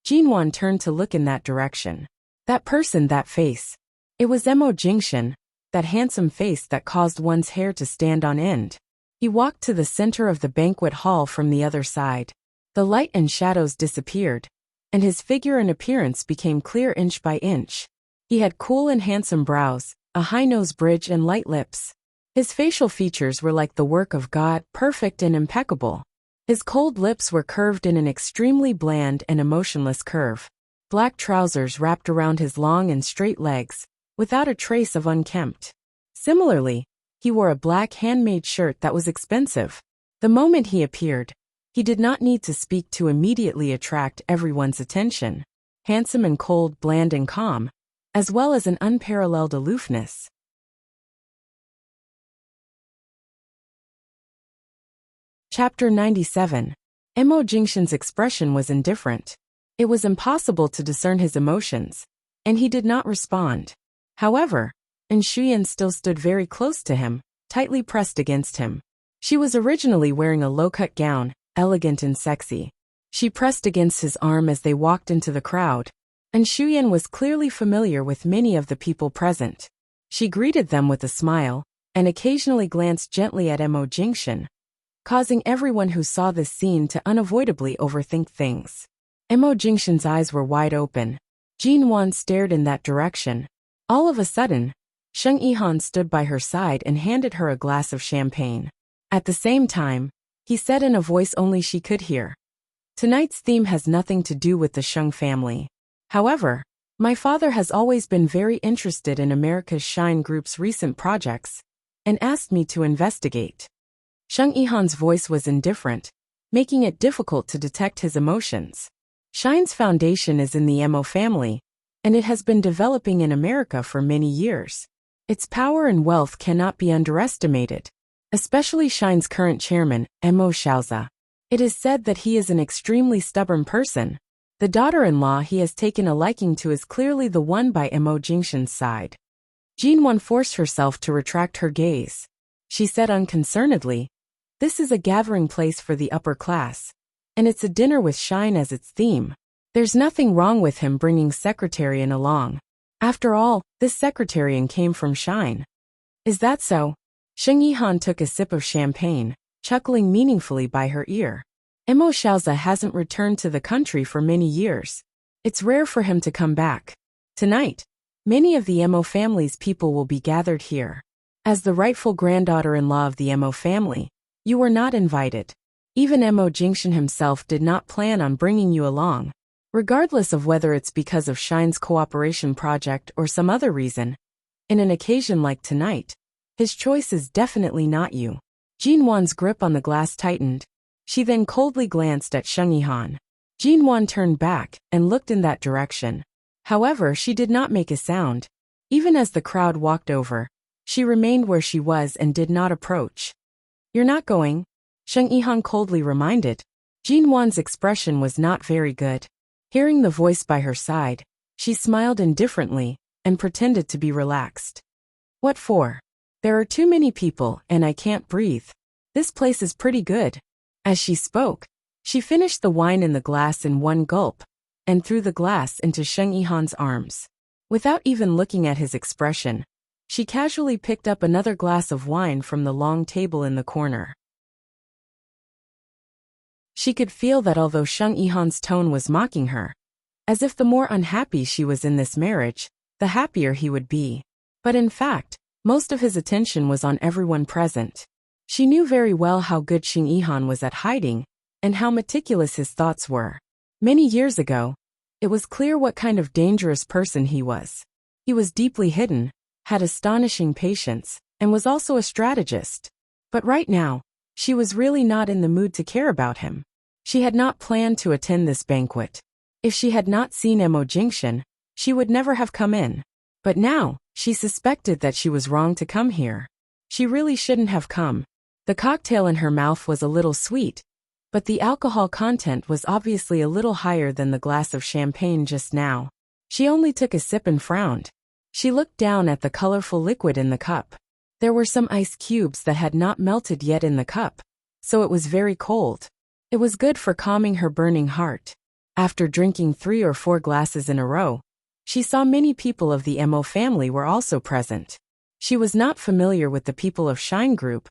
Jinwan turned to look in that direction. That person, that face. It was MO Jingshan, that handsome face that caused one's hair to stand on end. He walked to the center of the banquet hall from the other side. The light and shadows disappeared, and his figure and appearance became clear inch by inch. He had cool and handsome brows, a high nose bridge and light lips. His facial features were like the work of God, perfect and impeccable. His cold lips were curved in an extremely bland and emotionless curve. Black trousers wrapped around his long and straight legs, without a trace of unkempt. Similarly, he wore a black handmade shirt that was expensive. The moment he appeared, he did not need to speak to immediately attract everyone's attention. Handsome and cold, bland and calm, as well as an unparalleled aloofness. Chapter 97. MO Jingshan's expression was indifferent. It was impossible to discern his emotions, and he did not respond. However, Shuyan still stood very close to him, tightly pressed against him. She was originally wearing a low-cut gown, elegant and sexy. She pressed against his arm as they walked into the crowd, and Shuyan was clearly familiar with many of the people present. She greeted them with a smile, and occasionally glanced gently at Mo Jingshan, causing everyone who saw this scene to unavoidably overthink things. Mo Jingshan's eyes were wide open. Jin Wan stared in that direction. All of a sudden, Sheng Yihan stood by her side and handed her a glass of champagne. At the same time, he said in a voice only she could hear, "Tonight's theme has nothing to do with the Sheng family. However, my father has always been very interested in America's Shine Group's recent projects and asked me to investigate." Sheng Yihan's voice was indifferent, making it difficult to detect his emotions. Shine's foundation is in the Mo family, and it has been developing in America for many years. Its power and wealth cannot be underestimated, especially Shine's current chairman, Mo Xiaoza. It is said that he is an extremely stubborn person. The daughter-in-law he has taken a liking to is clearly the one by Mo Jingshan's side. Jin Wan forced herself to retract her gaze. She said unconcernedly, "This is a gathering place for the upper class, and it's a dinner with Shine as its theme. There's nothing wrong with him bringing Secretarian along. After all, this Secretarian came from Shine." "Is that so?" Sheng Yihan took a sip of champagne, chuckling meaningfully by her ear. Mo Xiaoza hasn't returned to the country for many years. It's rare for him to come back. Tonight, many of the Mo family's people will be gathered here. As the rightful granddaughter-in-law of the Mo family, you were not invited. Even Mo Jingshan himself did not plan on bringing you along. Regardless of whether it's because of Shine's cooperation project or some other reason, in an occasion like tonight, his choice is definitely not you. Jin Wan's grip on the glass tightened. She then coldly glanced at Sheng Yihan. Jin Wan turned back and looked in that direction. However, she did not make a sound. Even as the crowd walked over, she remained where she was and did not approach. "You're not going?" Sheng Yihan coldly reminded. Jin Wan's expression was not very good. Hearing the voice by her side, she smiled indifferently and pretended to be relaxed. "What for? There are too many people and I can't breathe. This place is pretty good." As she spoke, she finished the wine in the glass in one gulp and threw the glass into Sheng Yihan's arms. Without even looking at his expression, she casually picked up another glass of wine from the long table in the corner. She could feel that although Sheng Yihan's tone was mocking her, as if the more unhappy she was in this marriage, the happier he would be. But in fact, most of his attention was on everyone present. She knew very well how good Sheng Yihan was at hiding, and how meticulous his thoughts were. Many years ago, it was clear what kind of dangerous person he was. He was deeply hidden, had astonishing patience, and was also a strategist. But right now, she was really not in the mood to care about him. She had not planned to attend this banquet. If she had not seen Mo Jingshan, she would never have come in. But now, she suspected that she was wrong to come here. She really shouldn't have come. The cocktail in her mouth was a little sweet, but the alcohol content was obviously a little higher than the glass of champagne just now. She only took a sip and frowned. She looked down at the colorful liquid in the cup. There were some ice cubes that had not melted yet in the cup, so it was very cold. It was good for calming her burning heart. After drinking 3 or 4 glasses in a row, she saw many people of the Mo family were also present. She was not familiar with the people of Shine Group,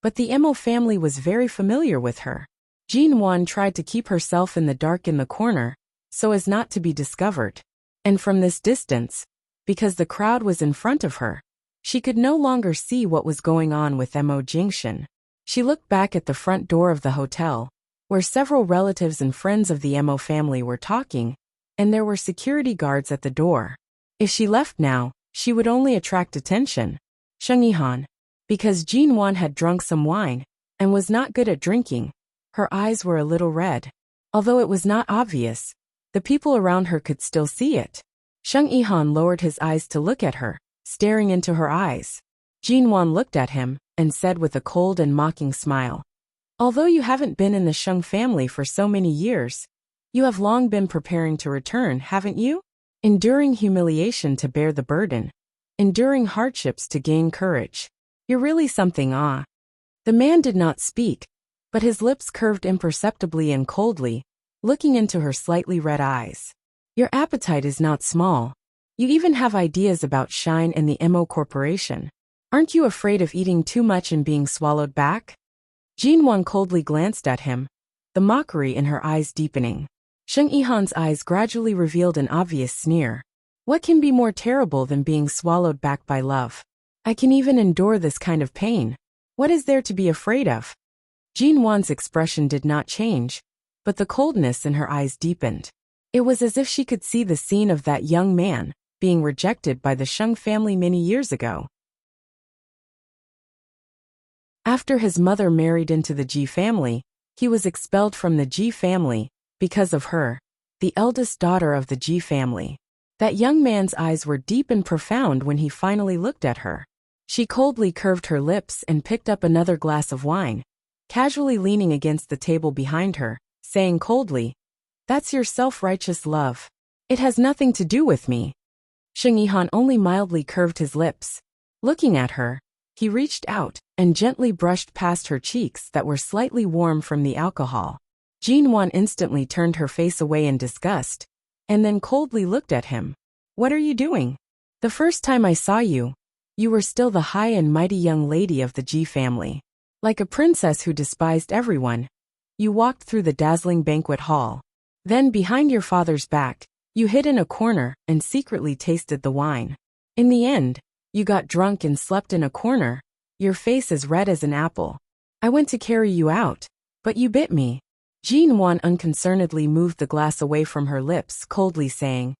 but the Mo family was very familiar with her. Jin Wan tried to keep herself in the dark in the corner, so as not to be discovered. And from this distance, because the crowd was in front of her, she could no longer see what was going on with Mo Jingshan. She looked back at the front door of the hotel, where several relatives and friends of the Mo family were talking, and there were security guards at the door. If she left now, she would only attract attention. Sheng Yihan, because Jin Wan had drunk some wine and was not good at drinking, her eyes were a little red. Although it was not obvious, the people around her could still see it. Sheng Yihan lowered his eyes to look at her, staring into her eyes. Jin Wan looked at him and said with a cold and mocking smile, "Although you haven't been in the Sheng family for so many years, you have long been preparing to return, haven't you? Enduring humiliation to bear the burden. enduring hardships to gain courage. You're really something, ah. The man did not speak, but his lips curved imperceptibly and coldly, looking into her slightly red eyes. Your appetite is not small. You even have ideas about Shine and the MO Corporation. Aren't you afraid of eating too much and being swallowed back? Jinwan coldly glanced at him, the mockery in her eyes deepening. Sheng Yihan's eyes gradually revealed an obvious sneer. What can be more terrible than being swallowed back by love? I can even endure this kind of pain. What is there to be afraid of? Jinwan's expression did not change, but the coldness in her eyes deepened. It was as if she could see the scene of that young man being rejected by the Sheng family many years ago. After his mother married into the Ji family, he was expelled from the Ji family because of her, the eldest daughter of the Ji family. That young man's eyes were deep and profound when he finally looked at her. She coldly curved her lips and picked up another glass of wine, casually leaning against the table behind her, saying coldly, "That's your self-righteous love. It has nothing to do with me." Sheng Yihan only mildly curved his lips. Looking at her, he reached out and gently brushed past her cheeks that were slightly warm from the alcohol. Jinwan instantly turned her face away in disgust, and then coldly looked at him. "What are you doing? The first time I saw you, you were still the high and mighty young lady of the Ji family. Like a princess who despised everyone, you walked through the dazzling banquet hall. Then behind your father's back, you hid in a corner and secretly tasted the wine. In the end, you got drunk and slept in a corner, your face as red as an apple. I went to carry you out, but you bit me." Jinwan unconcernedly moved the glass away from her lips, coldly saying,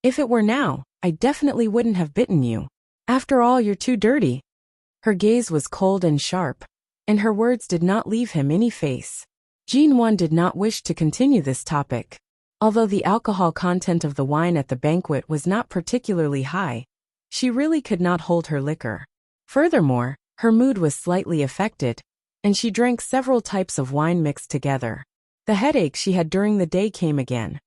"If it were now, I definitely wouldn't have bitten you. After all, you're too dirty." Her gaze was cold and sharp, and her words did not leave him any face. Jinwan did not wish to continue this topic. Although the alcohol content of the wine at the banquet was not particularly high, she really could not hold her liquor. Furthermore, her mood was slightly affected, and she drank several types of wine mixed together. The headache she had during the day came again.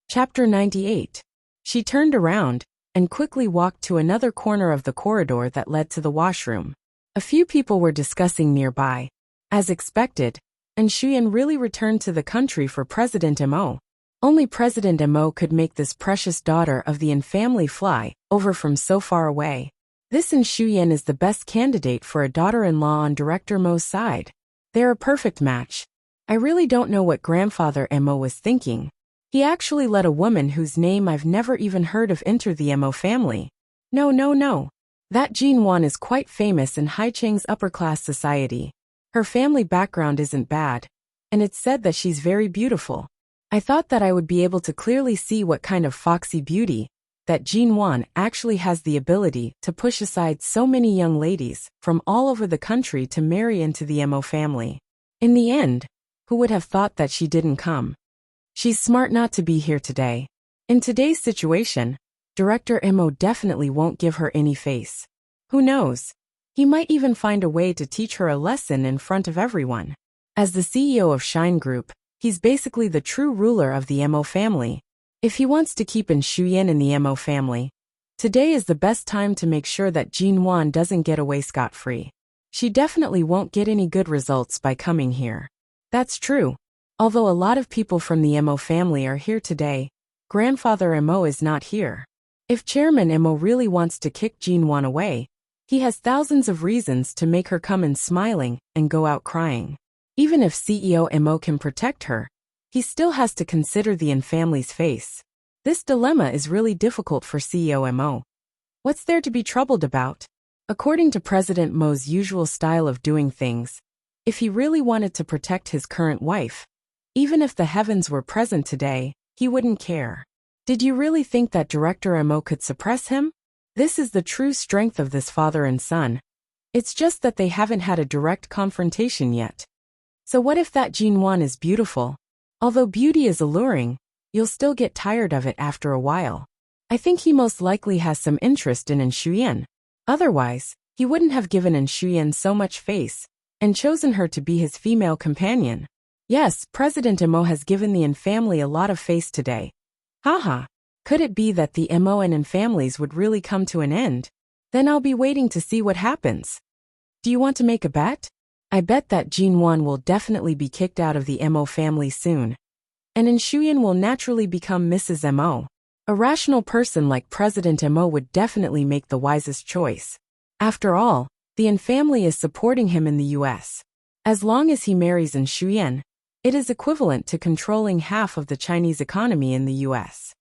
Chapter 98. She turned around and quickly walked to another corner of the corridor that led to the washroom. A few people were discussing nearby. As expected, and Shuyan really returned to the country for President Mo. Only President Mo could make this precious daughter of the Yin family fly over from so far away. This Shuyan is the best candidate for a daughter-in-law on Director Mo's side. They're a perfect match. I really don't know what Grandfather Mo was thinking. He actually let a woman whose name I've never even heard of enter the Mo family. No. That Jinwan is quite famous in Haicheng's upper-class society. Her family background isn't bad, and it's said that she's very beautiful. I thought that I would be able to clearly see what kind of foxy beauty that Jinwan actually has the ability to push aside so many young ladies from all over the country to marry into the Mo family. In the end, who would have thought that she didn't come? She's smart not to be here today. In today's situation, Director Mo definitely won't give her any face. Who knows? He might even find a way to teach her a lesson in front of everyone. As the CEO of Shine Group, he's basically the true ruler of the Mo family. If he wants to keep Shuyan in the Mo family, today is the best time to make sure that Jinwan doesn't get away scot-free. She definitely won't get any good results by coming here. That's true. Although a lot of people from the Mo family are here today, Grandfather Mo is not here. If Chairman Mo really wants to kick Jinwan away, he has thousands of reasons to make her come in smiling and go out crying. Even if CEO Mo can protect her, he still has to consider the Yin family's face. This dilemma is really difficult for CEO Mo. What's there to be troubled about? According to President Mo's usual style of doing things, if he really wanted to protect his current wife, even if the heavens were present today, he wouldn't care. Did you really think that Director Mo could suppress him? This is the true strength of this father and son. It's just that they haven't had a direct confrontation yet. So what if that Jinwan is beautiful? Although beauty is alluring, you'll still get tired of it after a while. I think he most likely has some interest in Shuyan. Otherwise, he wouldn't have given Shuyan so much face and chosen her to be his female companion. Yes, President Mo has given the Yin family a lot of face today. Haha. Could it be that the MON and families would really come to an end? Then I'll be waiting to see what happens. Do you want to make a bet? I bet that Jinwan will definitely be kicked out of the MO family soon. And Shuyan will naturally become Mrs. MO. A rational person like President MO would definitely make the wisest choice. After all, the An family is supporting him in the US. As long as he marries An Shuyan, it is equivalent to controlling half of the Chinese economy in the US.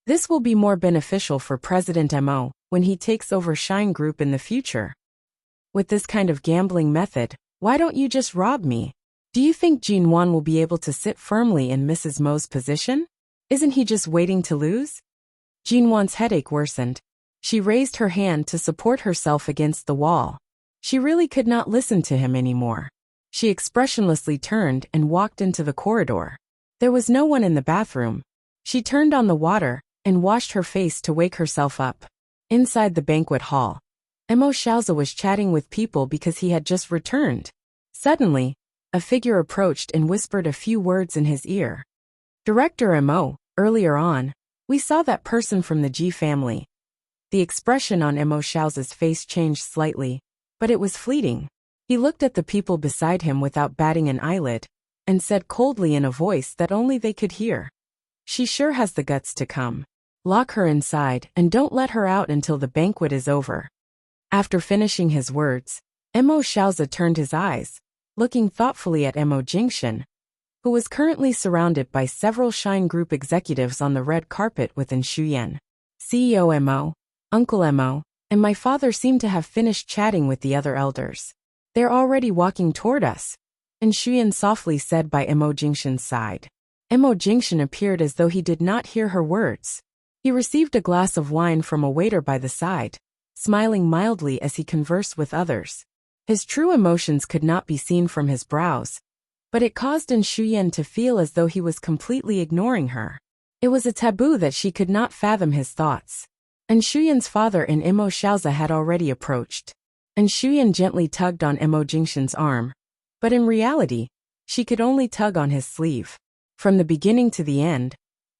This will be more beneficial for President MO when he takes over Shine Group in the future. With this kind of gambling method, why don't you just rob me? Do you think Jinwan will be able to sit firmly in Mrs. Mo's position? Isn't he just waiting to lose? Jinwan's headache worsened. She raised her hand to support herself against the wall. She really could not listen to him anymore. She expressionlessly turned and walked into the corridor. There was no one in the bathroom. She turned on the water and washed her face to wake herself up. Inside the banquet hall, Mo Xiaozi was chatting with people because he had just returned. Suddenly, a figure approached and whispered a few words in his ear. Director Mo, earlier on, we saw that person from the Ji family. The expression on Mo Xiaozi's face changed slightly, but it was fleeting. He looked at the people beside him without batting an eyelid, and said coldly in a voice that only they could hear. She sure has the guts to come. Lock her inside and don't let her out until the banquet is over. After finishing his words, Mo Xiaozi turned his eyes, looking thoughtfully at Mo Jingshan, who was currently surrounded by several Shine Group executives on the red carpet with An Shuyan. CEO Mo, Uncle Mo, and my father seem to have finished chatting with the other elders. They're already walking toward us, An Shuyan softly said by Mo Jingshan's side. Mo Jingshan appeared as though he did not hear her words. He received a glass of wine from a waiter by the side, smiling mildly as he conversed with others. His true emotions could not be seen from his brows, but it caused An Shuyan to feel as though he was completely ignoring her. It was a taboo that she could not fathom his thoughts. An Shuyan's father and Mo Xiaozi had already approached. An Shuyan gently tugged on Mo Jingshan's arm, but in reality, she could only tug on his sleeve. From the beginning to the end,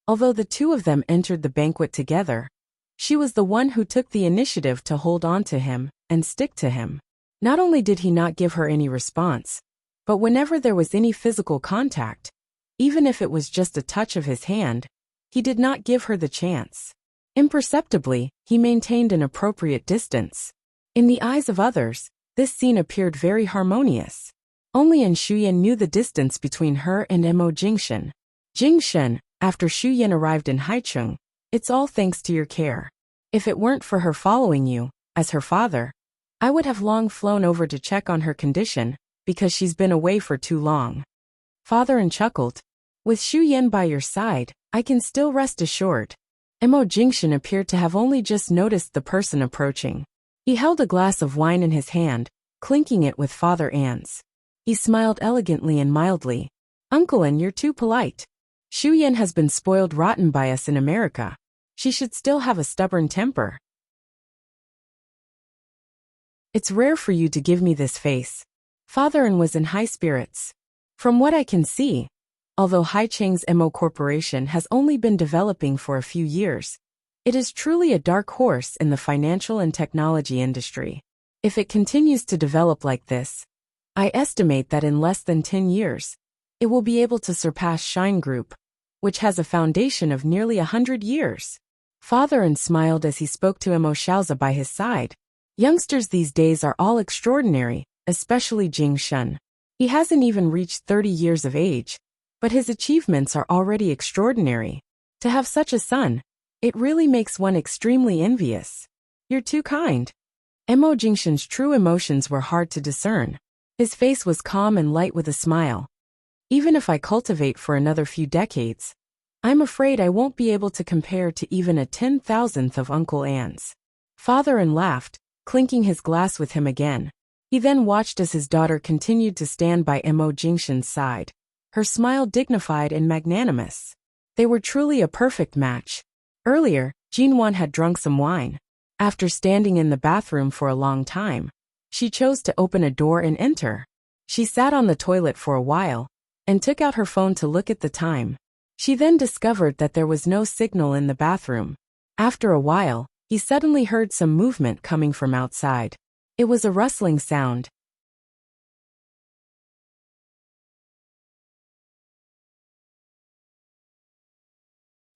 although the two of them entered the banquet together, she was the one who took the initiative to hold on to him and stick to him. Not only did he not give her any response, but whenever there was any physical contact, even if it was just a touch of his hand, he did not give her the chance. Imperceptibly, he maintained an appropriate distance. In the eyes of others, this scene appeared very harmonious. Only An Shuyan knew the distance between her and Mo Jingshan. Jingshan, after Shuyan arrived in Haicheng, it's all thanks to your care. If it weren't for her following you, as her father, I would have long flown over to check on her condition, because she's been away for too long. Father An chuckled. With Shuyan by your side, I can still rest assured. Mo Jingshan appeared to have only just noticed the person approaching. He held a glass of wine in his hand, clinking it with Father An's. He smiled elegantly and mildly. Uncle An, you're too polite. Shuyan has been spoiled rotten by us in America. She should still have a stubborn temper. It's rare for you to give me this face. Father An was in high spirits. From what I can see, although Haicheng's Mo Corporation has only been developing for a few years, it is truly a dark horse in the financial and technology industry. If it continues to develop like this, I estimate that in less than 10 years, it will be able to surpass Shine Group, which has a foundation of nearly 100 years. Father An smiled as he spoke to Mo Xiaozi by his side. Youngsters these days are all extraordinary, especially Jingshan. He hasn't even reached 30 years of age, but his achievements are already extraordinary. To have such a son, it really makes one extremely envious. You're too kind. Mo Jingshan's true emotions were hard to discern. His face was calm and light with a smile. Even if I cultivate for another few decades, I'm afraid I won't be able to compare to even a 10,000th of Uncle An's. Father An laughed, clinking his glass with him again. He then watched as his daughter continued to stand by Mo Jingshan's side, her smile dignified and magnanimous. They were truly a perfect match. Earlier, Jinwan had drunk some wine. After standing in the bathroom for a long time, she chose to open a door and enter. She sat on the toilet for a while, and took out her phone to look at the time. She then discovered that there was no signal in the bathroom. After a while, he suddenly heard some movement coming from outside. It was a rustling sound.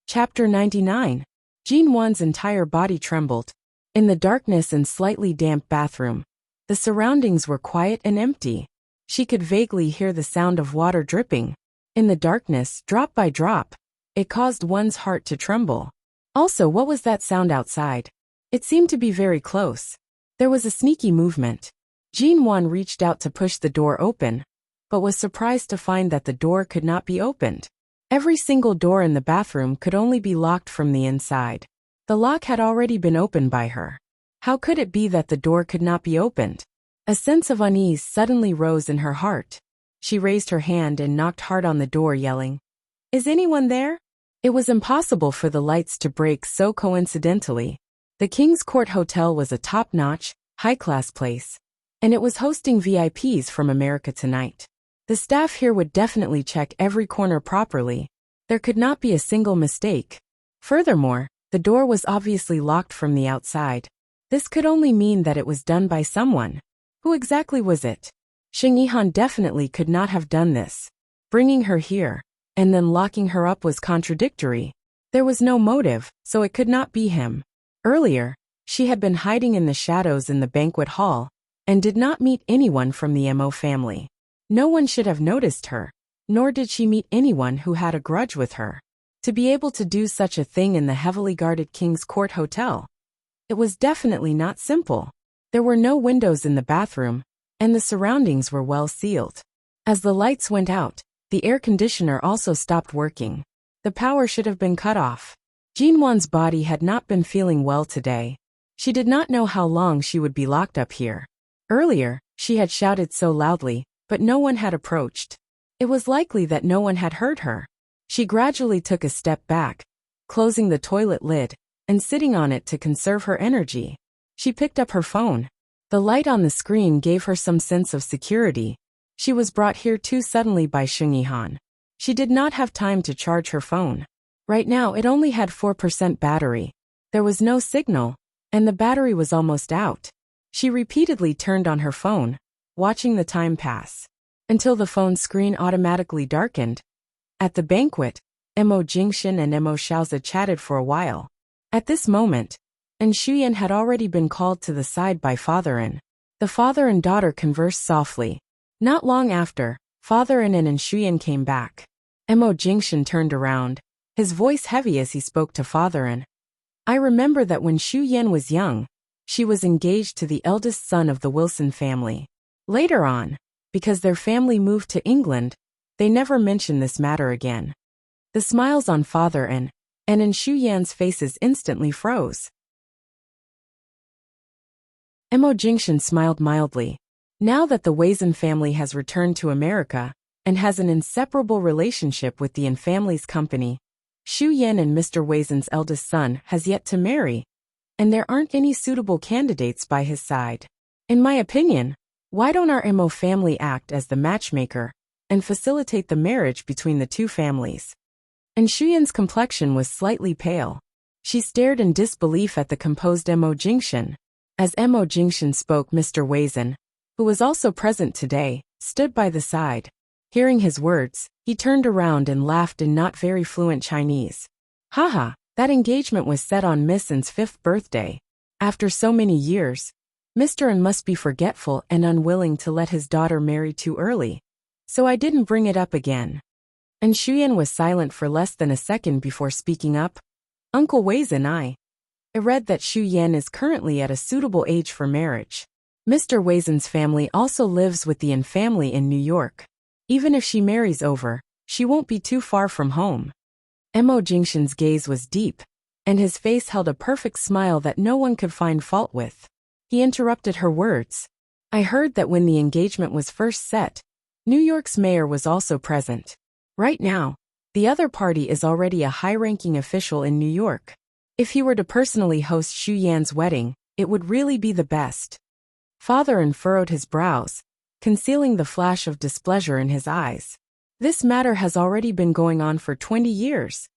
Chapter 99. Jinwan's entire body trembled. In the darkness and slightly damp bathroom, the surroundings were quiet and empty. She could vaguely hear the sound of water dripping. In the darkness, drop by drop, it caused one's heart to tremble. Also, what was that sound outside? It seemed to be very close. There was a sneaky movement. Jinwan reached out to push the door open, but was surprised to find that the door could not be opened. Every single door in the bathroom could only be locked from the inside. The lock had already been opened by her. How could it be that the door could not be opened? A sense of unease suddenly rose in her heart. She raised her hand and knocked hard on the door, yelling, "Is anyone there?" It was impossible for the lights to break so coincidentally. The King's Court Hotel was a top-notch, high-class place, and it was hosting VIPs from America tonight. The staff here would definitely check every corner properly. There could not be a single mistake. Furthermore, the door was obviously locked from the outside. This could only mean that it was done by someone. Who exactly was it? Sheng Yihan definitely could not have done this. Bringing her here, and then locking her up was contradictory. There was no motive, so it could not be him. Earlier, she had been hiding in the shadows in the banquet hall, and did not meet anyone from the Mo family. No one should have noticed her, nor did she meet anyone who had a grudge with her. To be able to do such a thing in the heavily guarded King's Court Hotel, it was definitely not simple. There were no windows in the bathroom, and the surroundings were well sealed. As the lights went out, the air conditioner also stopped working. The power should have been cut off. Jinwan's body had not been feeling well today. She did not know how long she would be locked up here. Earlier, she had shouted so loudly, but no one had approached. It was likely that no one had heard her. She gradually took a step back, closing the toilet lid, and sitting on it to conserve her energy. She picked up her phone. The light on the screen gave her some sense of security. She was brought here too suddenly by Sheng Yihan. She did not have time to charge her phone. Right now it only had 4% battery. There was no signal, and the battery was almost out. She repeatedly turned on her phone, watching the time pass, until the phone screen automatically darkened. At the banquet, Mo Jingshan and Mo Xiaozi chatted for a while. At this moment, An Shuyan had already been called to the side by Father An. The father and daughter conversed softly. Not long after, Father An and An Shuyan came back. Mo Jingshan turned around, his voice heavy as he spoke to Father An. "I remember that when Xu Yan was young, she was engaged to the eldest son of the Wilson family. Later on, because their family moved to England, they never mentioned this matter again." The smiles on Father An and in Xu Yan's faces instantly froze. Mo Jingshan smiled mildly. Now that the Weizhen family has returned to America and has an inseparable relationship with the An family's company, Xu Yan and Mr. Weizhen's eldest son has yet to marry, and there aren't any suitable candidates by his side. In my opinion, why don't our Mo family act as the matchmaker and facilitate the marriage between the two families? And Shuyan's complexion was slightly pale. She stared in disbelief at the composed Mo Jingshan. As Mo Jingshan spoke, Mr. Weizhen, who was also present today, stood by the side. Hearing his words, he turned around and laughed in not very fluent Chinese. "Haha, that engagement was set on Miss An's 5th birthday. After so many years, Mr. An must be forgetful and unwilling to let his daughter marry too early. So I didn't bring it up again." And Shuyan was silent for less than a second before speaking up. "Uncle Weizhen, I read that Xu Yan is currently at a suitable age for marriage. Mr. Weizhen's family also lives with the An family in New York. Even if she marries over, she won't be too far from home." Mo Jingshan's gaze was deep, and his face held a perfect smile that no one could find fault with. He interrupted her words. "I heard that when the engagement was first set, New York's mayor was also present. Right now, the other party is already a high-ranking official in New York. If he were to personally host Xu Yan's wedding, it would really be the best." Father An furrowed his brows, concealing the flash of displeasure in his eyes. This matter has already been going on for 20 years.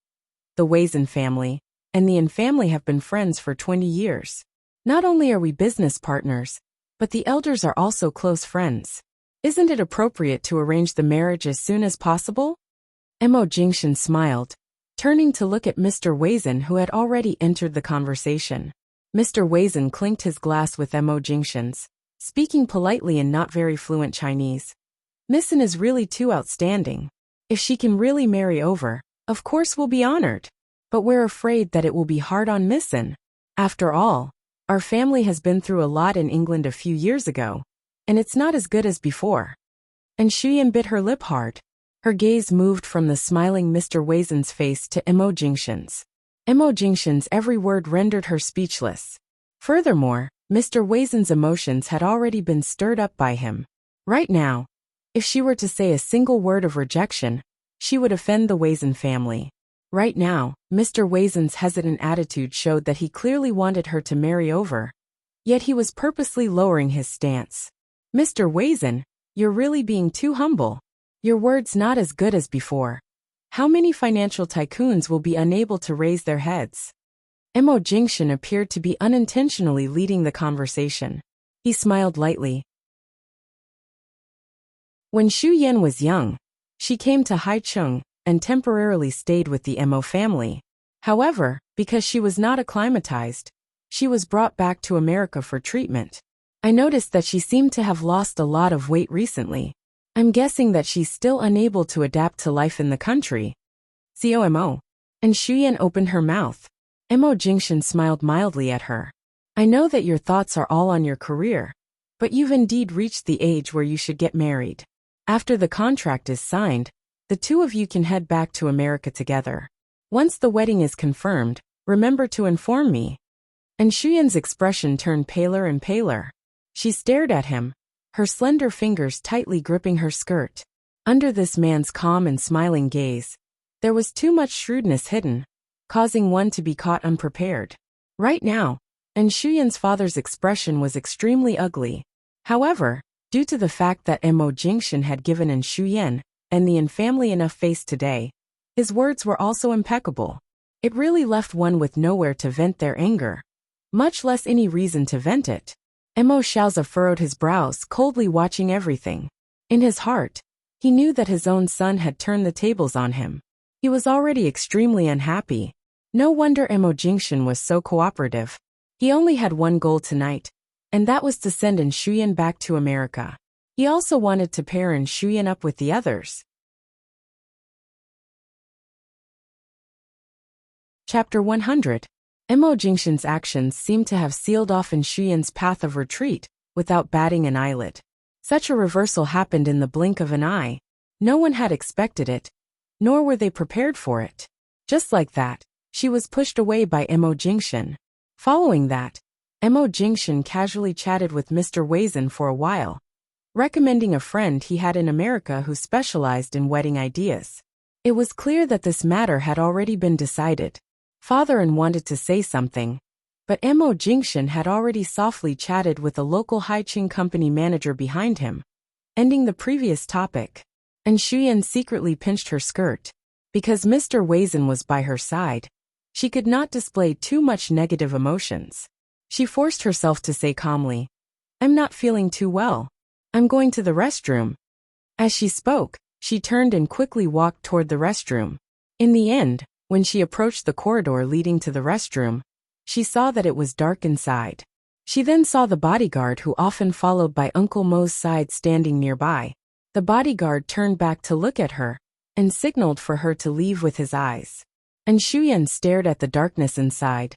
The Weizen family and the Yin family have been friends for 20 years. Not only are we business partners, but the elders are also close friends. Isn't it appropriate to arrange the marriage as soon as possible? Mo Jingshan smiled, turning to look at Mr. Weizen, who had already entered the conversation. Mr. Weizen clinked his glass with Mo Jingshan's, speaking politely in not very fluent Chinese. Missin is really too outstanding. If she can really marry over, of course we'll be honored. But we're afraid that it will be hard on Missin. After all, our family has been through a lot in England a few years ago, and it's not as good as before. And Shuyan bit her lip hard. Her gaze moved from the smiling Mr. Weizen's face to Mo Jingshan's. Mo Jingshan's every word rendered her speechless. Furthermore, Mr. Weizen's emotions had already been stirred up by him. Right now, if she were to say a single word of rejection, she would offend the Weizen family. Right now, Mr. Weizen's hesitant attitude showed that he clearly wanted her to marry over. Yet he was purposely lowering his stance. Mr. Weizen, you're really being too humble. Your word's not as good as before. How many financial tycoons will be unable to raise their heads? Mo Jingshan appeared to be unintentionally leading the conversation. He smiled lightly. When Xu Yan was young, she came to Haicheng and temporarily stayed with the Mo family. However, because she was not acclimatized, she was brought back to America for treatment. I noticed that she seemed to have lost a lot of weight recently. I'm guessing that she's still unable to adapt to life in the country. COMO. And Xu Yan opened her mouth. Mo Jingshan smiled mildly at her. I know that your thoughts are all on your career, but you've indeed reached the age where you should get married. After the contract is signed, the two of you can head back to America together. Once the wedding is confirmed, remember to inform me. And Xu Yan's expression turned paler and paler. She stared at him, her slender fingers tightly gripping her skirt. Under this man's calm and smiling gaze, there was too much shrewdness hidden, causing one to be caught unprepared. Right now, and Xu Yan's father's expression was extremely ugly. However, due to the fact that Mo Jingshan had given Xu Yan and the Yin family enough face today, his words were also impeccable. It really left one with nowhere to vent their anger, much less any reason to vent it. Mo Xiaoza furrowed his brows, coldly watching everything. In his heart, he knew that his own son had turned the tables on him. He was already extremely unhappy. No wonder Mo Jingshan was so cooperative. He only had one goal tonight, and that was to send Xu Yan back to America. He also wanted to pair Xu Yan up with the others. Chapter 100. Mo Jingshan's actions seemed to have sealed off Xu Yan's path of retreat, without batting an eyelid. Such a reversal happened in the blink of an eye. No one had expected it, nor were they prepared for it. Just like that, she was pushed away by Mo Jingshan. Following that, Mo Jingshan casually chatted with Mr. Weizen for a while, recommending a friend he had in America who specialized in wedding ideas. It was clear that this matter had already been decided. Father-in wanted to say something, but Mo Jingshan had already softly chatted with a local Haicheng company manager behind him, ending the previous topic. And Xu Yan secretly pinched her skirt. Because Mr. Weizen was by her side, she could not display too much negative emotions. She forced herself to say calmly, I'm not feeling too well. I'm going to the restroom. As she spoke, she turned and quickly walked toward the restroom. In the end, when she approached the corridor leading to the restroom, she saw that it was dark inside. She then saw the bodyguard who often followed by Uncle Mo's side standing nearby. The bodyguard turned back to look at her, and signaled for her to leave with his eyes. And Xu Yan stared at the darkness inside,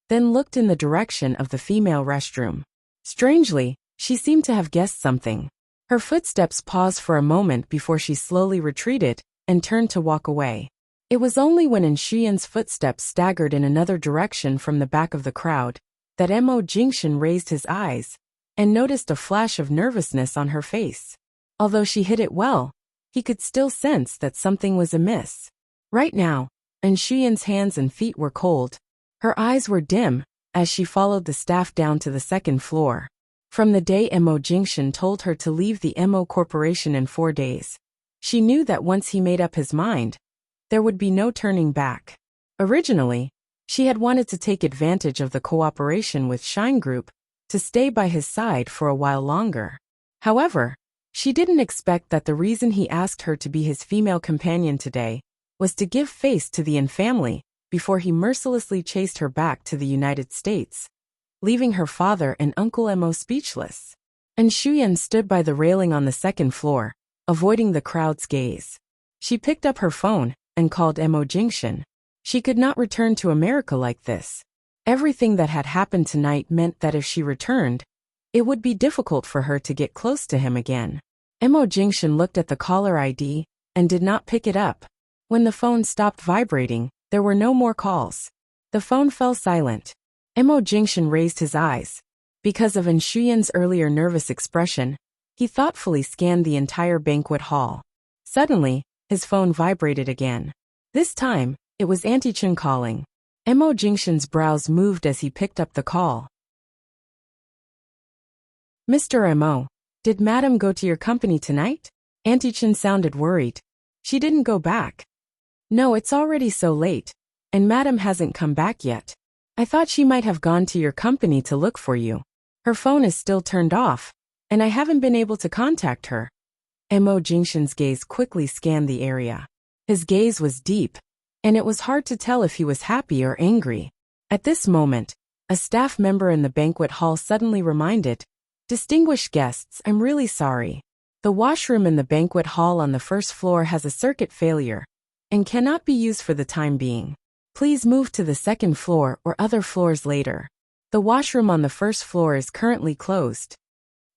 then looked in the direction of the female restroom. Strangely, she seemed to have guessed something. Her footsteps paused for a moment before she slowly retreated and turned to walk away. It was only when Xu Yan's footsteps staggered in another direction from the back of the crowd that Mo Jingshan raised his eyes and noticed a flash of nervousness on her face. Although she hid it well, he could still sense that something was amiss. Right now, Xu Yan's hands and feet were cold. Her eyes were dim as she followed the staff down to the second floor. From the day Mo Jingshan told her to leave the Mo Corporation in 4 days, She knew that once he made up his mind, there would be no turning back. Originally, she had wanted to take advantage of the cooperation with Shine Group to stay by his side for a while longer. However, she didn't expect that the reason he asked her to be his female companion today was to give face to the Yin family before he mercilessly chased her back to the United States, leaving her father and Uncle Mo speechless. And Shuyan stood by the railing on the second floor, avoiding the crowd's gaze. She picked up her phone and called Mo Jingshan. She could not return to America like this. Everything that had happened tonight meant that if she returned, it would be difficult for her to get close to him again. Mo Jingshan looked at the caller ID and did not pick it up. When the phone stopped vibrating, there were no more calls. The phone fell silent. Mo Jingshan raised his eyes. Because of Shuyan's earlier nervous expression, he thoughtfully scanned the entire banquet hall. Suddenly, his phone vibrated again. This time, it was Auntie Chen calling. Mo Jingshan's brows moved as he picked up the call. Mr. Mo, did Madam go to your company tonight? Auntie Chen sounded worried. She didn't go back. No, it's already so late, and Madam hasn't come back yet. I thought she might have gone to your company to look for you. Her phone is still turned off, and I haven't been able to contact her. Mo Jingshan's gaze quickly scanned the area. His gaze was deep, and it was hard to tell if he was happy or angry. At this moment, a staff member in the banquet hall suddenly reminded, "Distinguished guests, I'm really sorry. The washroom in the banquet hall on the first floor has a circuit failure and cannot be used for the time being. Please move to the second floor or other floors later. The washroom on the first floor is currently closed."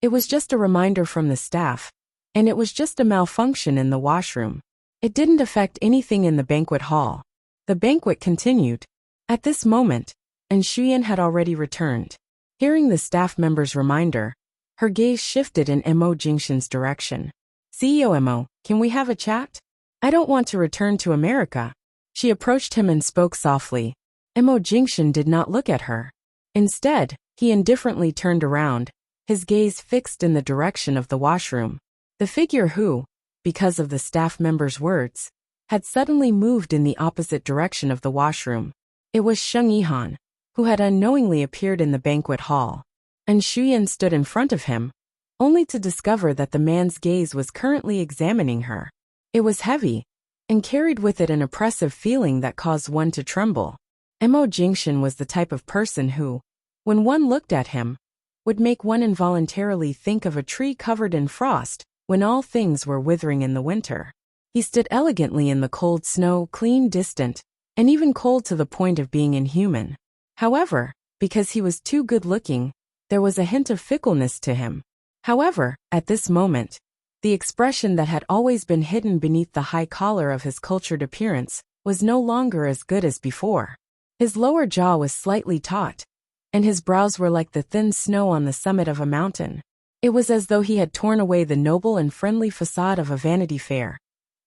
It was just a reminder from the staff, and it was just a malfunction in the washroom. It didn't affect anything in the banquet hall. The banquet continued. At this moment, Shuyan had already returned. Hearing the staff member's reminder, her gaze shifted in Mo Jingshan's direction. "CEO Mo, can we have a chat? I don't want to return to America." She approached him and spoke softly. Mo Jingshan did not look at her. Instead, he indifferently turned around, his gaze fixed in the direction of the washroom. The figure who, because of the staff member's words, had suddenly moved in the opposite direction of the washroom. It was Sheng Yihan, who had unknowingly appeared in the banquet hall. And Shuyan stood in front of him, only to discover that the man's gaze was currently examining her. It was heavy, and carried with it an oppressive feeling that caused one to tremble. Mo Jingshan was the type of person who, when one looked at him, would make one involuntarily think of a tree covered in frost when all things were withering in the winter. He stood elegantly in the cold snow, clean, distant, and even cold to the point of being inhuman. However, because he was too good-looking, there was a hint of fickleness to him. However, at this moment, the expression that had always been hidden beneath the high collar of his cultured appearance was no longer as good as before. His lower jaw was slightly taut, and his brows were like the thin snow on the summit of a mountain. It was as though he had torn away the noble and friendly facade of a Vanity Fair,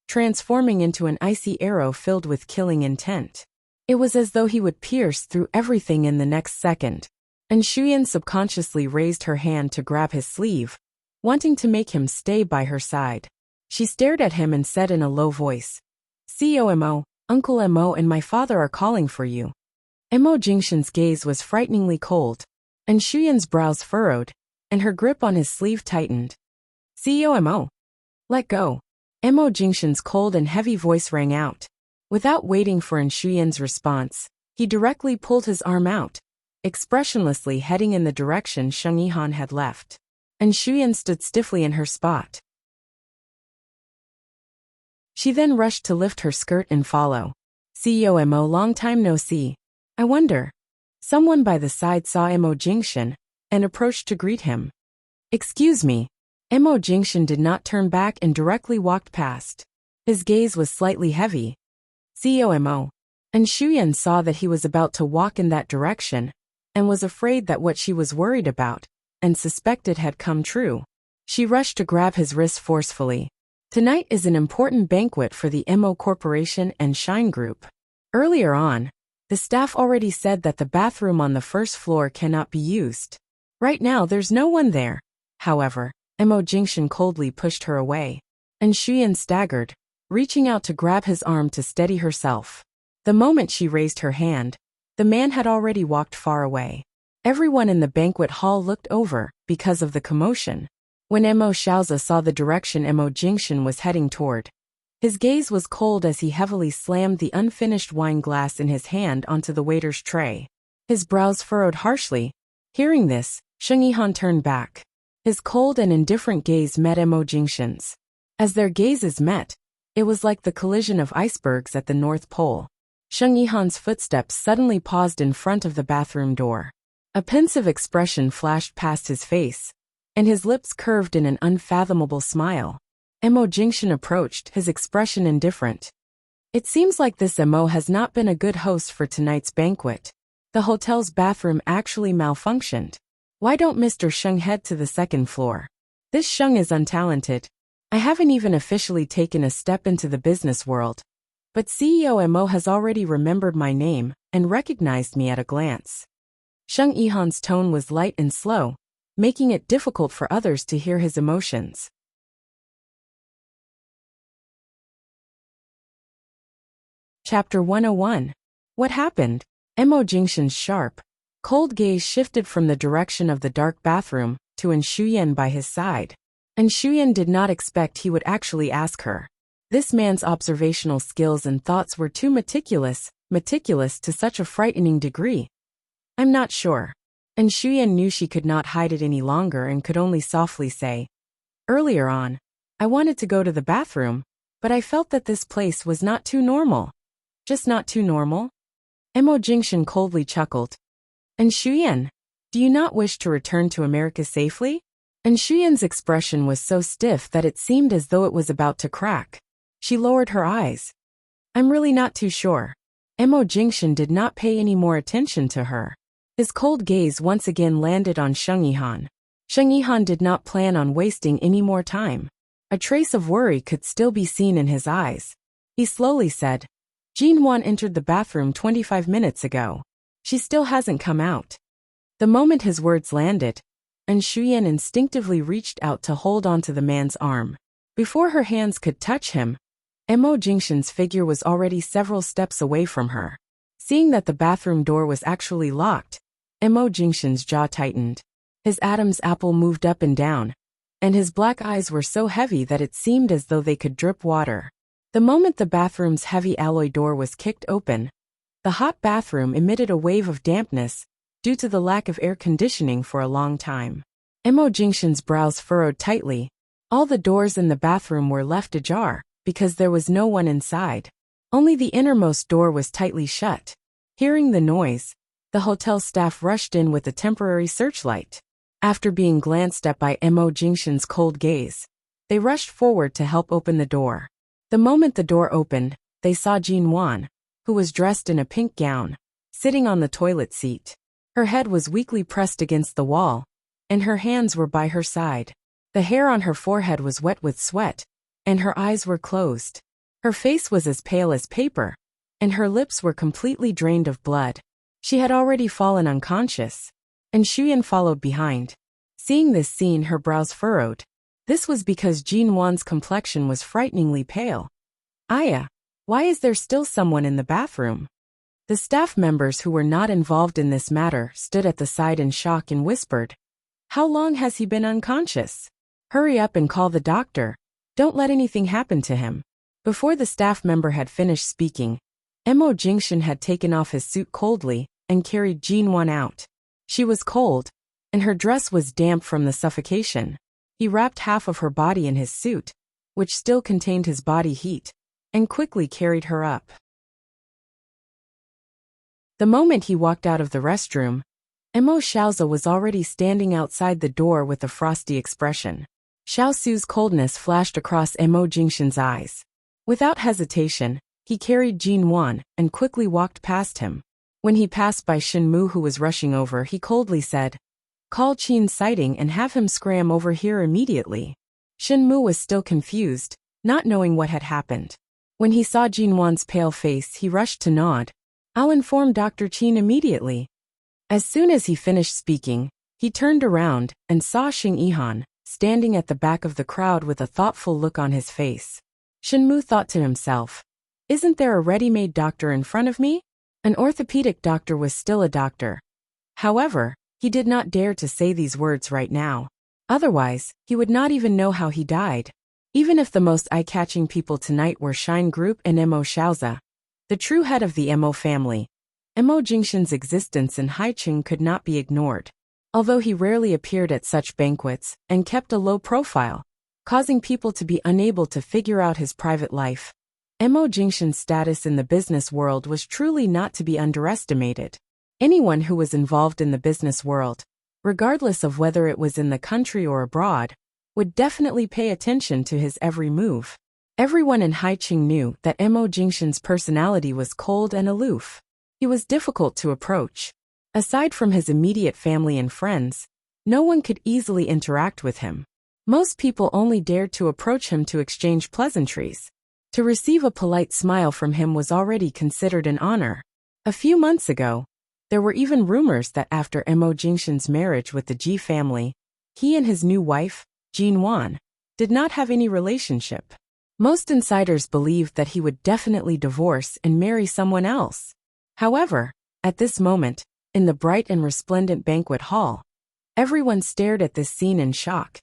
transforming into an icy arrow filled with killing intent. It was as though he would pierce through everything in the next second. And Shuyan subconsciously raised her hand to grab his sleeve, wanting to make him stay by her side. She stared at him and said in a low voice, "CEO Mo, Uncle Mo and my father are calling for you." Mo Jingshan's gaze was frighteningly cold, and Shuyan's brows furrowed, and her grip on his sleeve tightened. "CEO Mo, let go." Mo Jingshan's cold and heavy voice rang out. Without waiting for Shuyan's response, he directly pulled his arm out, expressionlessly heading in the direction Sheng Yihan had left. And Shuyan stood stiffly in her spot. She then rushed to lift her skirt and follow. "CEO Mo, long time no see. I wonder." Someone by the side saw Mo Jingshan and approached to greet him. "Excuse me." Mo Jingshan did not turn back and directly walked past. His gaze was slightly heavy. "CEO Mo." And Shuyan saw that he was about to walk in that direction, and was afraid that what she was worried about and suspected had come true. She rushed to grab his wrist forcefully. Tonight is an important banquet for the Mo Corporation and Shine Group. Earlier on, the staff already said that the bathroom on the first floor cannot be used. Right now there's no one there. However, Mo Jingshan coldly pushed her away. and Xuyan staggered, reaching out to grab his arm to steady herself. The moment she raised her hand, the man had already walked far away. Everyone in the banquet hall looked over because of the commotion. When Mo Xiaozi saw the direction Mo Jingshan was heading toward, his gaze was cold as he heavily slammed the unfinished wine glass in his hand onto the waiter's tray. His brows furrowed harshly. Hearing this, Sheng Yihan turned back. His cold and indifferent gaze met Mo Jingshan's. As their gazes met, it was like the collision of icebergs at the North Pole. Sheng Yihan's footsteps suddenly paused in front of the bathroom door. A pensive expression flashed past his face, and his lips curved in an unfathomable smile. Mo Jingshan approached, his expression indifferent. It seems like this Mo has not been a good host for tonight's banquet. The hotel's bathroom actually malfunctioned. Why don't Mr. Sheng head to the second floor? This Sheng is untalented. I haven't even officially taken a step into the business world. But CEO Mo has already remembered my name and recognized me at a glance. Sheng Yihan's tone was light and slow, making it difficult for others to hear his emotions. Chapter 101. What happened? Mo Jingshan's sharp, cold gaze shifted from the direction of the dark bathroom to Xuyan by his side. Xuyan did not expect he would actually ask her. This man's observational skills and thoughts were too meticulous to such a frightening degree. I'm not sure. Xuyan knew she could not hide it any longer and could only softly say, earlier on, I wanted to go to the bathroom, but I felt that this place was not too normal. Just not too normal? Mo Jingshan coldly chuckled. Xuyan, do you not wish to return to America safely? Xuyan's expression was so stiff that it seemed as though it was about to crack. She lowered her eyes. I'm really not too sure. Mo Jingshan did not pay any more attention to her. His cold gaze once again landed on Sheng Yihan. Sheng Yihan did not plan on wasting any more time. A trace of worry could still be seen in his eyes. He slowly said, Jin Wan entered the bathroom 25 minutes ago. She still hasn't come out. The moment his words landed, Xuyan instinctively reached out to hold onto the man's arm. Before her hands could touch him, Mo Jingshan's figure was already several steps away from her. Seeing that the bathroom door was actually locked, Mo Jingshan's jaw tightened. His Adam's apple moved up and down, and his black eyes were so heavy that it seemed as though they could drip water. The moment the bathroom's heavy alloy door was kicked open, the hot bathroom emitted a wave of dampness due to the lack of air conditioning for a long time. Mo Jingshan's brows furrowed tightly. All the doors in the bathroom were left ajar because there was no one inside. Only the innermost door was tightly shut. Hearing the noise, the hotel staff rushed in with a temporary searchlight. After being glanced at by Mo Jingshan's cold gaze, they rushed forward to help open the door. The moment the door opened, they saw Jin Wan, who was dressed in a pink gown, sitting on the toilet seat. Her head was weakly pressed against the wall, and her hands were by her side. The hair on her forehead was wet with sweat, and her eyes were closed. Her face was as pale as paper, and her lips were completely drained of blood. She had already fallen unconscious, and Xuyan followed behind. Seeing this scene, her brows furrowed. This was because Jin Wan's complexion was frighteningly pale. Aya, why is there still someone in the bathroom? The staff members who were not involved in this matter stood at the side in shock and whispered, How long has he been unconscious? Hurry up and call the doctor. Don't let anything happen to him. Before the staff member had finished speaking, Mo Jingshan had taken off his suit coldly and carried Jin Wan out. She was cold, and her dress was damp from the suffocation. He wrapped half of her body in his suit, which still contained his body heat, and quickly carried her up. The moment he walked out of the restroom, Mo Xiaozi was already standing outside the door with a frosty expression. Xiao Su's coldness flashed across Mo Jingshan's eyes. Without hesitation, he carried Jin Wan and quickly walked past him. When he passed by Shen Mu, who was rushing over, he coldly said, Call Qin's sighting and have him scram over here immediately. Shen Mu was still confused, not knowing what had happened. When he saw Jin Wan's pale face, he rushed to nod. I'll inform Dr. Qin immediately. As soon as he finished speaking, he turned around and saw Sheng Yihan, standing at the back of the crowd with a thoughtful look on his face. Shenmu thought to himself, "Isn't there a ready-made doctor in front of me?" An orthopedic doctor was still a doctor. However, he did not dare to say these words right now. Otherwise, he would not even know how he died. Even if the most eye-catching people tonight were Shine Group and Mo Xiaoza, the true head of the Mo family, Mo Jingshan's existence in Haiqing could not be ignored. Although he rarely appeared at such banquets and kept a low profile, causing people to be unable to figure out his private life, Mo Jingshan's status in the business world was truly not to be underestimated. Anyone who was involved in the business world, regardless of whether it was in the country or abroad, would definitely pay attention to his every move. Everyone in Haiqing knew that Mo Jingshan's personality was cold and aloof. He was difficult to approach. Aside from his immediate family and friends, no one could easily interact with him. Most people only dared to approach him to exchange pleasantries. To receive a polite smile from him was already considered an honor. A few months ago, there were even rumors that after Mo Jingshan's marriage with the Ji family, he and his new wife, Jin Wan, did not have any relationship. Most insiders believed that he would definitely divorce and marry someone else. However, at this moment, in the bright and resplendent banquet hall, everyone stared at this scene in shock.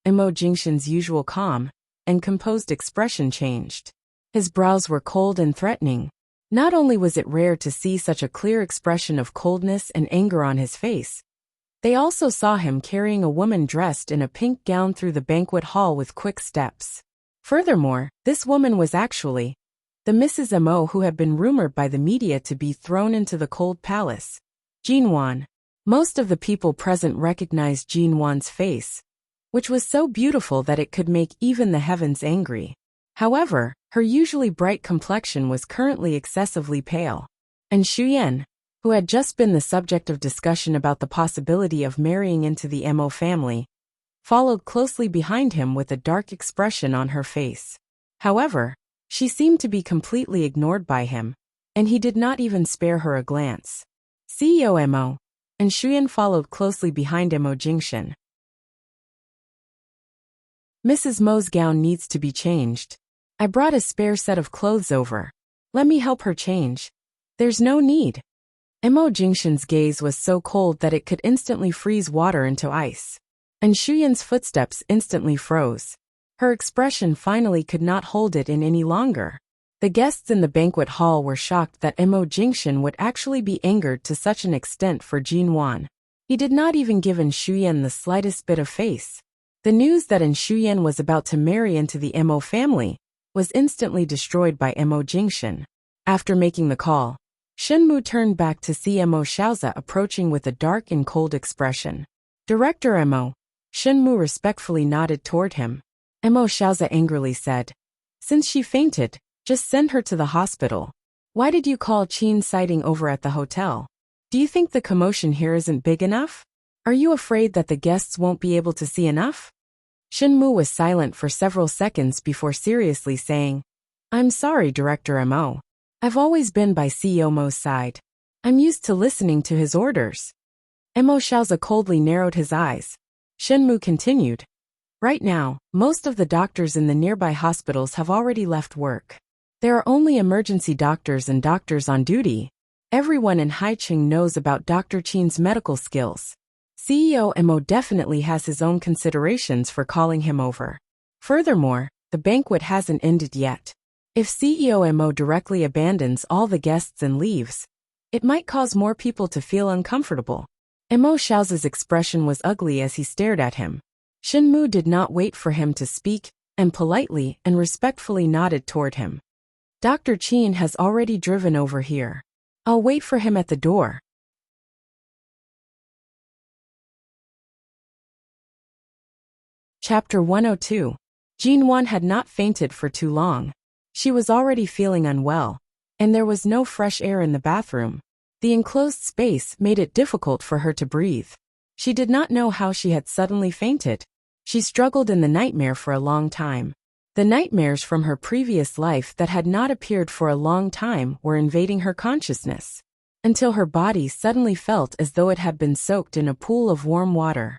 Mo Jingshan's usual calm and composed expression changed. His brows were cold and threatening. Not only was it rare to see such a clear expression of coldness and anger on his face, they also saw him carrying a woman dressed in a pink gown through the banquet hall with quick steps. Furthermore, this woman was actually the Mrs. Mo who had been rumored by the media to be thrown into the cold palace, Jin Wan. Most of the people present recognized Jin Wan's face, which was so beautiful that it could make even the heavens angry. However, her usually bright complexion was currently excessively pale. And Xuyan, who had just been the subject of discussion about the possibility of marrying into the Mo family, followed closely behind him with a dark expression on her face. However, she seemed to be completely ignored by him, and he did not even spare her a glance. CEO Mo and Xuyan followed closely behind Mo Jingshan. "Mrs. Mo's gown needs to be changed. I brought a spare set of clothes over. Let me help her change." "There's no need." Mo Jingshan's gaze was so cold that it could instantly freeze water into ice. And Xuyan's footsteps instantly froze. Her expression finally could not hold it in any longer. The guests in the banquet hall were shocked that Mo Jingshan would actually be angered to such an extent for Jin Wan. He did not even give Xuyan the slightest bit of face. The news that Xuyan was about to marry into the Mo family was instantly destroyed by Mo Jingshan. After making the call, Shenmu turned back to see Mo Xiaoza approaching with a dark and cold expression. "Director Mo." Shenmu respectfully nodded toward him. Mo Xiaoza angrily said, "Since she fainted, just send her to the hospital. Why did you call Qin sighting over at the hotel? Do you think the commotion here isn't big enough? Are you afraid that the guests won't be able to see enough?" Shenmu was silent for several seconds before seriously saying, "I'm sorry, Director Mo. I've always been by CEO Mo's side. I'm used to listening to his orders." Mo Xiaoza coldly narrowed his eyes. Shenmu continued, "Right now, most of the doctors in the nearby hospitals have already left work. There are only emergency doctors and doctors on duty. Everyone in Haiqing knows about Dr. Qin's medical skills. CEO Mo definitely has his own considerations for calling him over. Furthermore, the banquet hasn't ended yet. If CEO Mo directly abandons all the guests and leaves, it might cause more people to feel uncomfortable." Mo Xiaoza's expression was ugly as he stared at him. Shenmu did not wait for him to speak, and politely and respectfully nodded toward him. "Dr. Qin has already driven over here. I'll wait for him at the door." Chapter 102. Jin Wan had not fainted for too long. She was already feeling unwell, and there was no fresh air in the bathroom. The enclosed space made it difficult for her to breathe. She did not know how she had suddenly fainted. She struggled in the nightmare for a long time. The nightmares from her previous life that had not appeared for a long time were invading her consciousness, until her body suddenly felt as though it had been soaked in a pool of warm water.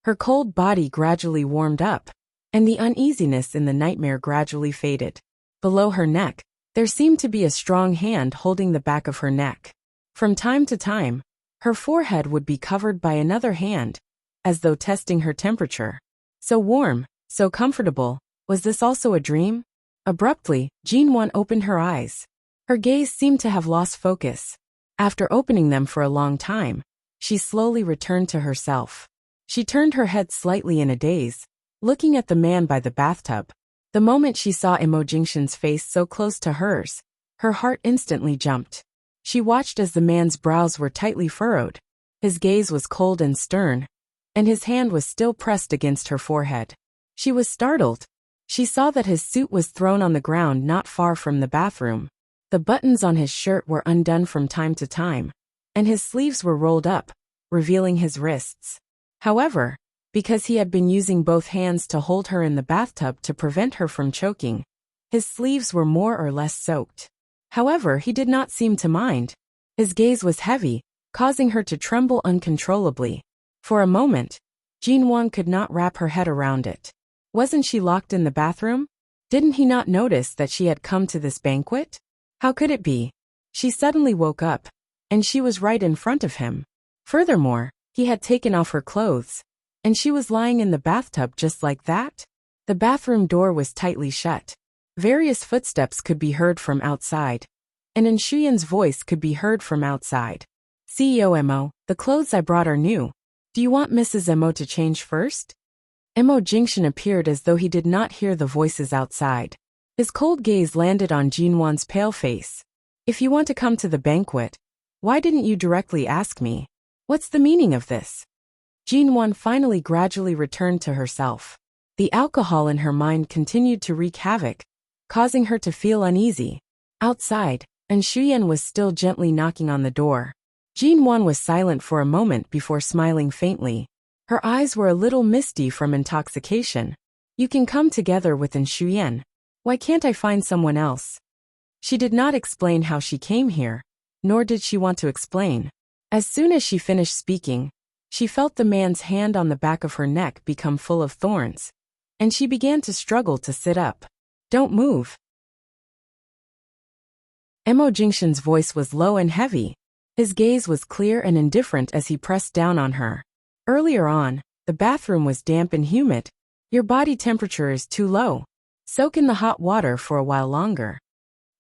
Her cold body gradually warmed up, and the uneasiness in the nightmare gradually faded. Below her neck, there seemed to be a strong hand holding the back of her neck. From time to time, her forehead would be covered by another hand, as though testing her temperature. So warm, so comfortable. Was this also a dream? Abruptly, Jinwon opened her eyes. Her gaze seemed to have lost focus. After opening them for a long time, she slowly returned to herself. She turned her head slightly in a daze, looking at the man by the bathtub. The moment she saw Imo Jingshan's face so close to hers, her heart instantly jumped. She watched as the man's brows were tightly furrowed. His gaze was cold and stern, and his hand was still pressed against her forehead. She was startled. She saw that his suit was thrown on the ground not far from the bathroom. The buttons on his shirt were undone from time to time, and his sleeves were rolled up, revealing his wrists. However, because he had been using both hands to hold her in the bathtub to prevent her from choking, his sleeves were more or less soaked. However, he did not seem to mind. His gaze was heavy, causing her to tremble uncontrollably. For a moment, Jinwon could not wrap her head around it. Wasn't she locked in the bathroom? Didn't he not notice that she had come to this banquet? How could it be? She suddenly woke up, and she was right in front of him. Furthermore, he had taken off her clothes, and she was lying in the bathtub just like that. The bathroom door was tightly shut. Various footsteps could be heard from outside, and Shuyan's voice could be heard from outside. CEO Imo, the clothes I brought are new. Do you want Mrs. Imo to change first? Imo Jingshan appeared as though he did not hear the voices outside. His cold gaze landed on Jinwon's pale face. If you want to come to the banquet, why didn't you directly ask me? What's the meaning of this? Jinwon finally gradually returned to herself. The alcohol in her mind continued to wreak havoc, causing her to feel uneasy. Outside, Shuyan was still gently knocking on the door. Jinwon was silent for a moment before smiling faintly. Her eyes were a little misty from intoxication. You can come together with Shuyan. Why can't I find someone else? She did not explain how she came here, nor did she want to explain. As soon as she finished speaking, she felt the man's hand on the back of her neck become full of thorns, and she began to struggle to sit up. Don't move. Imo Jingshan's voice was low and heavy. His gaze was clear and indifferent as he pressed down on her. Earlier on, the bathroom was damp and humid. Your body temperature is too low. Soak in the hot water for a while longer.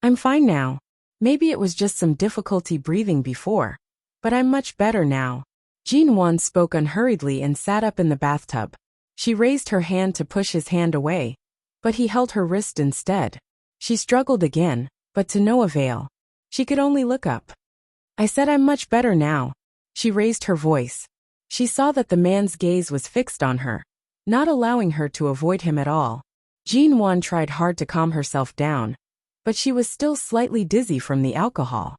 I'm fine now. Maybe it was just some difficulty breathing before, but I'm much better now. Jinwon spoke unhurriedly and sat up in the bathtub. She raised her hand to push his hand away, but he held her wrist instead. She struggled again, but to no avail. She could only look up. I said I'm much better now. She raised her voice. She saw that the man's gaze was fixed on her, not allowing her to avoid him at all. Jinwon tried hard to calm herself down, but she was still slightly dizzy from the alcohol.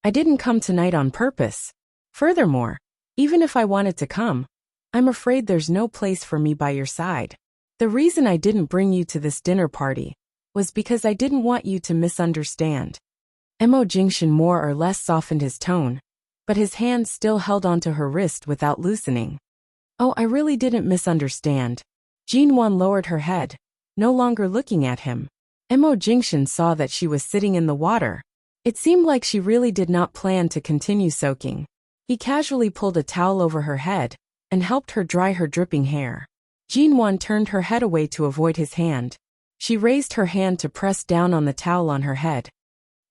I didn't come tonight on purpose. Furthermore, even if I wanted to come, I'm afraid there's no place for me by your side. The reason I didn't bring you to this dinner party was because I didn't want you to misunderstand. Imo Jingshan more or less softened his tone, but his hand still held onto her wrist without loosening. Oh, I really didn't misunderstand. Jinwon lowered her head, no longer looking at him. Imo Jingshan saw that she was sitting in the water. It seemed like she really did not plan to continue soaking. He casually pulled a towel over her head and helped her dry her dripping hair. Jinwon turned her head away to avoid his hand. She raised her hand to press down on the towel on her head.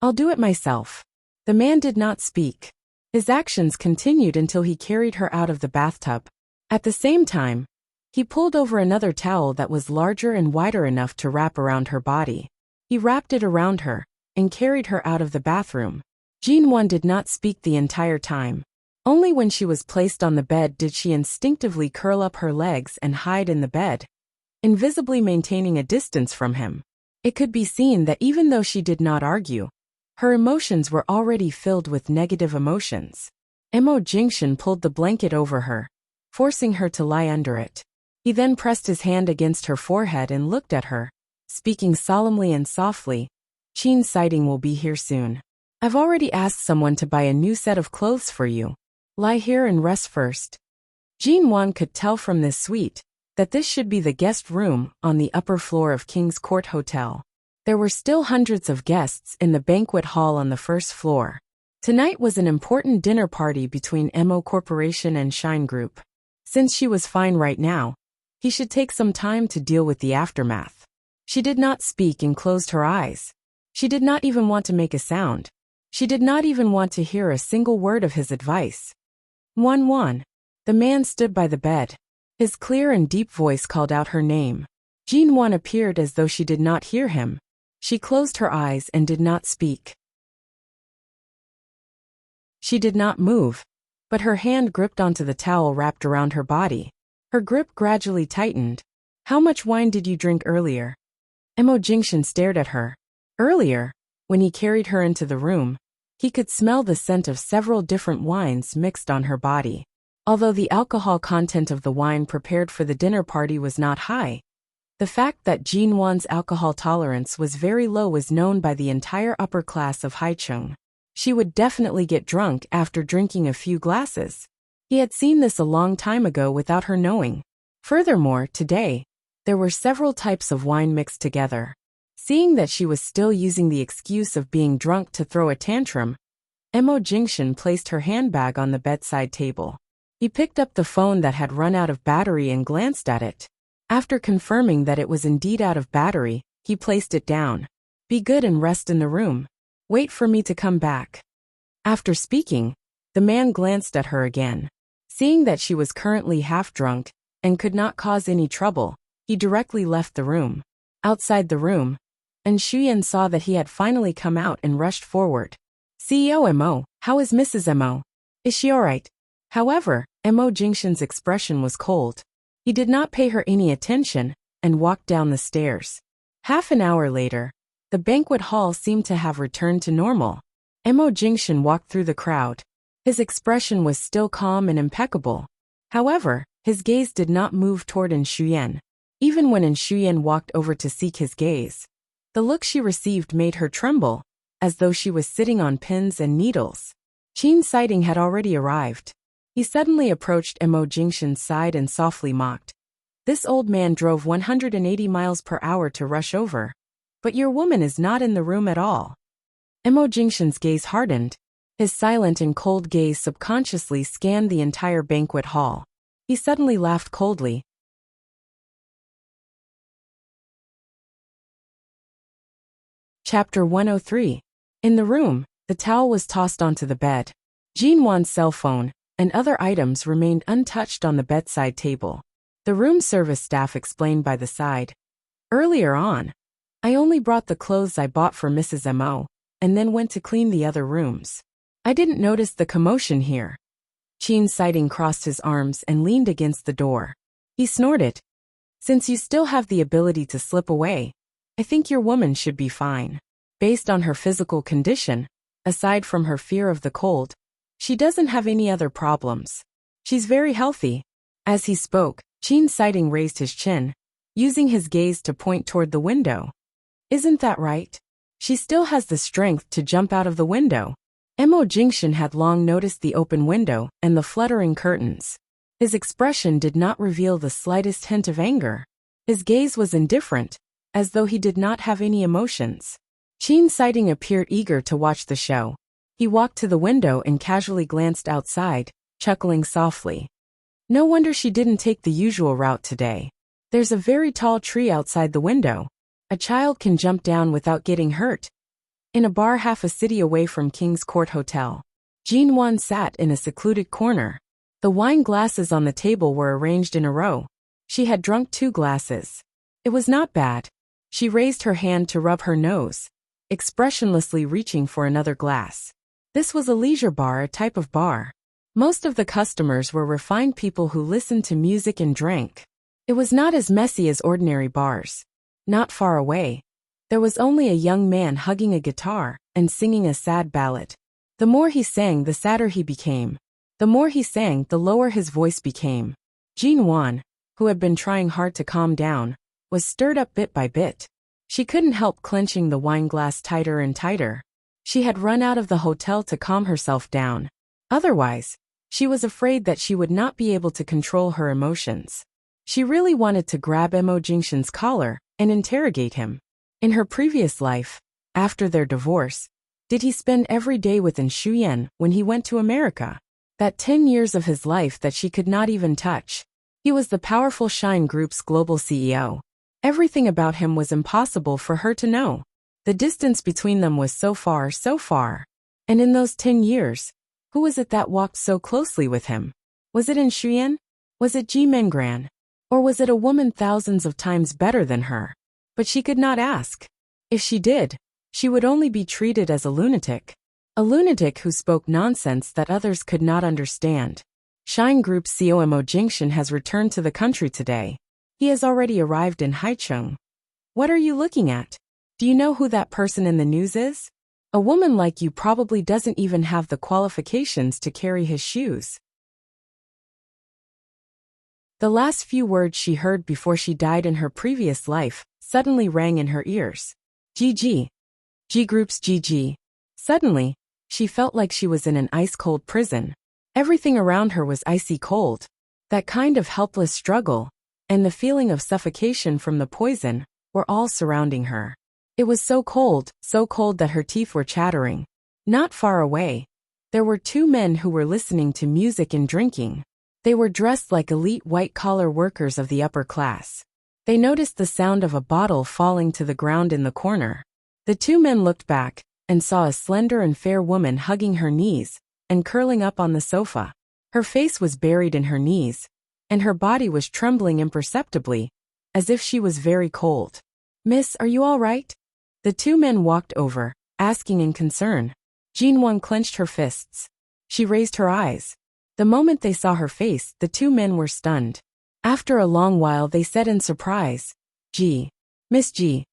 I'll do it myself. The man did not speak. His actions continued until he carried her out of the bathtub. At the same time, he pulled over another towel that was larger and wider enough to wrap around her body. He wrapped it around her and carried her out of the bathroom. Jinwon did not speak the entire time. Only when she was placed on the bed did she instinctively curl up her legs and hide in the bed, invisibly maintaining a distance from him. It could be seen that even though she did not argue, her emotions were already filled with negative emotions. Imo Jingshan pulled the blanket over her, forcing her to lie under it. He then pressed his hand against her forehead and looked at her, speaking solemnly and softly. Chin's sighting will be here soon. I've already asked someone to buy a new set of clothes for you. Lie here and rest first. Jin Wan could tell from this suite that this should be the guest room on the upper floor of King's Court Hotel. There were still hundreds of guests in the banquet hall on the first floor. Tonight was an important dinner party between MO Corporation and Shine Group. Since she was fine right now, he should take some time to deal with the aftermath. She did not speak and closed her eyes. She did not even want to make a sound. She did not even want to hear a single word of his advice. Wan. The man stood by the bed. His clear and deep voice called out her name. Jin Wan appeared as though she did not hear him. She closed her eyes and did not speak. She did not move, but her hand gripped onto the towel wrapped around her body. Her grip gradually tightened. How much wine did you drink earlier? Mo Jingshan stared at her. Earlier, when he carried her into the room, he could smell the scent of several different wines mixed on her body. Although the alcohol content of the wine prepared for the dinner party was not high, the fact that Jin Wan's alcohol tolerance was very low was known by the entire upper class of Haicheng. She would definitely get drunk after drinking a few glasses. He had seen this a long time ago without her knowing. Furthermore, today, there were several types of wine mixed together. Seeing that she was still using the excuse of being drunk to throw a tantrum, Mo Jingshan placed her handbag on the bedside table. He picked up the phone that had run out of battery and glanced at it. After confirming that it was indeed out of battery, he placed it down. Be good and rest in the room. Wait for me to come back. After speaking, the man glanced at her again. Seeing that she was currently half drunk and could not cause any trouble, he directly left the room. Outside the room, and Shuyan saw that he had finally come out and rushed forward. CEO Mo, how is Mrs. Mo? Is she alright? However, Mo Jingshan's expression was cold. He did not pay her any attention and walked down the stairs. Half an hour later, the banquet hall seemed to have returned to normal. Mo Jingshan walked through the crowd. His expression was still calm and impeccable. However, his gaze did not move toward In Shuyan. Even when In Shuyan walked over to seek his gaze, the look she received made her tremble, as though she was sitting on pins and needles. Qin Sighting had already arrived. He suddenly approached Mo Jingshan's side and softly mocked. This old man drove 180 miles per hour to rush over. But your woman is not in the room at all. Mo Jingshan's gaze hardened. His silent and cold gaze subconsciously scanned the entire banquet hall. He suddenly laughed coldly. Chapter 103. In the room, the towel was tossed onto the bed. Jin Wan's cell phone and other items remained untouched on the bedside table. The room service staff explained by the side. Earlier on, I only brought the clothes I bought for Mrs. Mo, and then went to clean the other rooms. I didn't notice the commotion here. Qin Sighting crossed his arms and leaned against the door. He snorted. Since you still have the ability to slip away, I think your woman should be fine. Based on her physical condition, aside from her fear of the cold, she doesn't have any other problems. She's very healthy. As he spoke, Qin Sighting raised his chin, using his gaze to point toward the window. Isn't that right? She still has the strength to jump out of the window. Mo Jingshan had long noticed the open window and the fluttering curtains. His expression did not reveal the slightest hint of anger. His gaze was indifferent, as though he did not have any emotions. Qin Sighting appeared eager to watch the show. He walked to the window and casually glanced outside, chuckling softly. No wonder she didn't take the usual route today. There's a very tall tree outside the window. A child can jump down without getting hurt. In a bar half a city away from King's Court Hotel, Jin Wan sat in a secluded corner. The wine glasses on the table were arranged in a row. She had drunk 2 glasses. It was not bad. She raised her hand to rub her nose, expressionlessly reaching for another glass. This was a leisure bar, a type of bar. Most of the customers were refined people who listened to music and drank. It was not as messy as ordinary bars. Not far away, there was only a young man hugging a guitar and singing a sad ballad. The more he sang, the sadder he became. The more he sang, the lower his voice became. Jin Wan, who had been trying hard to calm down, was stirred up bit by bit. She couldn't help clenching the wine glass tighter and tighter. She had run out of the hotel to calm herself down. Otherwise, She was afraid that she would not be able to control her emotions. She really wanted to grab Mo Jingshan's collar and interrogate him. In her previous life, after their divorce, did he spend every day within Shuyan when he went to America? That 10 years of his life that she could not even touch. He was the powerful Shine Group's global CEO. Everything about him was impossible for her to know. The distance between them was so far, so far. And in those 10 years, who was it that walked so closely with him? Was it in Shuyan? Was it Ji Mengran? Or was it a woman thousands of times better than her? But she could not ask. If she did, she would only be treated as a lunatic. A lunatic who spoke nonsense that others could not understand. Shine Group CEO Mo Jingshan has returned to the country today. He has already arrived in Haicheng. What are you looking at? Do you know who that person in the news is? A woman like you probably doesn't even have the qualifications to carry his shoes. The last few words she heard before she died in her previous life suddenly rang in her ears. GG. G Group's GG. Suddenly, she felt like she was in an ice-cold prison. Everything around her was icy cold. That kind of helpless struggle, and the feeling of suffocation from the poison, were all surrounding her. It was so cold that her teeth were chattering. Not far away, there were two men who were listening to music and drinking. They were dressed like elite white-collar workers of the upper class. They noticed the sound of a bottle falling to the ground in the corner. The two men looked back and saw a slender and fair woman hugging her knees and curling up on the sofa. Her face was buried in her knees, and her body was trembling imperceptibly, as if she was very cold. "Miss, are you all right?" The two men walked over, asking in concern. Jinwan clenched her fists. She raised her eyes. The moment they saw her face, the two men were stunned. After a long while they said in surprise, "Ji. Miss Ji."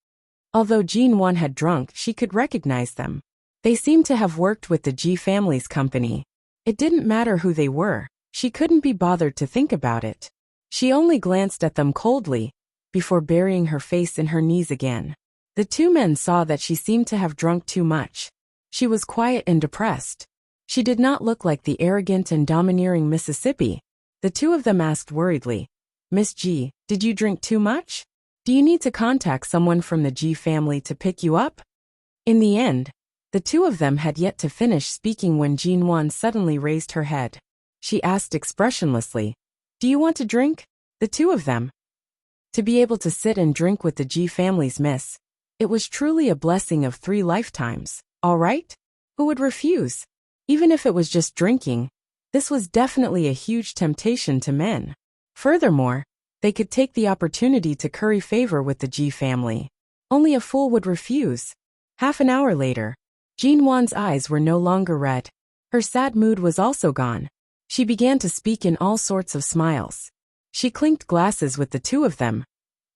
Although Jinwan had drunk, she could recognize them. They seemed to have worked with the Ji family's company. It didn't matter who they were, she couldn't be bothered to think about it. She only glanced at them coldly, before burying her face in her knees again. The two men saw that she seemed to have drunk too much. She was quiet and depressed. She did not look like the arrogant and domineering Mississippi. The two of them asked worriedly, "Miss G, did you drink too much? Do you need to contact someone from the G family to pick you up?" In the end, the two of them had yet to finish speaking when Jinwan suddenly raised her head. She asked expressionlessly, "Do you want to drink?" The two of them. To be able to sit and drink with the G family's miss. It was truly a blessing of 3 lifetimes, all right? Who would refuse? Even if it was just drinking, this was definitely a huge temptation to men. Furthermore, they could take the opportunity to curry favor with the Ji family. Only a fool would refuse. Half an hour later, Jinwan's eyes were no longer red. Her sad mood was also gone. She began to speak in all sorts of smiles. She clinked glasses with the two of them,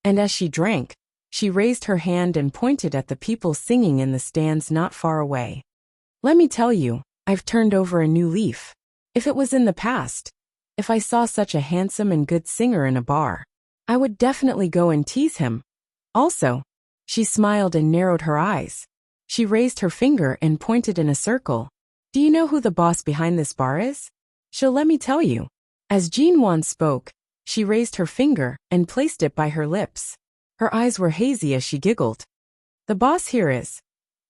and as she drank, she raised her hand and pointed at the people singing in the stands not far away. "Let me tell you, I've turned over a new leaf. If it was in the past, if I saw such a handsome and good singer in a bar, I would definitely go and tease him. Also," she smiled and narrowed her eyes. She raised her finger and pointed in a circle. "Do you know who the boss behind this bar is? She'll let me tell you." As Jinwan spoke, she raised her finger and placed it by her lips. Her eyes were hazy as she giggled. "The boss here is.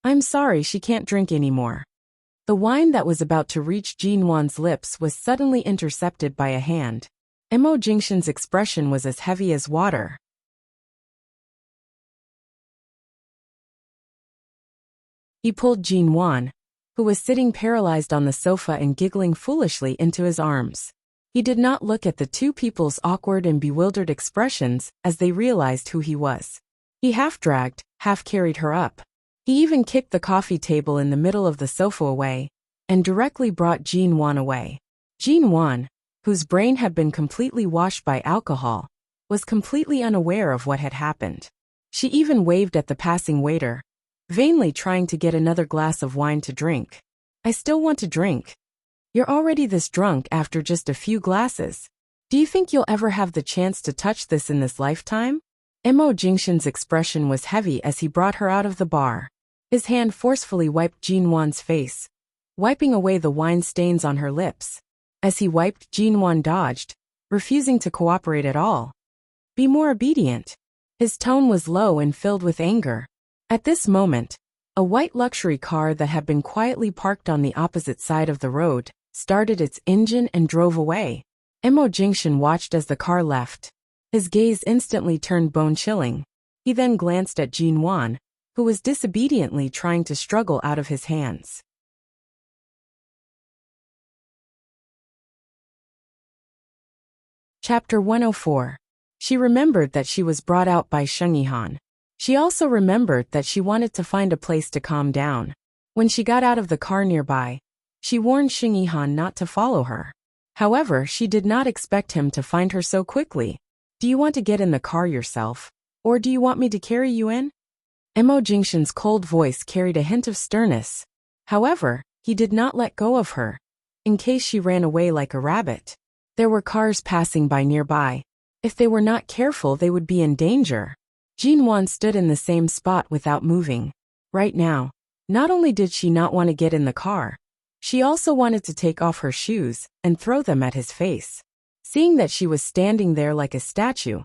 I'm sorry she can't drink anymore." The wine that was about to reach Jinwan's lips was suddenly intercepted by a hand. Mo Jingshan's expression was as heavy as water. He pulled Jinwan, who was sitting paralyzed on the sofa and giggling foolishly, into his arms. He did not look at the two people's awkward and bewildered expressions as they realized who he was. He half dragged, half carried her up. He even kicked the coffee table in the middle of the sofa away, and directly brought Jinwan away. Jinwan, whose brain had been completely washed by alcohol, was completely unaware of what had happened. She even waved at the passing waiter, vainly trying to get another glass of wine to drink. "I still want to drink." "You're already this drunk after just a few glasses. Do you think you'll ever have the chance to touch this in this lifetime?" Mo Jingshan's expression was heavy as he brought her out of the bar. His hand forcefully wiped Jinwan's face, wiping away the wine stains on her lips. As he wiped, Jinwan dodged, refusing to cooperate at all. Be more obedient. His tone was low and filled with anger. At this moment, a white luxury car that had been quietly parked on the opposite side of the road started its engine and drove away. Mo Jingshan watched as the car left. His gaze instantly turned bone-chilling. He then glanced at Jinwan, who was disobediently trying to struggle out of his hands. Chapter 104. She remembered that she was brought out by Sheng Yihan. She also remembered that she wanted to find a place to calm down. When she got out of the car nearby, she warned Sheng Yihan not to follow her. However, she did not expect him to find her so quickly. Do you want to get in the car yourself? Or do you want me to carry you in? Mo Jingshan's cold voice carried a hint of sternness. However, he did not let go of her, in case she ran away like a rabbit. There were cars passing by nearby. If they were not careful, they would be in danger. Jinwan stood in the same spot without moving. Right now, not only did she not want to get in the car, she also wanted to take off her shoes and throw them at his face. Seeing that she was standing there like a statue,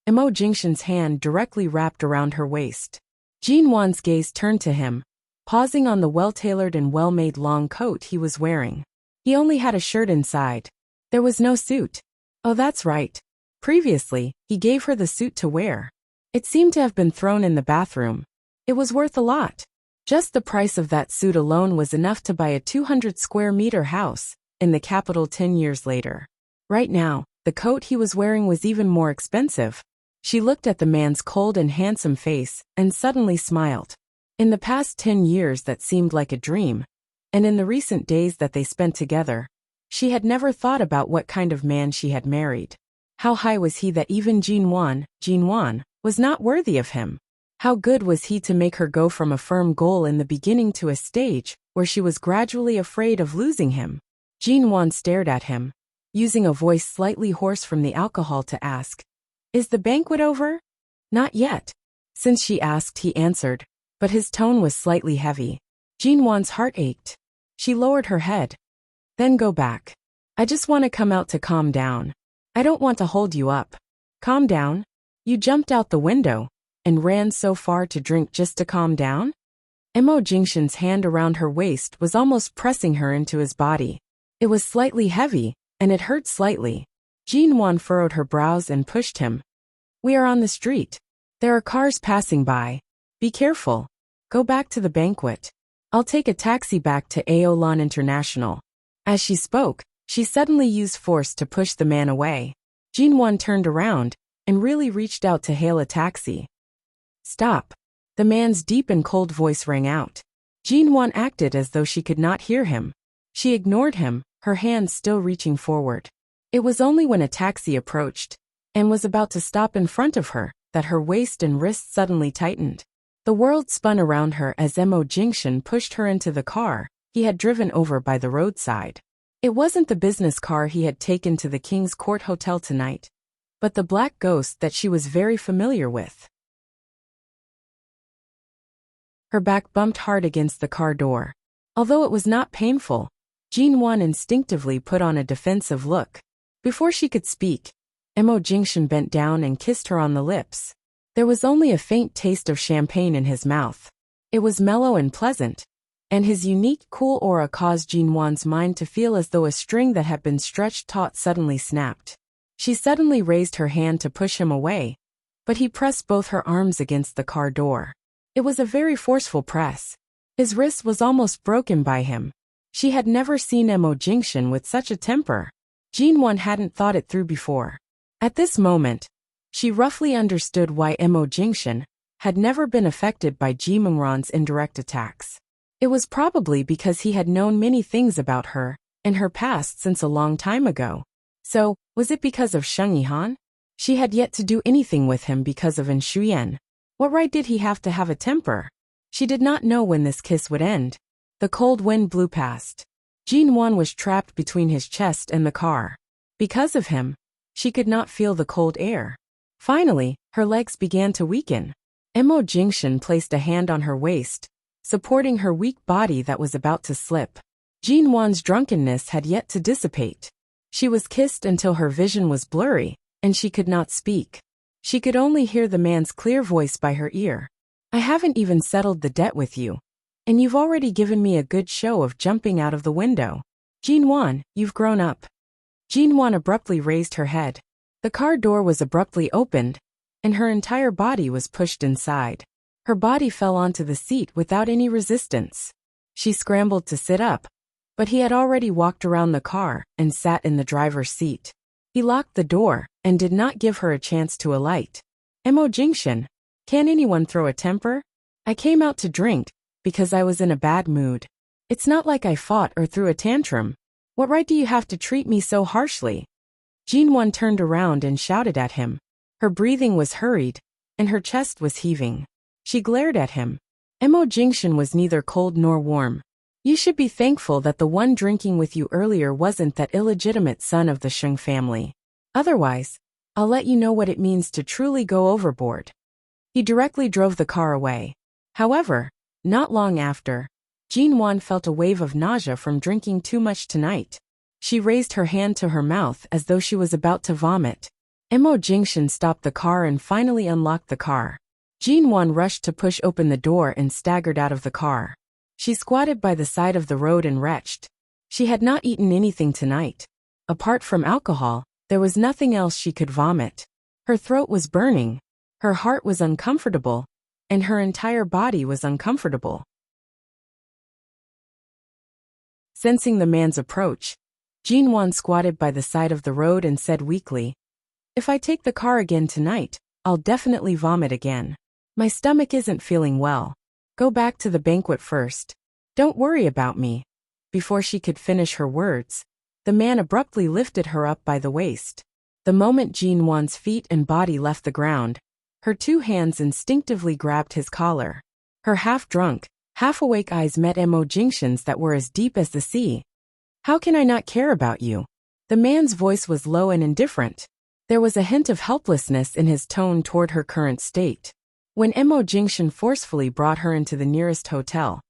Mo Jingshan's hand directly wrapped around her waist. Jinwan's gaze turned to him, pausing on the well-tailored and well-made long coat he was wearing. He only had a shirt inside. There was no suit. Oh, that's right. Previously, he gave her the suit to wear. It seemed to have been thrown in the bathroom. It was worth a lot. Just the price of that suit alone was enough to buy a 200 square meter house in the capital 10 years later. Right now, the coat he was wearing was even more expensive. She looked at the man's cold and handsome face and suddenly smiled. In the past 10 years that seemed like a dream, and in the recent days that they spent together, she had never thought about what kind of man she had married. How high was he that even Jinwan, was not worthy of him? How good was he to make her go from a firm goal in the beginning to a stage where she was gradually afraid of losing him? Jinwan stared at him, using a voice slightly hoarse from the alcohol to ask, "Is the banquet over?" "Not yet." Since she asked, he answered, but his tone was slightly heavy. Jinwan's heart ached. She lowered her head. "Then go back. I just want to come out to calm down. I don't want to hold you up." "Calm down? You jumped out the window and ran so far to drink just to calm down?" Mo Jingshan's hand around her waist was almost pressing her into his body. It was slightly heavy, and it hurt slightly. Jinwan furrowed her brows and pushed him. "We are on the street. There are cars passing by. Be careful. Go back to the banquet. I'll take a taxi back to Aolan International." As she spoke, she suddenly used force to push the man away. Jinwan turned around and really reached out to hail a taxi. "Stop." The man's deep and cold voice rang out. Jinwan acted as though she could not hear him. She ignored him, her hands still reaching forward. It was only when a taxi approached and was about to stop in front of her that her waist and wrists suddenly tightened. The world spun around her as Mo Jingshan pushed her into the car he had driven over by the roadside. It wasn't the business car he had taken to the King's Court Hotel tonight, but the black ghost that she was very familiar with. Her back bumped hard against the car door. Although it was not painful, Jinwan instinctively put on a defensive look. Before she could speak, Mo Jingshan bent down and kissed her on the lips. There was only a faint taste of champagne in his mouth. It was mellow and pleasant, and his unique, cool aura caused Jinwan's mind to feel as though a string that had been stretched taut suddenly snapped. She suddenly raised her hand to push him away, but he pressed both her arms against the car door. It was a very forceful press. His wrist was almost broken by him. She had never seen Mo Jingshan with such a temper. Jinwan hadn't thought it through before. At this moment, she roughly understood why Mo Jingshan had never been affected by Ji Mengran's indirect attacks. It was probably because he had known many things about her and her past since a long time ago. So, was it because of Sheng Yihan? She had yet to do anything with him because of Shuyan. What right did he have to have a temper? She did not know when this kiss would end. The cold wind blew past. Jinwan was trapped between his chest and the car. Because of him, she could not feel the cold air. Finally, her legs began to weaken. Mo Jingshan placed a hand on her waist, supporting her weak body that was about to slip. Jinwan's drunkenness had yet to dissipate. She was kissed until her vision was blurry, and she could not speak. She could only hear the man's clear voice by her ear. I haven't even settled the debt with you. And you've already given me a good show of jumping out of the window. Jinwan, you've grown up. Jinwan abruptly raised her head. The car door was abruptly opened, and her entire body was pushed inside. Her body fell onto the seat without any resistance. She scrambled to sit up, but he had already walked around the car and sat in the driver's seat. He locked the door and did not give her a chance to alight. Mo Jingshan, can anyone throw a temper? I came out to drink because I was in a bad mood. It's not like I fought or threw a tantrum. What right do you have to treat me so harshly? Jinwan turned around and shouted at him. Her breathing was hurried, and her chest was heaving. She glared at him. Mo Jingshan was neither cold nor warm. You should be thankful that the one drinking with you earlier wasn't that illegitimate son of the Sheng family. Otherwise, I'll let you know what it means to truly go overboard. He directly drove the car away. However, not long after, Jinwan felt a wave of nausea from drinking too much tonight. She raised her hand to her mouth as though she was about to vomit. Mo Jingshan stopped the car and finally unlocked the car. Jinwan rushed to push open the door and staggered out of the car. She squatted by the side of the road and retched. She had not eaten anything tonight. Apart from alcohol, there was nothing else she could vomit. Her throat was burning, her heart was uncomfortable, and her entire body was uncomfortable. Sensing the man's approach, Jinwan squatted by the side of the road and said weakly, "If I take the car again tonight, I'll definitely vomit again. My stomach isn't feeling well. Go back to the banquet first. Don't worry about me." Before she could finish her words, the man abruptly lifted her up by the waist. The moment Jinwan's feet and body left the ground, her two hands instinctively grabbed his collar. Her half-drunk, half-awake eyes met Mo Jingshan's that were as deep as the sea. "How can I not care about you?" The man's voice was low and indifferent. There was a hint of helplessness in his tone toward her current state. When Mo Jingshan forcefully brought her into the nearest hotel,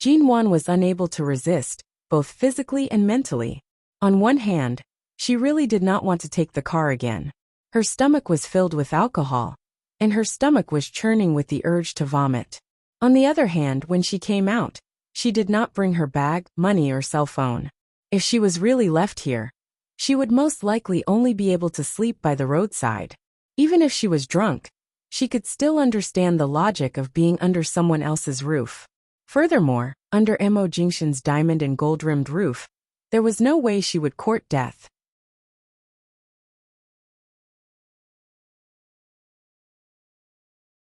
Jinwan was unable to resist, both physically and mentally. On one hand, she really did not want to take the car again. Her stomach was filled with alcohol, and her stomach was churning with the urge to vomit. On the other hand, when she came out, she did not bring her bag, money, or cell phone. If she was really left here, she would most likely only be able to sleep by the roadside. Even if she was drunk, she could still understand the logic of being under someone else's roof. Furthermore, under Mo Jingshan's diamond and gold-rimmed roof, there was no way she would court death.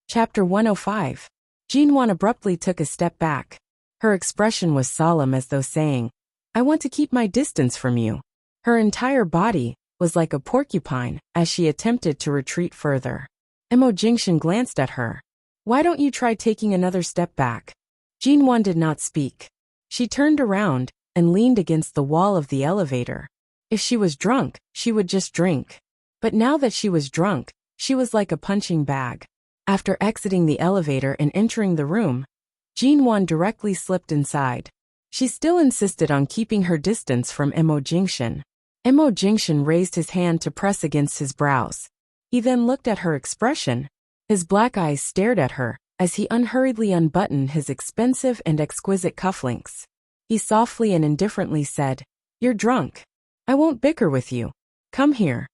Chapter 105. Jinwan abruptly took a step back. Her expression was solemn as though saying, "I want to keep my distance from you." Her entire body was like a porcupine as she attempted to retreat further. Mo Jingshan glanced at her. "Why don't you try taking another step back?" Jinwan did not speak. She turned around and leaned against the wall of the elevator. If she was drunk, she would just drink. But now that she was drunk, she was like a punching bag. After exiting the elevator and entering the room, Jinwan directly slipped inside. She still insisted on keeping her distance from Mo Jingshan. Mo Jingshan raised his hand to press against his brows. He then looked at her expression. His black eyes stared at her as he unhurriedly unbuttoned his expensive and exquisite cufflinks. He softly and indifferently said, "You're drunk. I won't bicker with you. Come here."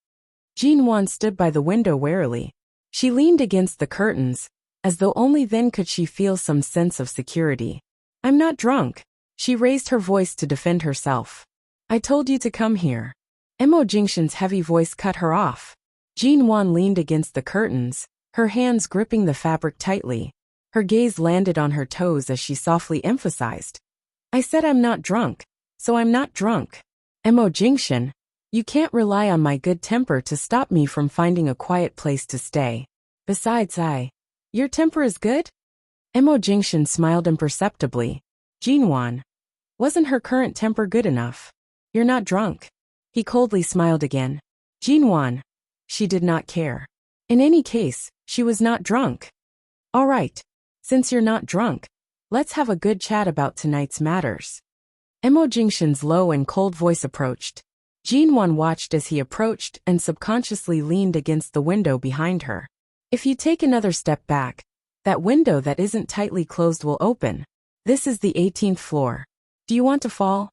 Jinwan stood by the window warily. She leaned against the curtains, as though only then could she feel some sense of security. "I'm not drunk." She raised her voice to defend herself. "I told you to come here." Mo Jingshan's heavy voice cut her off. Jinwan leaned against the curtains, her hands gripping the fabric tightly. Her gaze landed on her toes as she softly emphasized, "I said I'm not drunk, so I'm not drunk." Mo Jingshan, you can't rely on my good temper to stop me from finding a quiet place to stay. Besides, your temper is good? Mo Jingshan smiled imperceptibly. Jinwan, wasn't her current temper good enough? You're not drunk. He coldly smiled again. Jinwan, she did not care. In any case, she was not drunk. All right, since you're not drunk, let's have a good chat about tonight's matters. Mo Jingshan's low and cold voice approached. Jinwon watched as he approached and subconsciously leaned against the window behind her. If you take another step back, that window that isn't tightly closed will open. This is the 18th floor. Do you want to fall?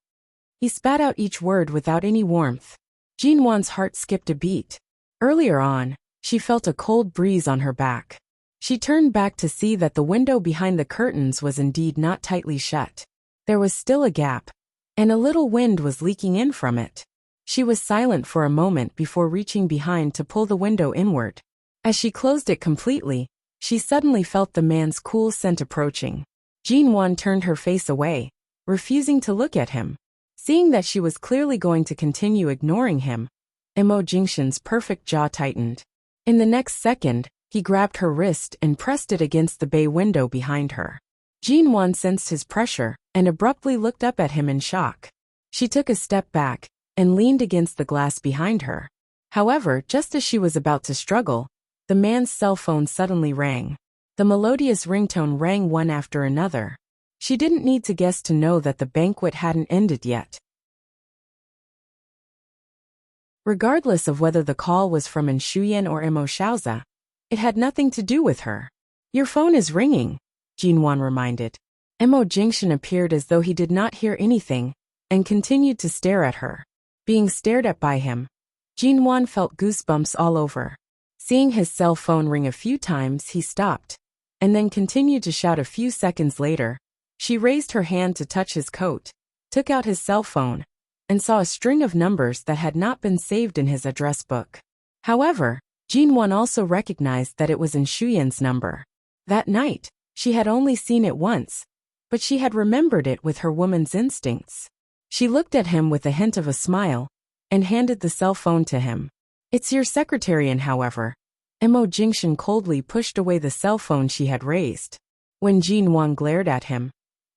He spat out each word without any warmth. Jinwon's heart skipped a beat. Earlier on, she felt a cold breeze on her back. She turned back to see that the window behind the curtains was indeed not tightly shut. There was still a gap, and a little wind was leaking in from it. She was silent for a moment before reaching behind to pull the window inward. As she closed it completely, she suddenly felt the man's cool scent approaching. Jinwon turned her face away, refusing to look at him. Seeing that she was clearly going to continue ignoring him, Mo Jingshan's perfect jaw tightened. In the next second, he grabbed her wrist and pressed it against the bay window behind her. Jinwon sensed his pressure and abruptly looked up at him in shock. She took a step back and leaned against the glass behind her. However, just as she was about to struggle, the man's cell phone suddenly rang. The melodious ringtone rang one after another. She didn't need to guess to know that the banquet hadn't ended yet. Regardless of whether the call was from An Shuyan or Mo Shaoza, it had nothing to do with her. Your phone is ringing, Jinwon reminded. Mo Jingshan appeared as though he did not hear anything, and continued to stare at her. Being stared at by him, Jinwon felt goosebumps all over. Seeing his cell phone ring a few times, he stopped, and then continued to shout a few seconds later. She raised her hand to touch his coat, took out his cell phone, and saw a string of numbers that had not been saved in his address book. However, Jinwon also recognized that it was An Shuyan's number. That night, she had only seen it once, but she had remembered it with her woman's instincts. She looked at him with a hint of a smile, and handed the cell phone to him. It's your secretarian, however. Mo Jingshan coldly pushed away the cell phone she had raised. When Jinwon glared at him,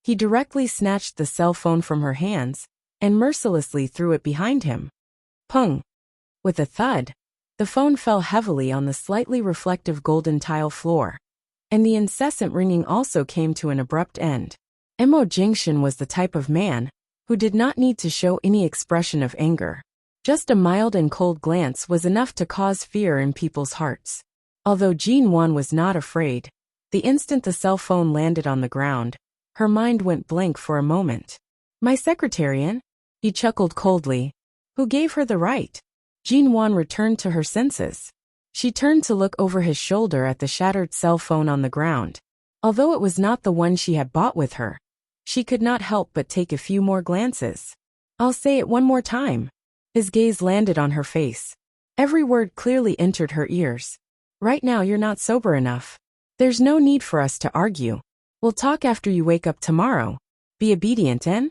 he directly snatched the cell phone from her hands, and mercilessly threw it behind him. Pung! With a thud, the phone fell heavily on the slightly reflective golden tile floor, and the incessant ringing also came to an abrupt end. Mo Jingshan was the type of man who did not need to show any expression of anger. Just a mild and cold glance was enough to cause fear in people's hearts. Although Jinwon was not afraid, the instant the cell phone landed on the ground, her mind went blank for a moment. My secretarian? He chuckled coldly. Who gave her the right? Jinwon returned to her senses. She turned to look over his shoulder at the shattered cell phone on the ground. Although it was not the one she had bought with her, she could not help but take a few more glances. I'll say it one more time. His gaze landed on her face. Every word clearly entered her ears. Right now you're not sober enough. There's no need for us to argue. We'll talk after you wake up tomorrow. Be obedient, eh?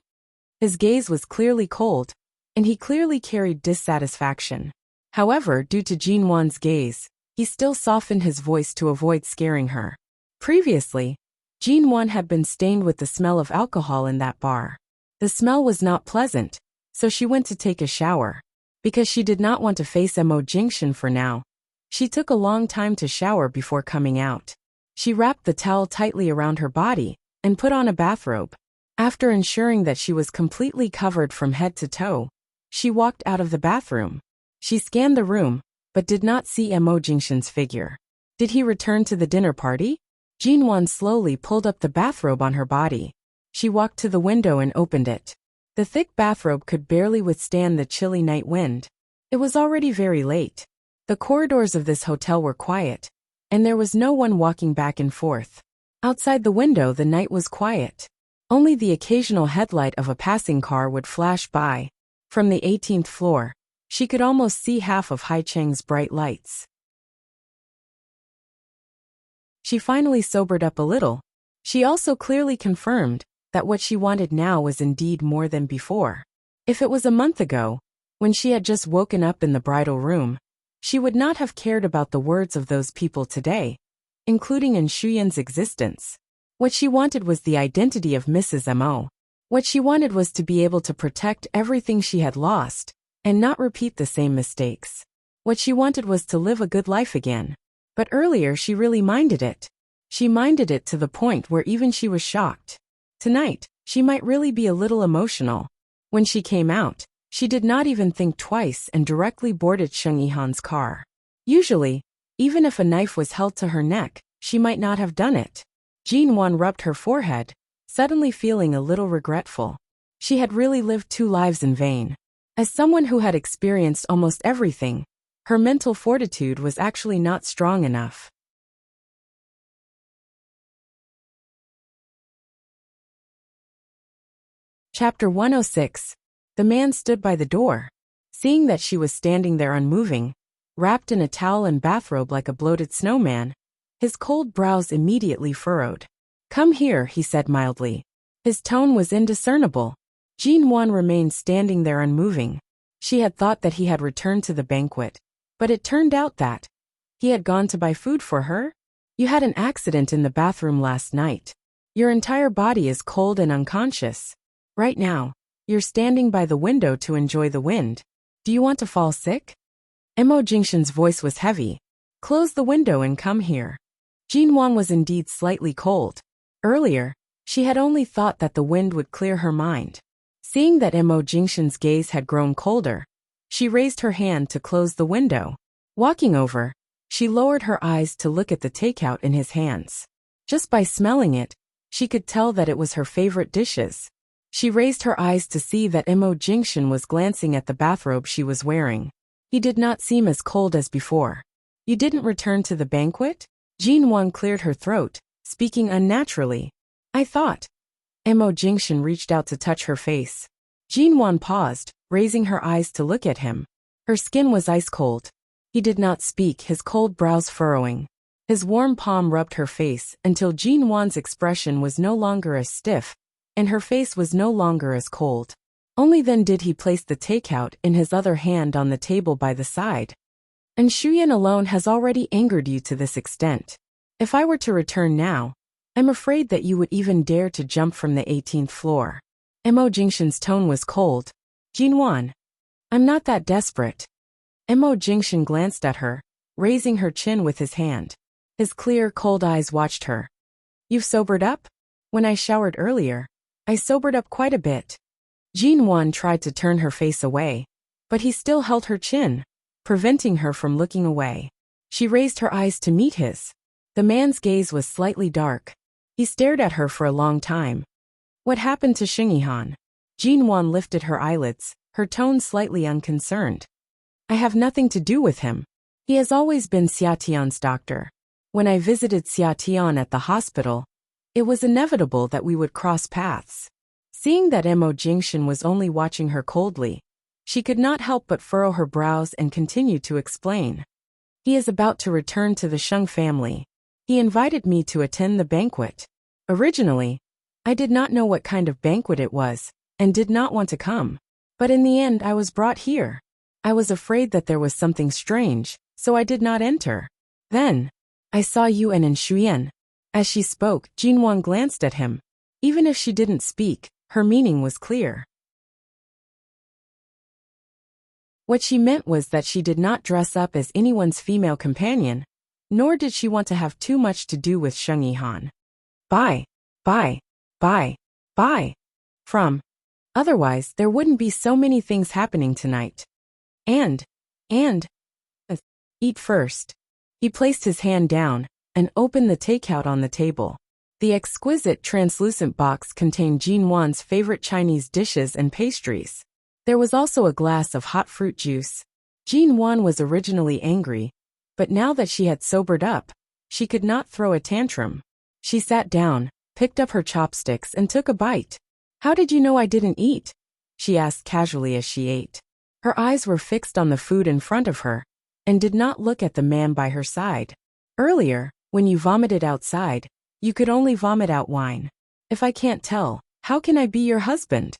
His gaze was clearly cold, and he clearly carried dissatisfaction. However, due to Jinwon's gaze, he still softened his voice to avoid scaring her. Previously, Jinwon had been stained with the smell of alcohol in that bar. The smell was not pleasant, so she went to take a shower. Because she did not want to face Mo Jingshan for now, she took a long time to shower before coming out. She wrapped the towel tightly around her body and put on a bathrobe. After ensuring that she was completely covered from head to toe, she walked out of the bathroom. She scanned the room, but did not see Mo Jingshan's figure. Did he return to the dinner party? Jinwon slowly pulled up the bathrobe on her body. She walked to the window and opened it. The thick bathrobe could barely withstand the chilly night wind. It was already very late. The corridors of this hotel were quiet, and there was no one walking back and forth. Outside the window, the night was quiet. Only the occasional headlight of a passing car would flash by. From the 18th floor, she could almost see half of Haicheng's bright lights. She finally sobered up a little. She also clearly confirmed that what she wanted now was indeed more than before. If it was a month ago, when she had just woken up in the bridal room, she would not have cared about the words of those people today, including An Shuyan's existence. What she wanted was the identity of Mrs. Mo. What she wanted was to be able to protect everything she had lost, and not repeat the same mistakes. What she wanted was to live a good life again. But earlier she really minded it. She minded it to the point where even she was shocked. Tonight, she might really be a little emotional. When she came out, She did not even think twice and directly boarded Sheng Yihan's car. Usually, even if a knife was held to her neck, she might not have done it. Jin Wan rubbed her forehead, suddenly feeling a little regretful. She had really lived 2 lives in vain. As someone who had experienced almost everything, her mental fortitude was actually not strong enough. Chapter 106. The man stood by the door. Seeing that she was standing there unmoving, wrapped in a towel and bathrobe like a bloated snowman, his cold brows immediately furrowed. "Come here," he said mildly. His tone was indiscernible. Jin Wan remained standing there unmoving. She had thought that he had returned to the banquet, but it turned out that he had gone to buy food for her. "You had an accident in the bathroom last night. Your entire body is cold and unconscious. Right now, you're standing by the window to enjoy the wind. Do you want to fall sick?" Mo Jingshan's voice was heavy. "Close the window and come here." Jin Wan was indeed slightly cold. Earlier, she had only thought that the wind would clear her mind. Seeing that Mo Jingshan's gaze had grown colder, she raised her hand to close the window. Walking over, she lowered her eyes to look at the takeout in his hands. Just by smelling it, she could tell that it was her favorite dishes. She raised her eyes to see that Mo Jingshan was glancing at the bathrobe she was wearing. He did not seem as cold as before. "You didn't return to the banquet?" Jin Wan cleared her throat, speaking unnaturally. "I thought." Mo Jingshan reached out to touch her face. Jin Wan paused, raising her eyes to look at him. Her skin was ice cold. He did not speak, his cold brows furrowing. His warm palm rubbed her face until Jin Wan's expression was no longer as stiff, and her face was no longer as cold. Only then did he place the takeout in his other hand on the table by the side. "And Shuyan alone has already angered you to this extent. If I were to return now, I'm afraid that you would even dare to jump from the 18th floor. Mo Jingshan's tone was cold. "Jin Wan, I'm not that desperate." Mo Jingshan glanced at her, raising her chin with his hand. His clear, cold eyes watched her. "You've sobered up? When I showered earlier, I sobered up quite a bit." Jin Wan tried to turn her face away, but he still held her chin, preventing her from looking away. She raised her eyes to meet his. The man's gaze was slightly dark. He stared at her for a long time. "What happened to Sheng Yihan?" Jin Wan lifted her eyelids, her tone slightly unconcerned. "I have nothing to do with him. He has always been Xia Tian's doctor. When I visited Xia Tian at the hospital, it was inevitable that we would cross paths." Seeing that Mo Jingshan was only watching her coldly, she could not help but furrow her brows and continue to explain. "He is about to return to the Sheng family. He invited me to attend the banquet. Originally, I did not know what kind of banquet it was, and did not want to come. But in the end I was brought here. I was afraid that there was something strange, so I did not enter. Then, I saw you and Shuyan." As she spoke, Jin Wan glanced at him. Even if she didn't speak, her meaning was clear. What she meant was that she did not dress up as anyone's female companion, nor did she want to have too much to do with Sheng Yihan. Bye. Otherwise, there wouldn't be so many things happening tonight. And, eat first." He placed his hand down and opened the takeout on the table. The exquisite translucent box contained Jin Wan's favorite Chinese dishes and pastries. There was also a glass of hot fruit juice. Jin Wan was originally angry, but now that she had sobered up, she could not throw a tantrum. She sat down, picked up her chopsticks and took a bite. "How did you know I didn't eat?" she asked casually as she ate. Her eyes were fixed on the food in front of her, and did not look at the man by her side. "Earlier, when you vomited outside, you could only vomit out wine. If I can't tell, how can I be your husband?"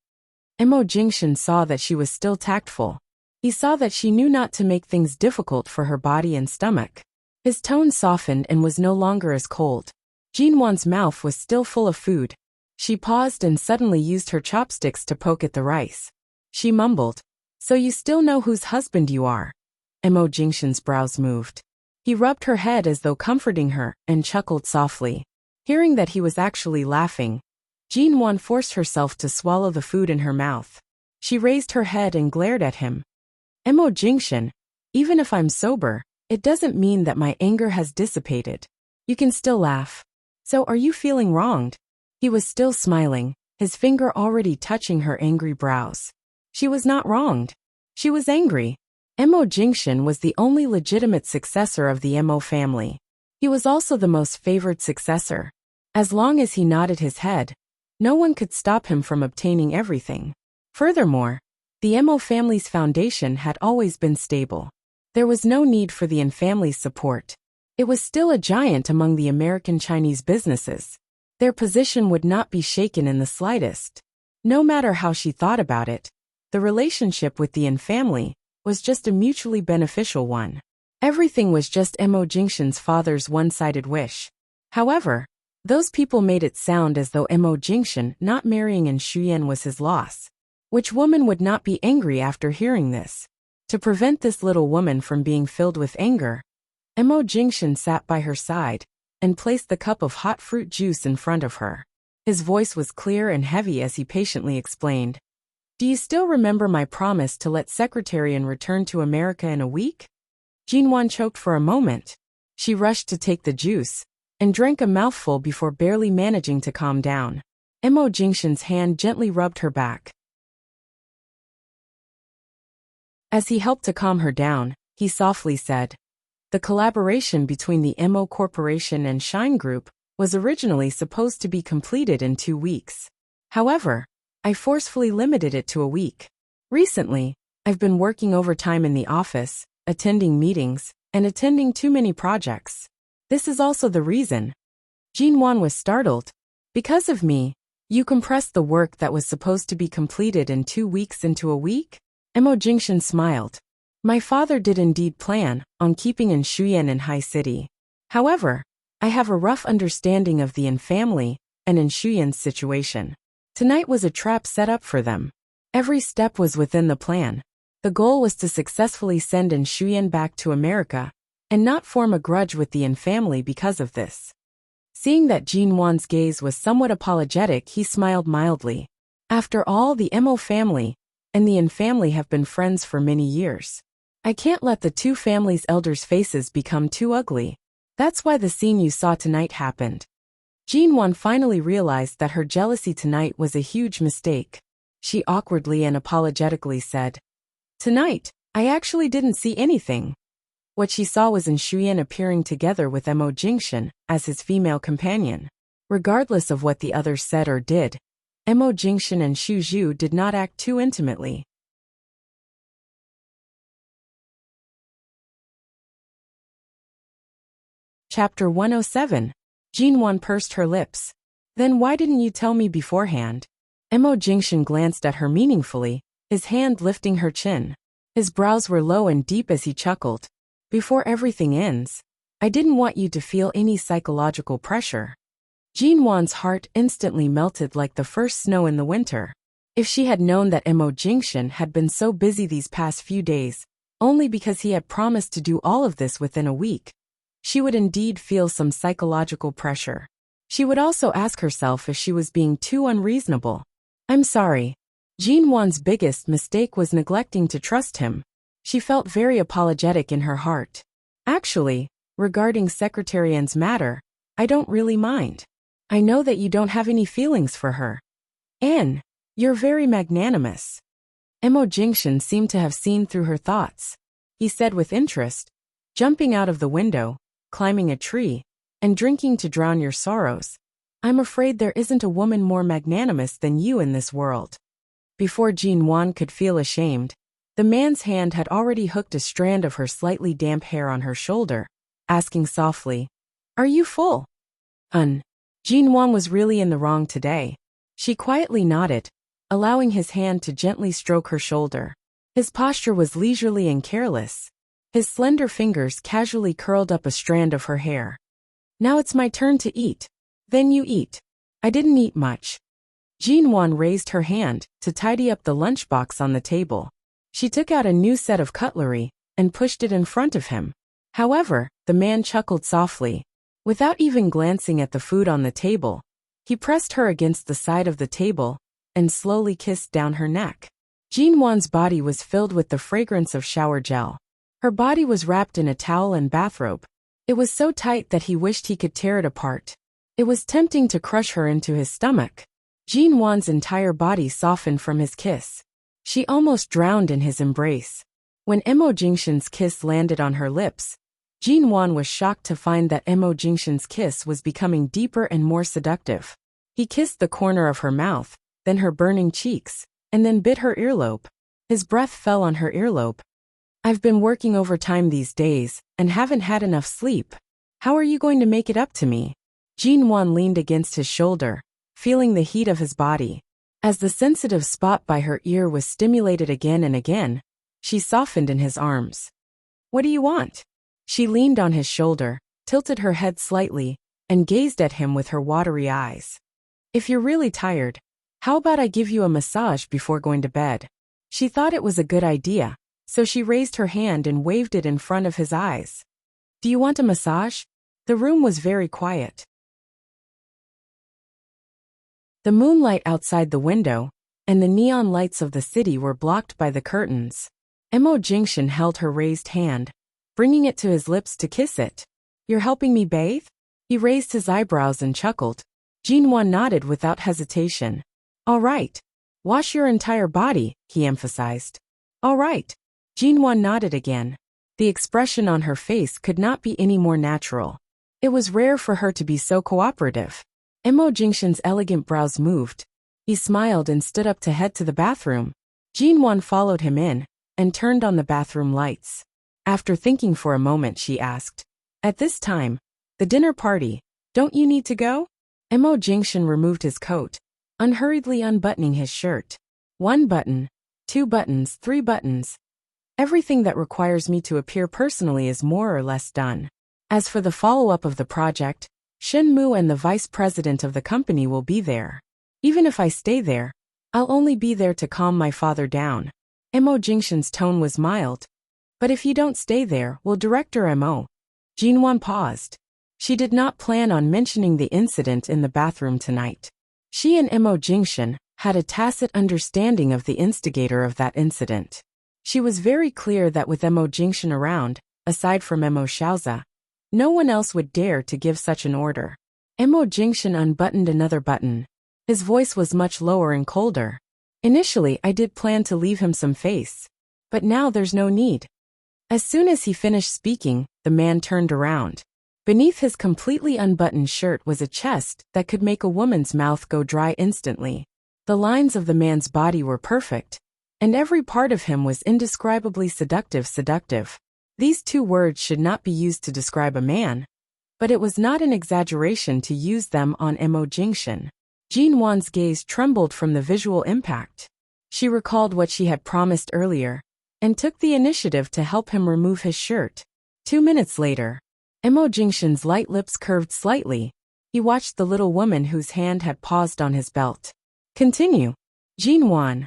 Mo Jingshan saw that she was still tactful. He saw that she knew not to make things difficult for her body and stomach. His tone softened and was no longer as cold. Jin Wan's mouth was still full of food. She paused and suddenly used her chopsticks to poke at the rice. She mumbled, "So you still know whose husband you are?" Mo Jingshan's brows moved. He rubbed her head as though comforting her and chuckled softly. Hearing that he was actually laughing, Jin Wan forced herself to swallow the food in her mouth. She raised her head and glared at him. Mo Jingshan, even if I'm sober, it doesn't mean that my anger has dissipated. You can still laugh. So are you feeling wronged? He was still smiling, his finger already touching her angry brows. She was not wronged. She was angry. Mo Jingshan was the only legitimate successor of the Mo family. He was also the most favored successor. As long as he nodded his head, no one could stop him from obtaining everything. Furthermore, the Mo family's foundation had always been stable. There was no need for the family's support. It was still a giant among the American Chinese businesses. Their position would not be shaken in the slightest. No matter how she thought about it, the relationship with the family was just a mutually beneficial one. Everything was just Mo Jingshan's father's one-sided wish. However, those people made it sound as though Mo Jingshan not marrying Shuyan was his loss. Which woman would not be angry after hearing this? To prevent this little woman from being filled with anger, Mo Jingshan sat by her side and placed the cup of hot fruit juice in front of her. His voice was clear and heavy as he patiently explained. Do you still remember my promise to let Secretarian return to America in a week? Jinwan choked for a moment. She rushed to take the juice and drank a mouthful before barely managing to calm down. Mo Jingshan's hand gently rubbed her back. As he helped to calm her down, he softly said, the collaboration between the Mo Corporation and Shine Group was originally supposed to be completed in 2 weeks. However, I forcefully limited it to a week. Recently, I've been working overtime in the office, attending meetings, and attending too many projects. This is also the reason. Jinwan was startled. Because of me, you compressed the work that was supposed to be completed in 2 weeks into a week? Mo Jingshan smiled. My father did indeed plan on keeping Shuyan in High City. However, I have a rough understanding of the family and Shuyan's situation. Tonight was a trap set up for them. Every step was within the plan. The goal was to successfully send Shuyan back to America and not form a grudge with the family because of this. Seeing that Jinwan's gaze was somewhat apologetic, he smiled mildly. After all, the Mo family and the family have been friends for many years. I can't let the two families' elders' faces become too ugly. That's why the scene you saw tonight happened. Jinwan finally realized that her jealousy tonight was a huge mistake. She awkwardly and apologetically said, Tonight, I actually didn't see anything. What she saw was Shuyan appearing together with Mo Jingshan as his female companion. Regardless of what the others said or did, Mo Jingshan and Xu Zhu did not act too intimately. Chapter 107. Jinwan pursed her lips. Then why didn't you tell me beforehand? Mo Jingshan glanced at her meaningfully, his hand lifting her chin. His brows were low and deep as he chuckled. Before everything ends, I didn't want you to feel any psychological pressure. Jinwan's heart instantly melted like the first snow in the winter. If she had known that Mo Jingshan had been so busy these past few days, only because he had promised to do all of this within a week, she would indeed feel some psychological pressure. She would also ask herself if she was being too unreasonable. I'm sorry. Jinwan's biggest mistake was neglecting to trust him. She felt very apologetic in her heart. Actually, regarding Secretarian's matter, I don't really mind. I know that you don't have any feelings for her. And you're very magnanimous. Mo Jingshan seemed to have seen through her thoughts. He said with interest, jumping out of the window, climbing a tree, and drinking to drown your sorrows. I'm afraid there isn't a woman more magnanimous than you in this world. Before Jinwan could feel ashamed, the man's hand had already hooked a strand of her slightly damp hair on her shoulder, asking softly, Are you full? Jinwan was really in the wrong today. She quietly nodded, allowing his hand to gently stroke her shoulder. His posture was leisurely and careless. His slender fingers casually curled up a strand of her hair. Now it's my turn to eat. Then you eat. I didn't eat much. Jinwan raised her hand to tidy up the lunchbox on the table. She took out a new set of cutlery and pushed it in front of him. However, the man chuckled softly. Without even glancing at the food on the table, he pressed her against the side of the table and slowly kissed down her neck. Jinwan's body was filled with the fragrance of shower gel. Her body was wrapped in a towel and bathrobe. It was so tight that he wished he could tear it apart. It was tempting to crush her into his stomach. Jinwan's entire body softened from his kiss. She almost drowned in his embrace. When Emo Jingshan's kiss landed on her lips, Jinwan was shocked to find that Emo Jingshan's kiss was becoming deeper and more seductive. He kissed the corner of her mouth, then her burning cheeks, and then bit her earlobe. His breath fell on her earlobe. "I've been working overtime these days, and haven't had enough sleep. How are you going to make it up to me?" Jinwan leaned against his shoulder, feeling the heat of his body. As the sensitive spot by her ear was stimulated again and again, she softened in his arms. "What do you want?" She leaned on his shoulder, tilted her head slightly, and gazed at him with her watery eyes. "If you're really tired, how about I give you a massage before going to bed?" She thought it was a good idea, so she raised her hand and waved it in front of his eyes. "Do you want a massage?" The room was very quiet. The moonlight outside the window and the neon lights of the city were blocked by the curtains. Emo Jingshan held her raised hand, bringing it to his lips to kiss it. "You're helping me bathe?" He raised his eyebrows and chuckled. Jinwan nodded without hesitation. "All right. Wash your entire body," he emphasized. "All right." Jinwan nodded again. The expression on her face could not be any more natural. It was rare for her to be so cooperative. Emo Jingshan's elegant brows moved. He smiled and stood up to head to the bathroom. Jinwan followed him in and turned on the bathroom lights. After thinking for a moment, she asked, "At this time, the dinner party, don't you need to go?" Emo Jingshan removed his coat, unhurriedly unbuttoning his shirt. "One button, 2 buttons, 3 buttons. Everything that requires me to appear personally is more or less done. As for the follow-up of the project, Shen Mu and the vice president of the company will be there. Even if I stay there, I'll only be there to calm my father down." Emo Jingshan's tone was mild. "But if you don't stay there, will Director Emo?" Jinwan paused. She did not plan on mentioning the incident in the bathroom tonight. She and Emo Jingshan had a tacit understanding of the instigator of that incident. She was very clear that with Emo Jingshan around, aside from Emo Xiaoza, no one else would dare to give such an order. Emo Jingshan unbuttoned another button. His voice was much lower and colder. "Initially, I did plan to leave him some face. But now there's no need." As soon as he finished speaking, the man turned around. Beneath his completely unbuttoned shirt was a chest that could make a woman's mouth go dry instantly. The lines of the man's body were perfect, and every part of him was indescribably seductive. These 2 words should not be used to describe a man, but it was not an exaggeration to use them on Emo Jingshan. Jinwan's gaze trembled from the visual impact. She recalled what she had promised earlier, and took the initiative to help him remove his shirt. 2 minutes later, Emo Jingshan's light lips curved slightly. He watched the little woman whose hand had paused on his belt. "Continue." Jinwan.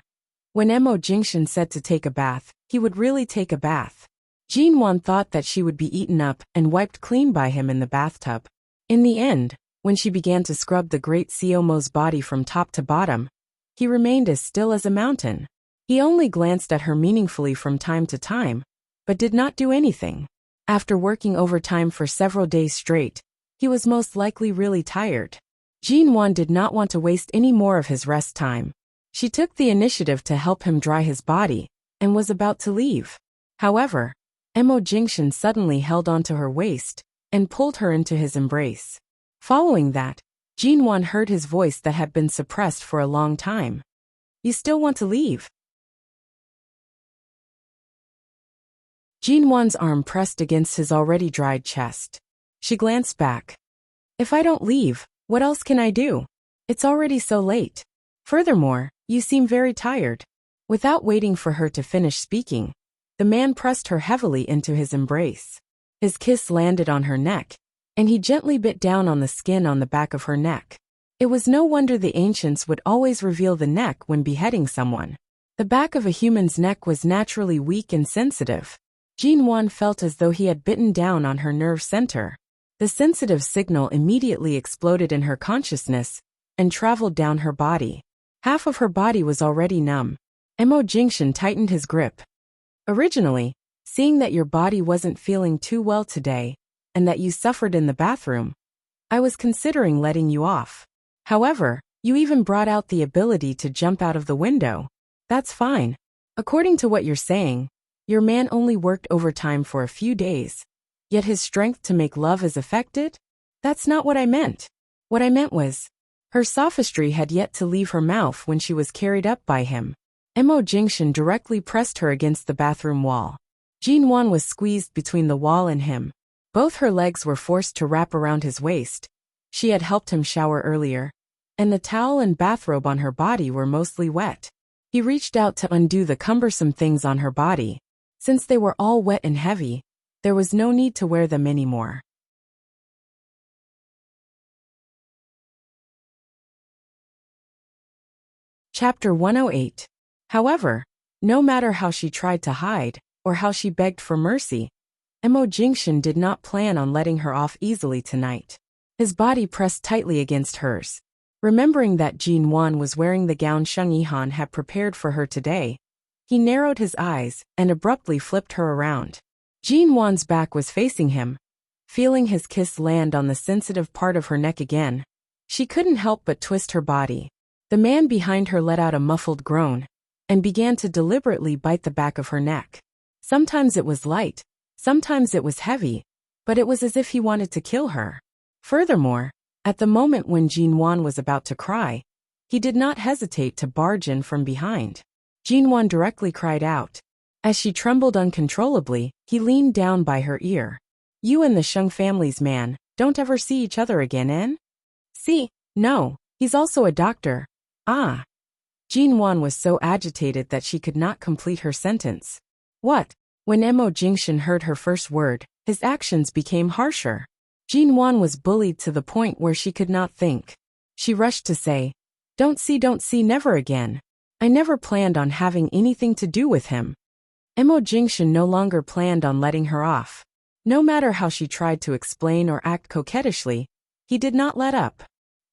When Emo Jingshan said to take a bath, he would really take a bath. Jinwan thought that she would be eaten up and wiped clean by him in the bathtub. In the end, when she began to scrub the great Siomo's body from top to bottom, he remained as still as a mountain. He only glanced at her meaningfully from time to time, but did not do anything. After working overtime for several days straight, he was most likely really tired. Jinwan did not want to waste any more of his rest time. She took the initiative to help him dry his body, and was about to leave. However, Emo Jingshan suddenly held onto her waist and pulled her into his embrace. Following that, Jinwan heard his voice that had been suppressed for a long time. "You still want to leave?" Jinwan's arm pressed against his already dried chest. She glanced back. "If I don't leave, what else can I do? It's already so late. Furthermore, you seem very tired." Without waiting for her to finish speaking, the man pressed her heavily into his embrace. His kiss landed on her neck, and he gently bit down on the skin on the back of her neck. It was no wonder the ancients would always reveal the neck when beheading someone. The back of a human's neck was naturally weak and sensitive. Jinwan felt as though he had bitten down on her nerve center. The sensitive signal immediately exploded in her consciousness and traveled down her body. Half of her body was already numb. Mo Jingshan tightened his grip. Originally, seeing that your body wasn't feeling too well today, and that you suffered in the bathroom, I was considering letting you off. However, you even brought out the ability to jump out of the window. That's fine. According to what you're saying, your man only worked overtime for a few days, yet his strength to make love is affected? That's not what I meant. What I meant was, her sophistry had yet to leave her mouth when she was carried up by him. Mo Jingshan directly pressed her against the bathroom wall. Jin Wan was squeezed between the wall and him. Both her legs were forced to wrap around his waist. She had helped him shower earlier, and the towel and bathrobe on her body were mostly wet. He reached out to undo the cumbersome things on her body. Since they were all wet and heavy, there was no need to wear them anymore. Chapter 108. However, no matter how she tried to hide, or how she begged for mercy, Mo Jingshan did not plan on letting her off easily tonight. His body pressed tightly against hers. Remembering that Jin Wan was wearing the gown Sheng Yihan had prepared for her today, he narrowed his eyes and abruptly flipped her around. Jin Wan's back was facing him. Feeling his kiss land on the sensitive part of her neck again, she couldn't help but twist her body. The man behind her let out a muffled groan and began to deliberately bite the back of her neck. Sometimes it was light, sometimes it was heavy, but it was as if he wanted to kill her. Furthermore, at the moment when Jin Wan was about to cry, he did not hesitate to barge in from behind. Jin Wan directly cried out. As she trembled uncontrollably, he leaned down by her ear. You and the Sheng family's man don't ever see each other again, eh? See, no, he's also a doctor. Ah. Jin Wan was so agitated that she could not complete her sentence. What? When Mo Jingshan heard her first word, his actions became harsher. Jin Wan was bullied to the point where she could not think. She rushed to say, don't see, never again. I never planned on having anything to do with him. Mo Jingshan no longer planned on letting her off. No matter how she tried to explain or act coquettishly, he did not let up.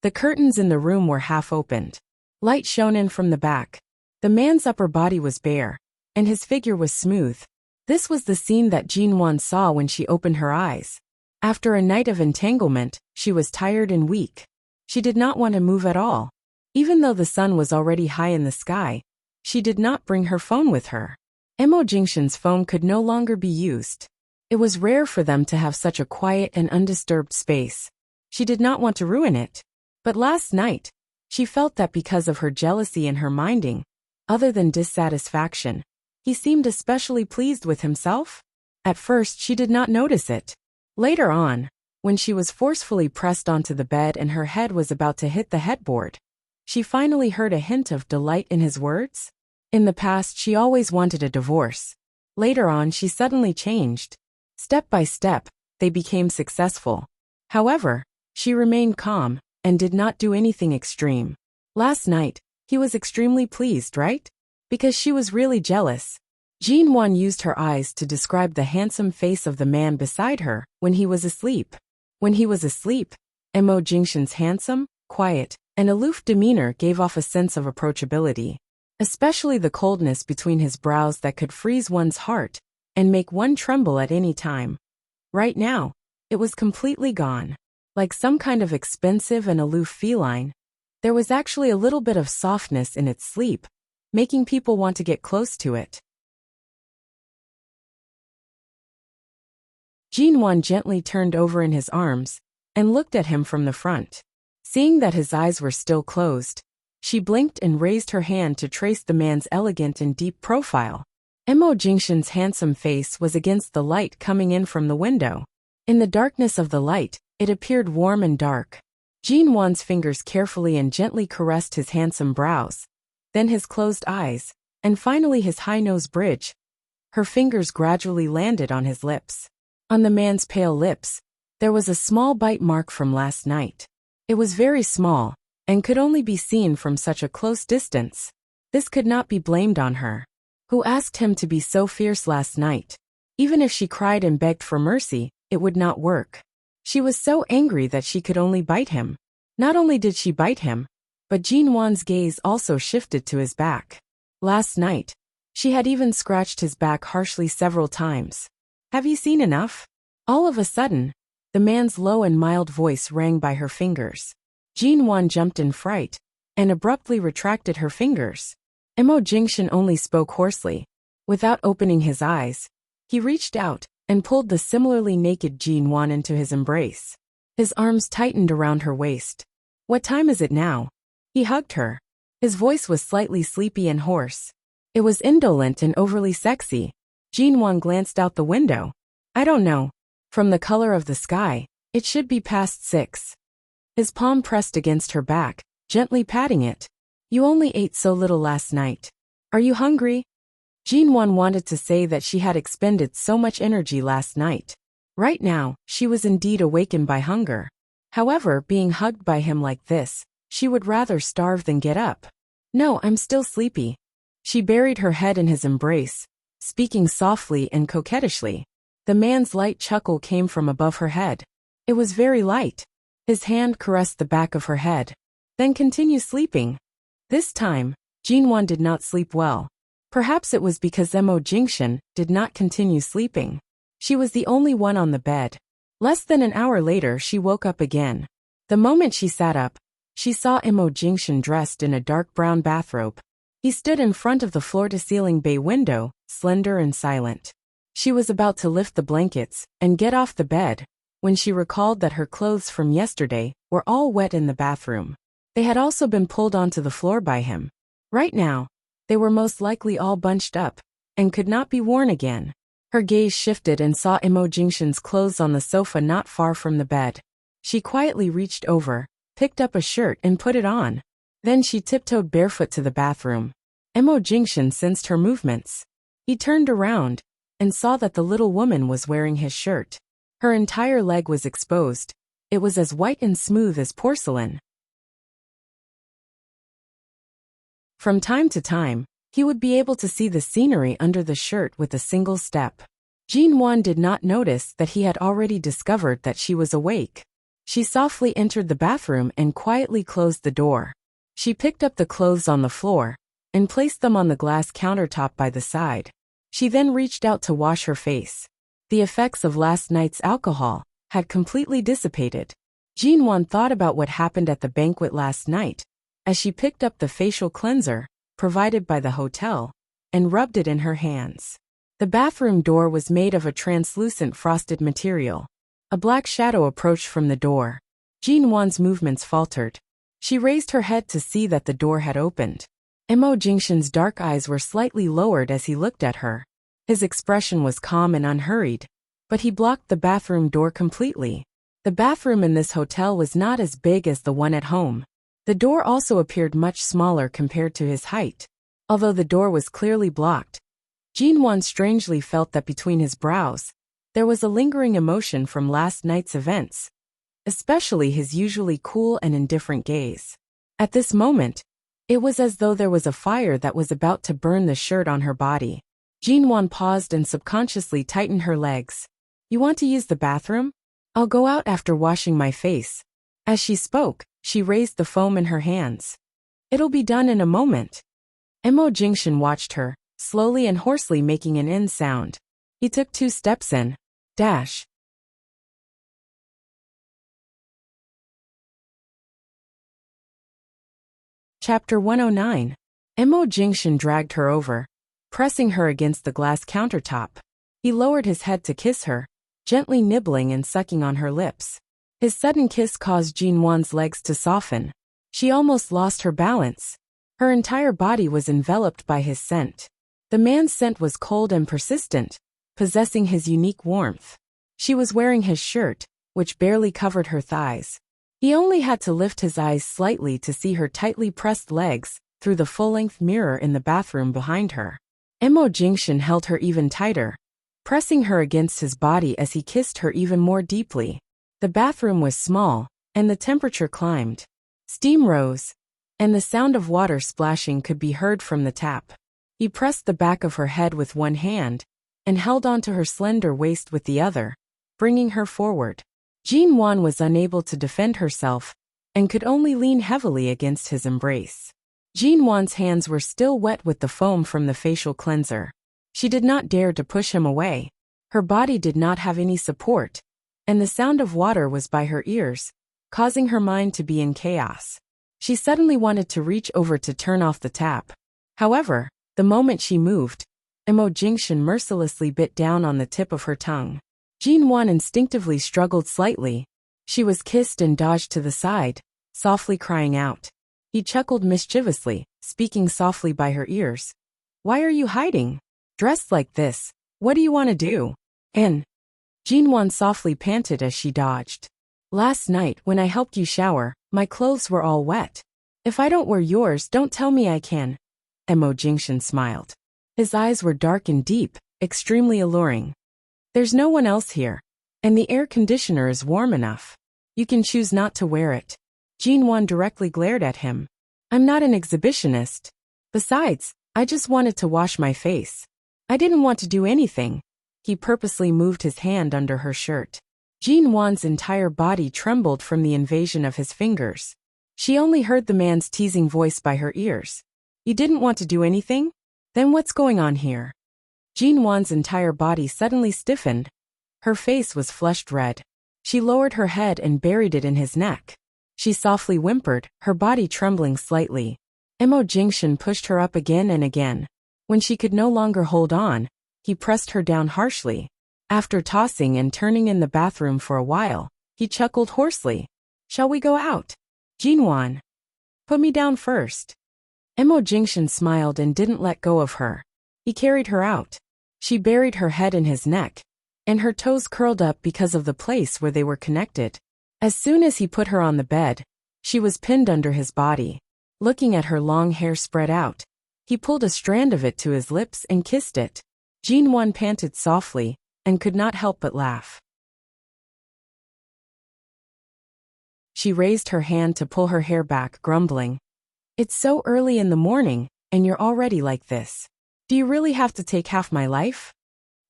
The curtains in the room were half opened. Light shone in from the back. The man's upper body was bare, and his figure was smooth. This was the scene that Jin Wan saw when she opened her eyes. After a night of entanglement, she was tired and weak. She did not want to move at all. Even though the sun was already high in the sky, she did not bring her phone with her. Mo Jingshan's phone could no longer be used. It was rare for them to have such a quiet and undisturbed space. She did not want to ruin it. But last night, she felt that because of her jealousy and her minding, other than dissatisfaction, he seemed especially pleased with himself. At first she did not notice it. Later on, when she was forcefully pressed onto the bed and her head was about to hit the headboard, she finally heard a hint of delight in his words. In the past she always wanted a divorce. Later on she suddenly changed. Step by step, they became successful. However, she remained calm and did not do anything extreme. Last night, he was extremely pleased, right? Because she was really jealous. Jin Wan used her eyes to describe the handsome face of the man beside her when he was asleep. When he was asleep, Mo Jingshan's handsome, quiet, and aloof demeanor gave off a sense of approachability, especially the coldness between his brows that could freeze one's heart and make one tremble at any time. Right now, it was completely gone. Like some kind of expensive and aloof feline, there was actually a little bit of softness in its sleep, making people want to get close to it. Jin Wan gently turned over in his arms and looked at him from the front. Seeing that his eyes were still closed, she blinked and raised her hand to trace the man's elegant and deep profile. Mo Jingshan's handsome face was against the light coming in from the window. In the darkness of the light, it appeared warm and dark. Jin Wan's fingers carefully and gently caressed his handsome brows, then his closed eyes, and finally his high nose bridge. Her fingers gradually landed on his lips. On the man's pale lips, there was a small bite mark from last night. It was very small, and could only be seen from such a close distance. This could not be blamed on her. Who asked him to be so fierce last night? Even if she cried and begged for mercy, it would not work. She was so angry that she could only bite him. Not only did she bite him, but Jin Wan's gaze also shifted to his back. Last night, she had even scratched his back harshly several times. Have you seen enough? All of a sudden, the man's low and mild voice rang by her fingers. Jinwan jumped in fright and abruptly retracted her fingers. Mo Jingshan only spoke hoarsely. Without opening his eyes, he reached out and pulled the similarly naked Jinwan into his embrace. His arms tightened around her waist. What time is it now? He hugged her. His voice was slightly sleepy and hoarse. It was indolent and overly sexy. Jinwan glanced out the window. I don't know. From the color of the sky, it should be past 6. His palm pressed against her back, gently patting it. You only ate so little last night. Are you hungry? Jinwan wanted to say that she had expended so much energy last night. Right now, she was indeed awakened by hunger. However, being hugged by him like this, she would rather starve than get up. No, I'm still sleepy. She buried her head in his embrace, speaking softly and coquettishly. The man's light chuckle came from above her head. It was very light. His hand caressed the back of her head. Then continue sleeping. This time, Jinwan did not sleep well. Perhaps it was because Mo Jingshan did not continue sleeping. She was the only one on the bed. Less than an hour later she woke up again. The moment she sat up, she saw Mo Jingshan dressed in a dark brown bathrobe. He stood in front of the floor-to-ceiling bay window, slender and silent. She was about to lift the blankets and get off the bed when she recalled that her clothes from yesterday were all wet in the bathroom. They had also been pulled onto the floor by him. Right now, they were most likely all bunched up and could not be worn again. Her gaze shifted and saw Mo Jingshan's clothes on the sofa not far from the bed. She quietly reached over, picked up a shirt and put it on. Then she tiptoed barefoot to the bathroom. Mo Jingshan sensed her movements. He turned around and saw that the little woman was wearing his shirt. Her entire leg was exposed. It was as white and smooth as porcelain. From time to time, he would be able to see the scenery under the shirt with a single step. Jinwan did not notice that he had already discovered that she was awake. She softly entered the bathroom and quietly closed the door. She picked up the clothes on the floor and placed them on the glass countertop by the side. She then reached out to wash her face. The effects of last night's alcohol had completely dissipated. Jinwan thought about what happened at the banquet last night as she picked up the facial cleanser provided by the hotel and rubbed it in her hands. The bathroom door was made of a translucent frosted material. A black shadow approached from the door. Jinwan's movements faltered. She raised her head to see that the door had opened. Mo Jingshan's dark eyes were slightly lowered as he looked at her. His expression was calm and unhurried, but he blocked the bathroom door completely. The bathroom in this hotel was not as big as the one at home. The door also appeared much smaller compared to his height. Although the door was clearly blocked, Jinwan strangely felt that between his brows, there was a lingering emotion from last night's events, especially his usually cool and indifferent gaze. At this moment, it was as though there was a fire that was about to burn the shirt on her body. Jinwan paused and subconsciously tightened her legs. You want to use the bathroom? I'll go out after washing my face. As she spoke, she raised the foam in her hands. It'll be done in a moment. Mo Jingshan watched her, slowly and hoarsely making an N sound. He took 2 steps in. Dash. Chapter 109. Mo Jingshan dragged her over, pressing her against the glass countertop. He lowered his head to kiss her, gently nibbling and sucking on her lips. His sudden kiss caused Jinwan's legs to soften. She almost lost her balance. Her entire body was enveloped by his scent. The man's scent was cold and persistent, possessing his unique warmth. She was wearing his shirt, which barely covered her thighs. He only had to lift his eyes slightly to see her tightly pressed legs through the full-length mirror in the bathroom behind her. Mo Jingshan held her even tighter, pressing her against his body as he kissed her even more deeply. The bathroom was small, and the temperature climbed. Steam rose, and the sound of water splashing could be heard from the tap. He pressed the back of her head with one hand and held onto her slender waist with the other, bringing her forward. Jinwan was unable to defend herself and could only lean heavily against his embrace. Jean Wan's hands were still wet with the foam from the facial cleanser. She did not dare to push him away. Her body did not have any support, and the sound of water was by her ears, causing her mind to be in chaos. She suddenly wanted to reach over to turn off the tap. However, the moment she moved, Jingxian mercilessly bit down on the tip of her tongue. Jean Wan instinctively struggled slightly. She was kissed and dodged to the side, softly crying out. He chuckled mischievously, speaking softly by her ears. "Why are you hiding? Dressed like this, what do you want to do?" And Jean Wan softly panted as she dodged. "Last night when I helped you shower, my clothes were all wet. If I don't wear yours, don't tell me I can." Jingxian smiled. His eyes were dark and deep, extremely alluring. "There's no one else here, and the air conditioner is warm enough. You can choose not to wear it." Jean Wan directly glared at him. "I'm not an exhibitionist. Besides, I just wanted to wash my face. I didn't want to do anything." He purposely moved his hand under her shirt. Jean Wan's entire body trembled from the invasion of his fingers. She only heard the man's teasing voice by her ears. "You didn't want to do anything? Then what's going on here?" Jean Wan's entire body suddenly stiffened. Her face was flushed red. She lowered her head and buried it in his neck. She softly whimpered, her body trembling slightly. Jingxian pushed her up again and again. When she could no longer hold on, he pressed her down harshly. After tossing and turning in the bathroom for a while, he chuckled hoarsely. "Shall we go out? Jean Wan, put me down first." Jingxian smiled and didn't let go of her. He carried her out. She buried her head in his neck, and her toes curled up because of the place where they were connected. As soon as he put her on the bed, she was pinned under his body. Looking at her long hair spread out, he pulled a strand of it to his lips and kissed it. Jean Wan panted softly, and could not help but laugh. She raised her hand to pull her hair back, grumbling. "It's so early in the morning, and you're already like this. Do you really have to take half my life?"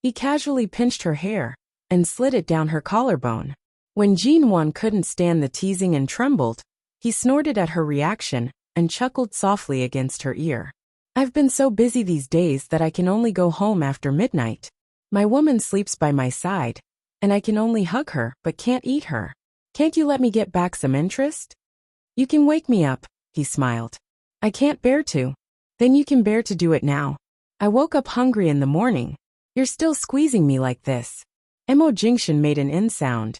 He casually pinched her hair, and slid it down her collarbone. When Jean Wan couldn't stand the teasing and trembled, he snorted at her reaction, and chuckled softly against her ear. "I've been so busy these days that I can only go home after midnight. My woman sleeps by my side, and I can only hug her but can't eat her. Can't you let me get back some interest?" "You can wake me up," he smiled. "I can't bear to." "Then you can bear to do it now. I woke up hungry in the morning. You're still squeezing me like this." Jingxian made an in sound.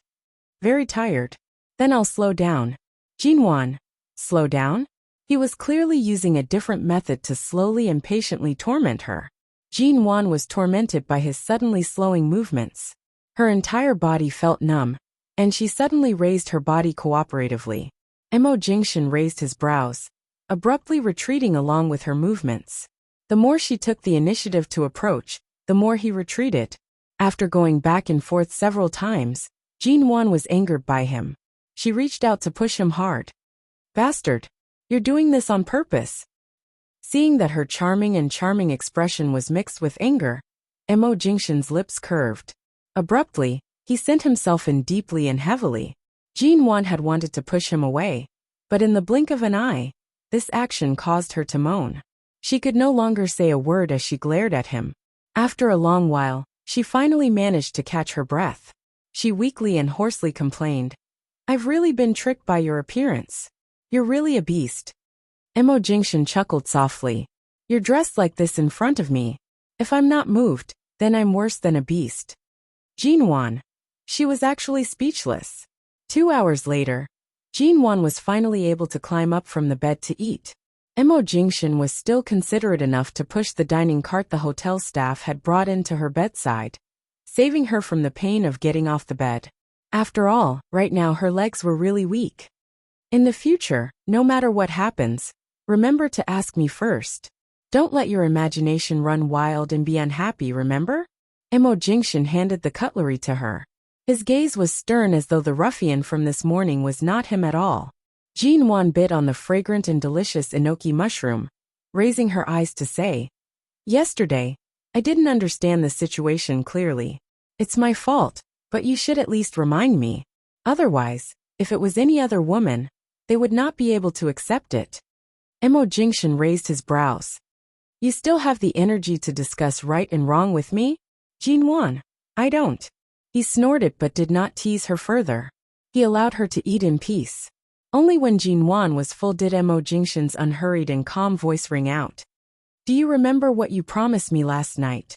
"Very tired. Then I'll slow down." "Jean Wan, slow down?" He was clearly using a different method to slowly and patiently torment her. Jean Wan was tormented by his suddenly slowing movements. Her entire body felt numb, and she suddenly raised her body cooperatively. Jingxian raised his brows, abruptly retreating along with her movements. The more she took the initiative to approach, the more he retreated. After going back and forth several times, Jean Wan was angered by him. She reached out to push him hard. "Bastard! You're doing this on purpose." Seeing that her charming expression was mixed with anger, Jingxian's lips curved. Abruptly, he sent himself in deeply and heavily. Jean Wan had wanted to push him away, but in the blink of an eye, this action caused her to moan. She could no longer say a word as she glared at him. After a long while, she finally managed to catch her breath. She weakly and hoarsely complained, "I've really been tricked by your appearance. You're really a beast." Jingxian chuckled softly. "You're dressed like this in front of me. If I'm not moved, then I'm worse than a beast." Jean Wan. She was actually speechless. 2 hours later, Jean Wan was finally able to climb up from the bed to eat. Jingxian was still considerate enough to push the dining cart the hotel staff had brought into her bedside, saving her from the pain of getting off the bed. After all, right now her legs were really weak. "In the future, no matter what happens, remember to ask me first. Don't let your imagination run wild and be unhappy, remember?" Jingxian handed the cutlery to her. His gaze was stern as though the ruffian from this morning was not him at all. Jean Wan bit on the fragrant and delicious enoki mushroom, raising her eyes to say, "Yesterday, I didn't understand the situation clearly. It's my fault, but you should at least remind me. Otherwise, if it was any other woman, they would not be able to accept it." Mo Jingshan raised his brows. You still have the energy to discuss right and wrong with me? Jinwan, I don't. He snorted but did not tease her further. He allowed her to eat in peace. Only when Jinwan was full did Mo Jingshan's unhurried and calm voice ring out. Do you remember what you promised me last night?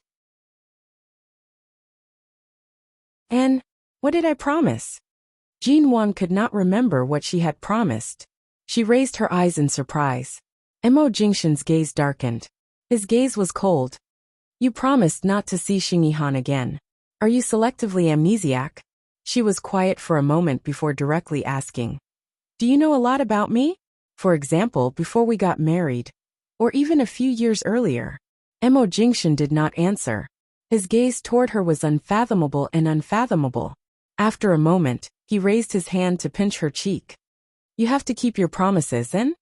And what did I promise? Jinwan could not remember what she had promised. She raised her eyes in surprise. Mo Jingshan's gaze darkened. His gaze was cold. You promised not to see Xingyihan again. Are you selectively amnesiac? She was quiet for a moment before directly asking. Do you know a lot about me? For example, before we got married. Or even a few years earlier. Mo Jingshan did not answer. His gaze toward her was unfathomable and unfathomable. After a moment, he raised his hand to pinch her cheek. You have to keep your promises, and?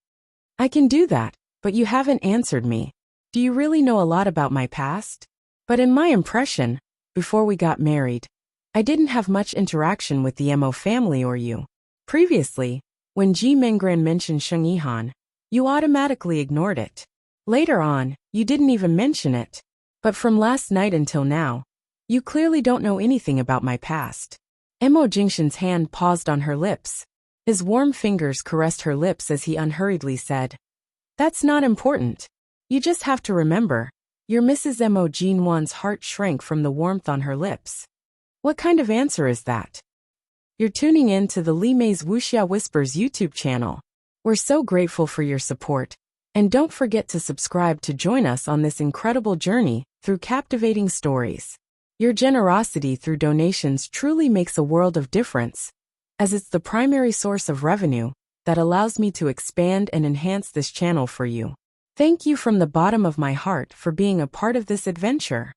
I can do that, but you haven't answered me. Do you really know a lot about my past? But in my impression, before we got married, I didn't have much interaction with the Mo family or you. Previously, when Ji Minggran mentioned Xingyihan, you automatically ignored it. Later on, you didn't even mention it. But from last night until now, you clearly don't know anything about my past. Mo Jingshan's hand paused on her lips. His warm fingers caressed her lips as he unhurriedly said, That's not important. You just have to remember, your Mrs. Mo Jinwan's heart shrank from the warmth on her lips. What kind of answer is that? You're tuning in to the Li Mei's Wuxia Whispers YouTube channel. We're so grateful for your support. And don't forget to subscribe to join us on this incredible journey through captivating stories. Your generosity through donations truly makes a world of difference, as it's the primary source of revenue that allows me to expand and enhance this channel for you. Thank you from the bottom of my heart for being a part of this adventure.